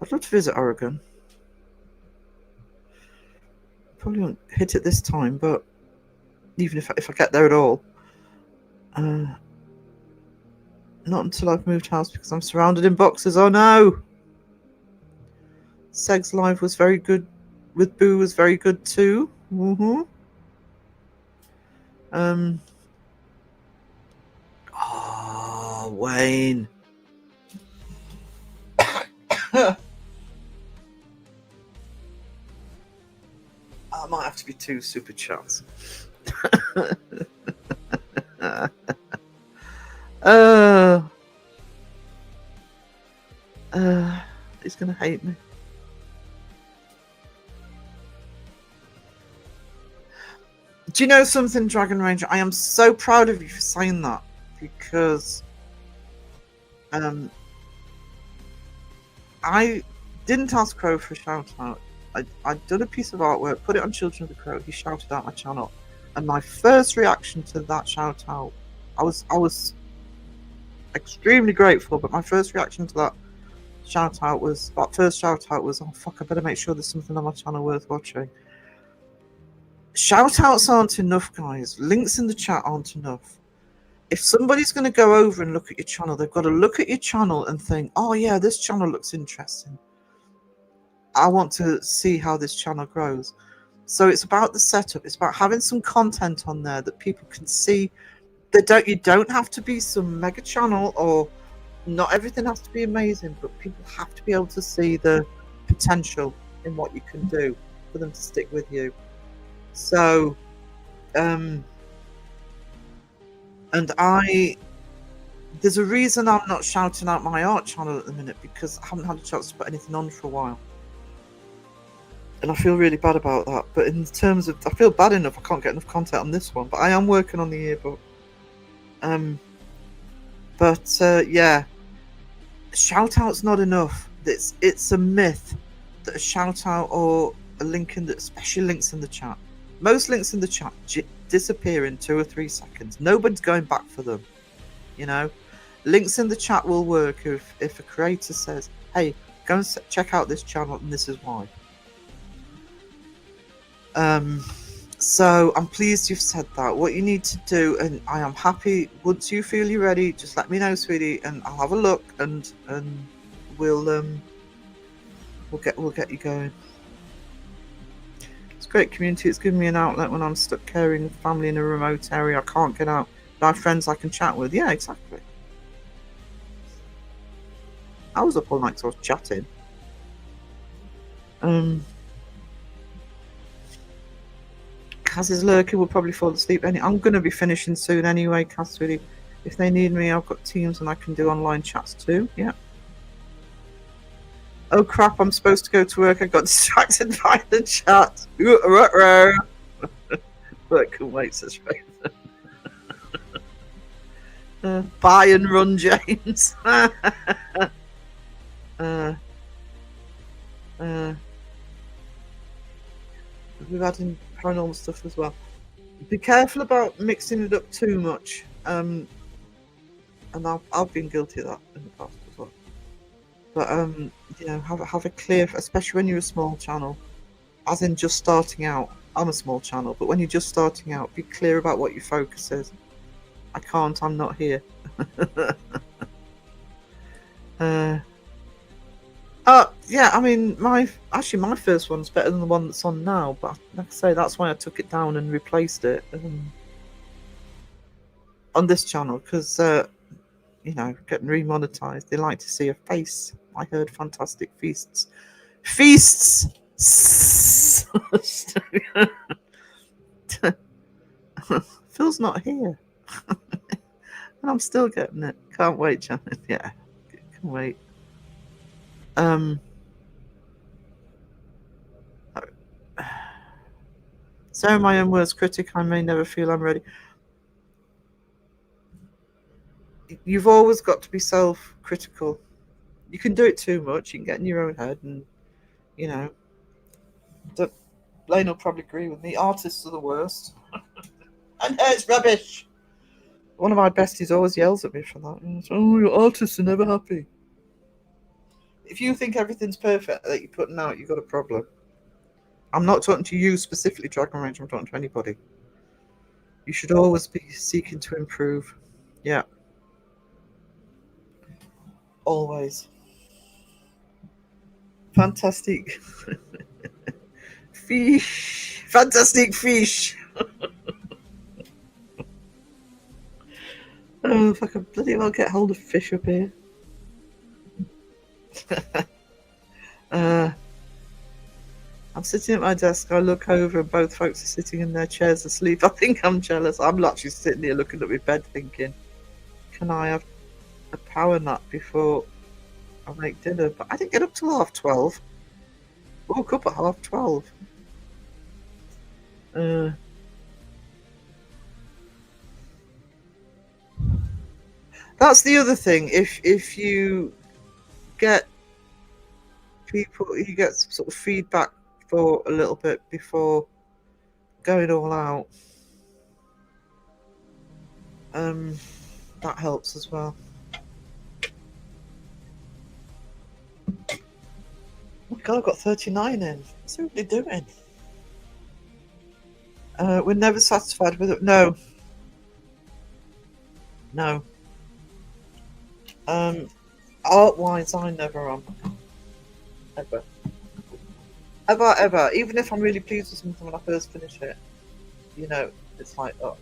I'd love to visit Oregon. Probably won't hit it this time, but even if I get there at all, not until I've moved house because I'm surrounded in boxes. Oh no! Seg's live was very good. With Boo was very good too. Oh, Wayne. I might have to be 2 super chats. He's gonna hate me. Do you know something, Dragon Ranger? I am so proud of you for saying that because I didn't ask Crow for a shout out. I'd done a piece of artwork, put it on Children of the Crow. He shouted out my channel, and my first reaction to that shout out, I was extremely grateful. But my first reaction to that first shout out was, oh fuck, I better make sure there's something on my channel worth watching. Shout outs aren't enough, guys. Links in the chat aren't enough. If somebody's going to go over and look at your channel, they've got to look at your channel and think, oh yeah, this channel looks interesting. I want to see how this channel grows. So it's about the setup. It's about having some content on there that people can see. You don't have to be some mega channel, or not everything has to be amazing, but people have to be able to see the potential in what you can do for them to stick with you. So, and there's a reason I'm not shouting out my art channel at the minute, because I haven't had a chance to put anything on for a while. And I feel really bad about that. But in terms of, I feel bad enough I can't get enough content on this one. But I am working on the yearbook. Yeah, shout out's not enough. It's a myth that a shout out or a link in the, especially links in the chat. Most links in the chat disappear in 2 or 3 seconds. Nobody's going back for them. You know, links in the chat will work if a creator says, "Hey, go and check out this channel, and this is why." So I'm pleased you've said that. What you need to do, and I am happy, once you feel you're ready, just let me know, sweetie, and I'll have a look, and we'll get you going. It's a great community. It's given me an outlet when I'm stuck caring for family in a remote area. I can't get out, but I have friends I can chat with. Yeah, exactly. I was up all night because I was chatting. Kaz is lurking, will probably fall asleep. I'm going to be finishing soon anyway, Kaz, really. If they need me, I've got Teams and I can do online chats too. Yeah. Oh crap, I'm supposed to go to work. I got distracted by the chat. But I couldn't wait, says Fraser. Bye and run, James. We've had in paranormal stuff as well. Be careful about mixing it up too much. And I've been guilty of that in the past as well. But you know, have a clear, especially when you're a small channel, as in just starting out. I'm a small channel, but when you're just starting out, be clear about what your focus is. I can't. I'm not here. Yeah, I mean, my first one's better than the one that's on now, but like I say, that's why I took it down and replaced it on this channel, because you know, getting remonetized, they like to see a face. I heard fantastic feasts. Phil's not here. And I'm still getting it. Can't wait, Janet. Yeah, can't wait. So my own worst critic, I may never feel I'm ready. You've always got to be self-critical. You can do it too much. You can get in your own head, and you know. Blaine will probably agree with me. Artists are the worst. And it's rubbish. One of my besties always yells at me for that. Oh, your artists are never happy. If you think everything's perfect that you're putting out, you've got a problem. I'm not talking to you specifically, Dragon Range. I'm talking to anybody. You should always be seeking to improve. Yeah. Always. Fantastic. Fish. Fantastic fish. Oh, if I could bloody well get hold of fish up here. I'm sitting at my desk, I look over and both folks are sitting in their chairs asleep. I think I'm jealous. I'm actually sitting here looking at my bed thinking, can I have a power nap before I make dinner? But I didn't get up till 12:30. Woke up at 12:30. That's the other thing. If you get people, you get some sort of feedback for a little bit before going all out. That helps as well. Oh my god, I've got 39 in. What's everybody doing? We're never satisfied with it. No. Art-wise, I never am. Ever. Even if I'm really pleased with something when I first finish it, you know, it's like, oh,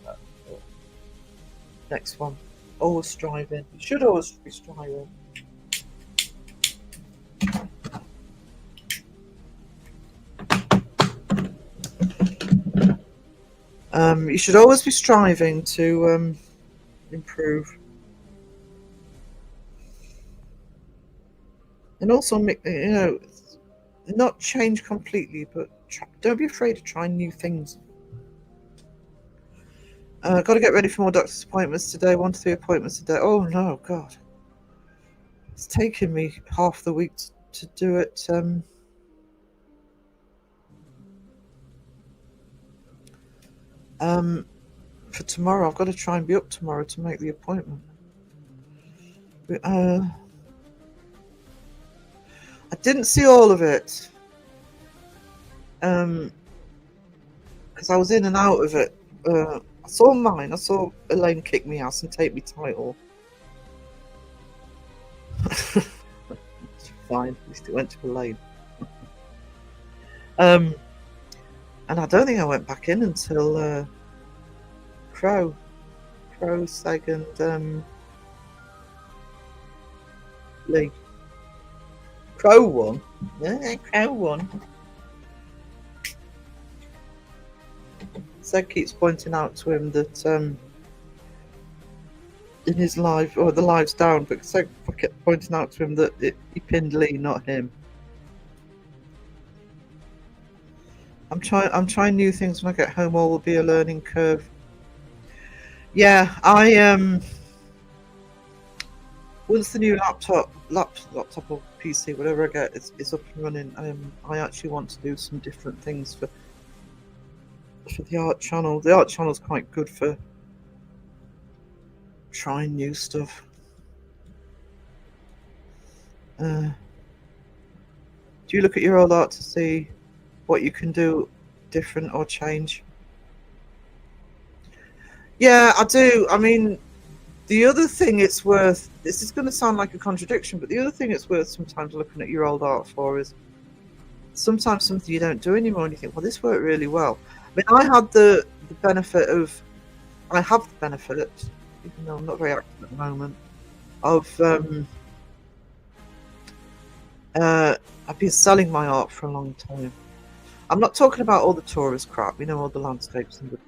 next one. Always striving. You should always be striving. You should always be striving to improve, and also not change completely, but don't be afraid of trying new things. Got to get ready for more doctor's appointments today. 1 to 3 appointments a day. Oh no, God! It's taken me half the week to do it. For tomorrow, I've got to try and be up tomorrow to make the appointment. I didn't see all of it, because I was in and out of it. I saw mine. I saw Elaine kick me ass and take me title. Fine, at least it went to Elaine. And I don't think I went back in until Crow, Seg, and Lee. Crow won. Yeah, Crow won. Seg keeps pointing out to him that in his live, or the live's down, but Seg kept pointing out to him that he pinned Lee, not him. I'm trying new things. When I get home, all will be a learning curve. Yeah, once the new laptop or PC, whatever I get, is up and running, I actually want to do some different things for the art channel. The art channel is quite good for trying new stuff. Do you look at your old art to see what you can do different or change? Yeah, I do. I mean, the other thing it's worth, this is going to sound like a contradiction, but the other thing it's worth sometimes looking at your old art for is sometimes something you don't do anymore and you think, well, this worked really well. I mean, I have the benefit, even though I'm not very active at the moment, of I've been selling my art for a long time. I'm not talking about all the tourist crap, all the landscapes and the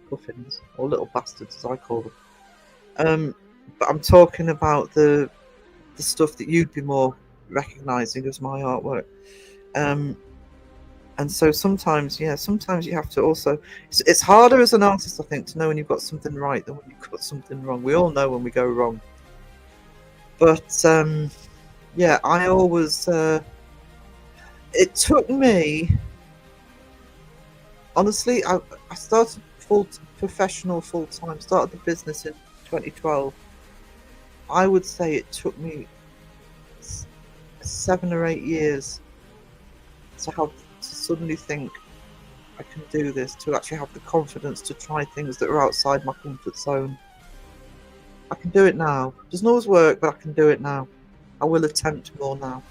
puffins, or little bastards as I call them. But I'm talking about the stuff that you'd be more recognising as my artwork. And so sometimes you have to also. It's harder as an artist, I think, to know when you've got something right than when you've got something wrong. We all know when we go wrong. But yeah, I always. It took me. Honestly, I started professional full time. Started the business in 2012. I would say it took me 7 or 8 years to suddenly think I can do this, to actually have the confidence to try things that are outside my comfort zone. I can do it now. It doesn't always work, but I can do it now. I will attempt more now.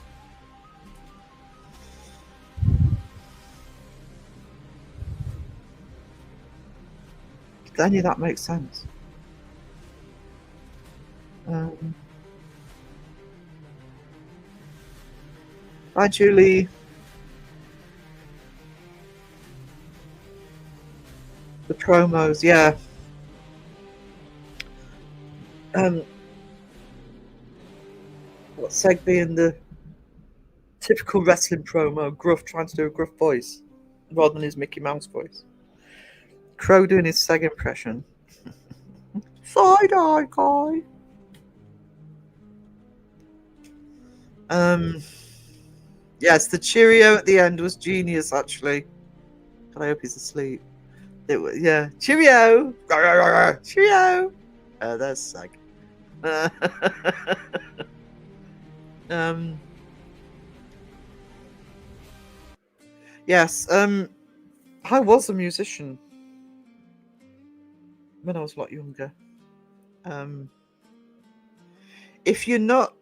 Did any of that make sense? Bye, Julie. The promos, yeah. What Seg being the typical wrestling promo, Gruff trying to do a gruff voice rather than his Mickey Mouse voice. Crow doing his Seg impression. Side-eye guy. Yes, the cheerio at the end was genius, actually. God, I hope he's asleep. It was, yeah. Cheerio! Cheerio! There's Seg. Yes, I was a musician when I was a lot younger. If you're not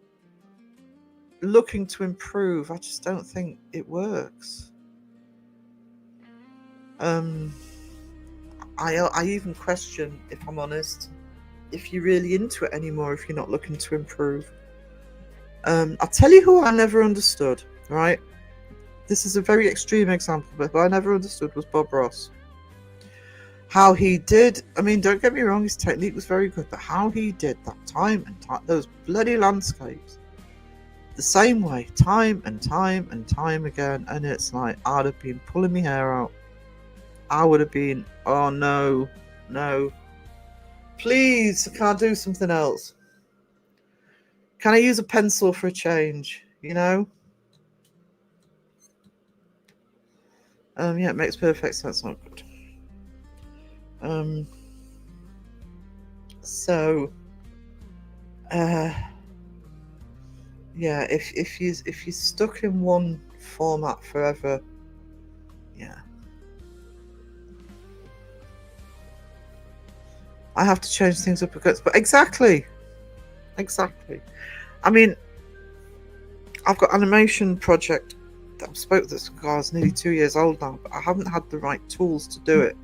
looking to improve, I just don't think it works. I even question, if I'm honest, if you're really into it anymore, if you're not looking to improve. I'll tell you who I never understood, right? This is a very extreme example, but who I never understood was Bob Ross. how he did. I mean, don't get me wrong, his technique was very good, but how he did that time and time, those bloody landscapes, the same way, time and time and time again, and it's like I'd have been pulling my hair out. I would have been, oh no, no, please, I can't do something else. Can I use a pencil for a change? You know? Yeah, it makes perfect sense. Not good. So, yeah, if you're stuck in one format forever, yeah, I have to change things up a bit. But exactly. I mean, I've got animation project that I've spoke to this guy's nearly 2 years old now, but I haven't had the right tools to do it.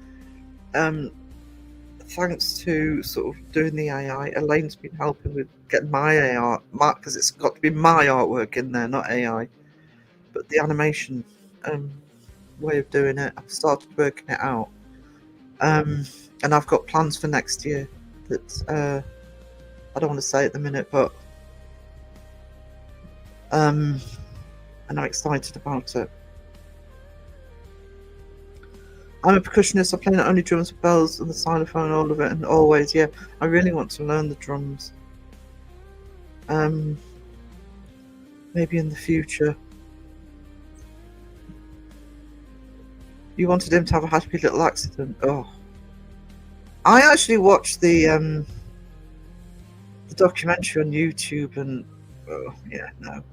Thanks to sort of doing the AI, Elaine's been helping with getting my AI, because it's got to be my artwork in there, not AI. But the animation way of doing it, I've started working it out. And I've got plans for next year that I don't want to say at the minute, but and I'm excited about it. I'm a percussionist. I play not only drums but bells and the xylophone, all of it, and always, yeah. I really want to learn the drums. Maybe in the future. You wanted him to have a happy little accident. Oh, I actually watched the documentary on YouTube, and oh yeah, no.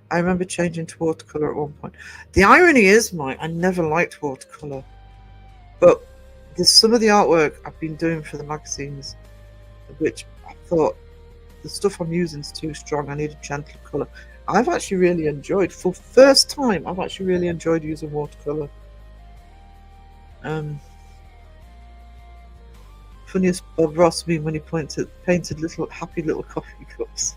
I remember changing to watercolor at one point. The irony is, Mike, I never liked watercolor, but there's some of the artwork I've been doing for the magazines, which I thought the stuff I'm using is too strong. I need a gentler color. I've actually really enjoyed, for first time, I've actually really enjoyed using watercolor. Funniest Bob Ross meme when he painted little happy little coffee cups.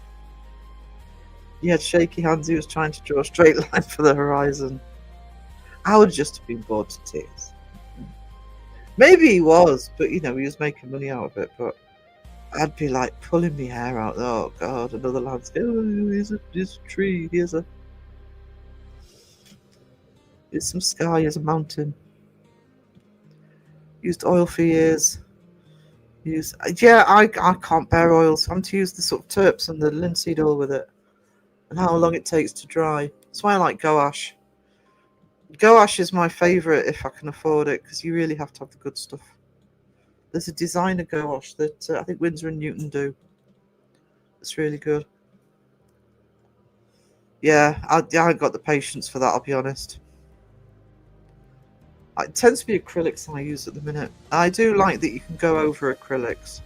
He had shaky hands. He was trying to draw a straight line for the horizon. I would just have been bored to tears. Maybe he was, but you know, he was making money out of it. But I'd be like pulling my hair out. Oh God, another landscape. Oh, here's a tree. Here's some sky. Here's a mountain. Used oil for years. I can't bear oils. I'm to use the sort of terps and the linseed oil with it. And how long it takes to dry. That's why I like gouache. Gouache is my favourite if I can afford it, because you really have to have the good stuff. There's a designer gouache that I think Winsor and Newton do. It's really good. Yeah, I haven't got the patience for that, I'll be honest. It tends to be acrylics I use at the minute. I do like that you can go over acrylics.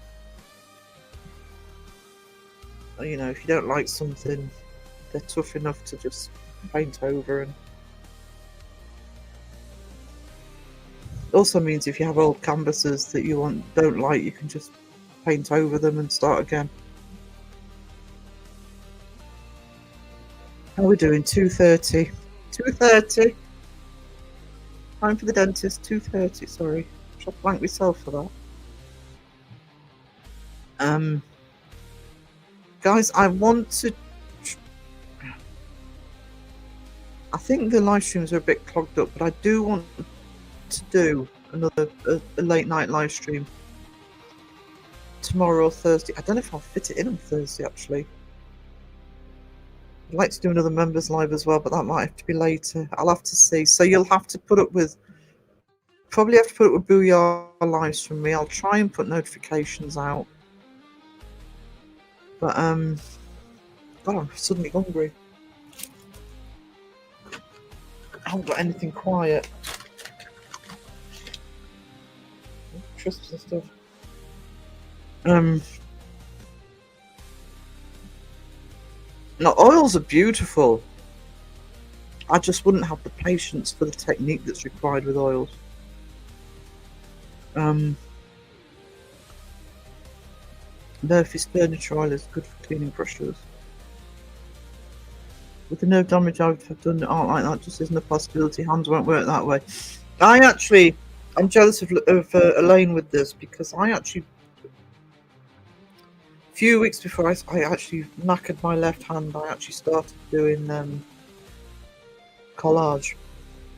You know, if you don't like something, they're tough enough to just paint over. And also means if you have old canvases that you don't like, you can just paint over them and start again. How are we doing? 2:30. 2:30. Time for the dentist. 2:30. Sorry, I'll blank myself for that. Guys, I want to. I think the live streams are a bit clogged up, but I do want to do another a late night live stream tomorrow or Thursday. I don't know if I'll fit it in on Thursday, actually. I'd like to do another members live as well, but that might have to be later. I'll have to see. So you'll have to put up with, probably have to put up with Booyah lives from me. I'll try and put notifications out. But God, I'm suddenly hungry. I haven't got anything quiet. Crisps and stuff. Now, oils are beautiful. I just wouldn't have the patience for the technique that's required with oils. Murphy's furniture oil is good for cleaning brushes. With the nerve damage I've done art like that just isn't a possibility. Hands won't work that way. I actually I'm jealous of Elaine with this because I actually, a few weeks before I actually knackered my left hand, I actually started doing collage,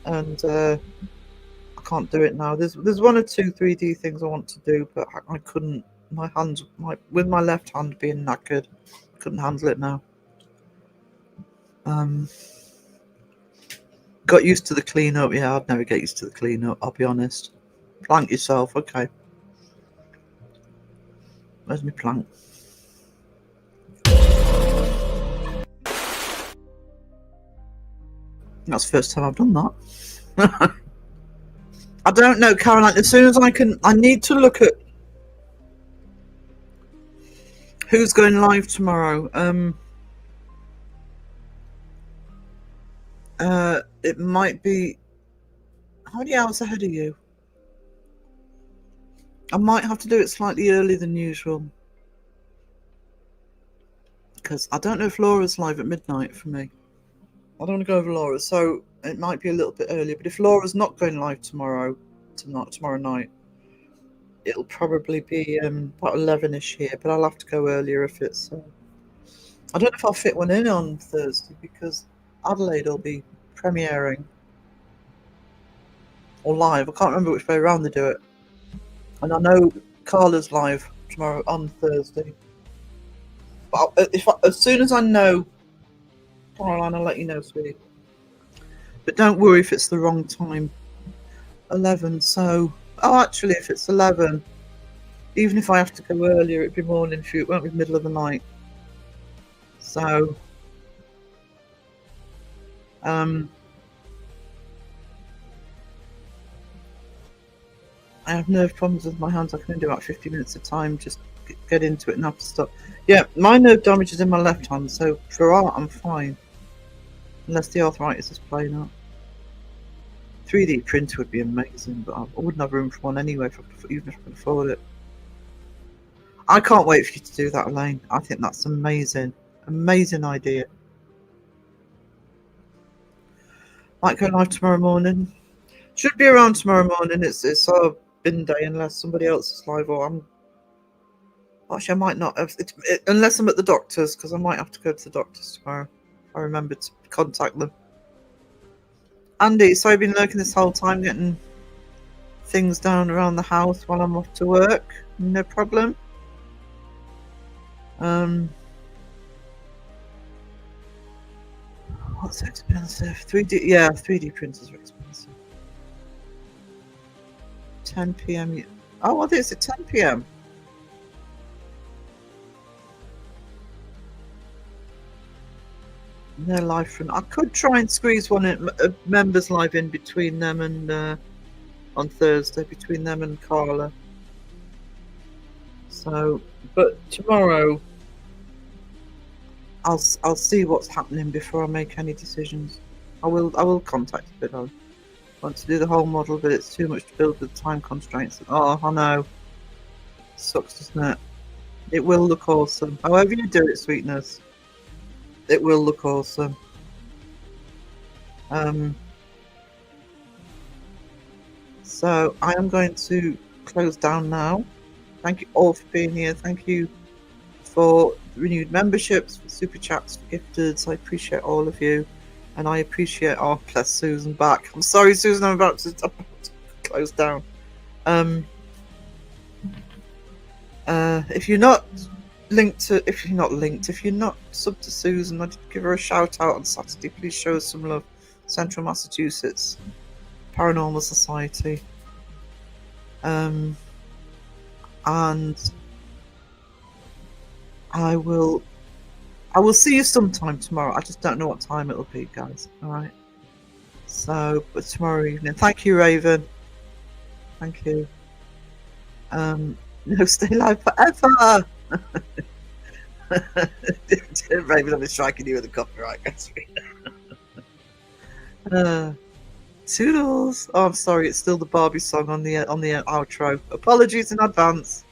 and I can't do it now. There's 1 or 2 3D things I want to do, but I couldn't. My hands, with my left hand being knackered, I couldn't handle it now. Got used to the cleanup. Yeah, I'd never get used to the cleanup, I'll be honest. Plank yourself, okay. Where's my plank? That's the first time I've done that. I don't know, Caroline. As soon as I need to look at who's going live tomorrow. It might be. How many hours ahead of you? I might have to do it slightly earlier than usual. Because I don't know if Laura's live at midnight for me. I don't want to go over Laura, so it might be a little bit earlier. But if Laura's not going live tomorrow night, it'll probably be about 11ish here. But I'll have to go earlier if it's. I don't know if I'll fit one in on Thursday because Adelaide will be premiering or live. I can't remember which way around they do it. And I know Carla's live tomorrow on Thursday. But as soon as I know, Caroline, I'll let you know, sweetie. But don't worry if it's the wrong time. 11. So, actually, if it's 11, even if I have to go earlier, it'd be morning shoot. It won't be middle of the night. So, I have nerve problems with my hands. I can only do about 50 minutes at a time. Just get into it and have to stop. Yeah, my nerve damage is in my left hand, so for art I'm fine. Unless the arthritis is playing up. 3D printer would be amazing, but I wouldn't have room for one anyway, even if I could afford it. I can't wait for you to do that, Elaine. I think that's amazing. Amazing idea. Might go live tomorrow morning. Should be around tomorrow morning. It's our bin day unless somebody else is live, or I'm. Actually, I might not have, unless I'm at the doctor's, because I might have to go to the doctor's tomorrow. I remember to contact them. Andy, so I've been lurking this whole time, getting things down around the house while I'm off to work. No problem. What's expensive? 3D, yeah, 3D printers are expensive. 10 p.m. Oh, what is it? 10 p.m. They're live from. I could try and squeeze one in, members live in between them and on Thursday between them and Carla. So, but tomorrow I'll see what's happening before I make any decisions. I will contact you, but I want to do the whole model, but it's too much to build with time constraints. Oh, I know. Sucks, doesn't it? It will look awesome. However you do it, sweetness. It will look awesome. So I am going to close down now. Thank you all for being here. Thank you for renewed memberships, for super chats, for gifteds. I appreciate all of you, and I appreciate. Oh, bless Susan back. I'm sorry, Susan. I'm about to close down. If you're not subbed to Susan, I'd give her a shout out on Saturday. Please show us some love. Central Massachusetts Paranormal Society. And I will see you sometime tomorrow. I just don't know what time it'll be, guys. All right. So, but tomorrow evening. Thank you, Raven. Thank you. No, stay alive forever. Raven, I'm striking you with a copyright. Toodles. Oh, I'm sorry. It's still the Barbie song on the outro. Apologies in advance.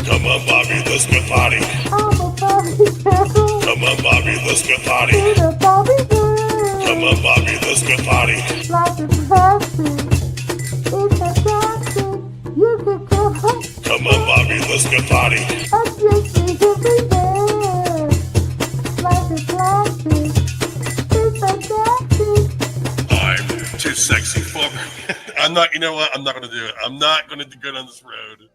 Come on, Bobby, let's get party. I'm a Barbie girl. Come on, Bobby, let's get party. I'm a Barbie girl. Come on, Bobby the Spaghetti. Like a plastic, it's a plastic. You could go home. Come on, Bobby the Spaghetti. I just need to be there. Like a plastic, it's a plastic. I'm too sexy for I'm not, you know what? I'm not going to do it. I'm not going to go down this road.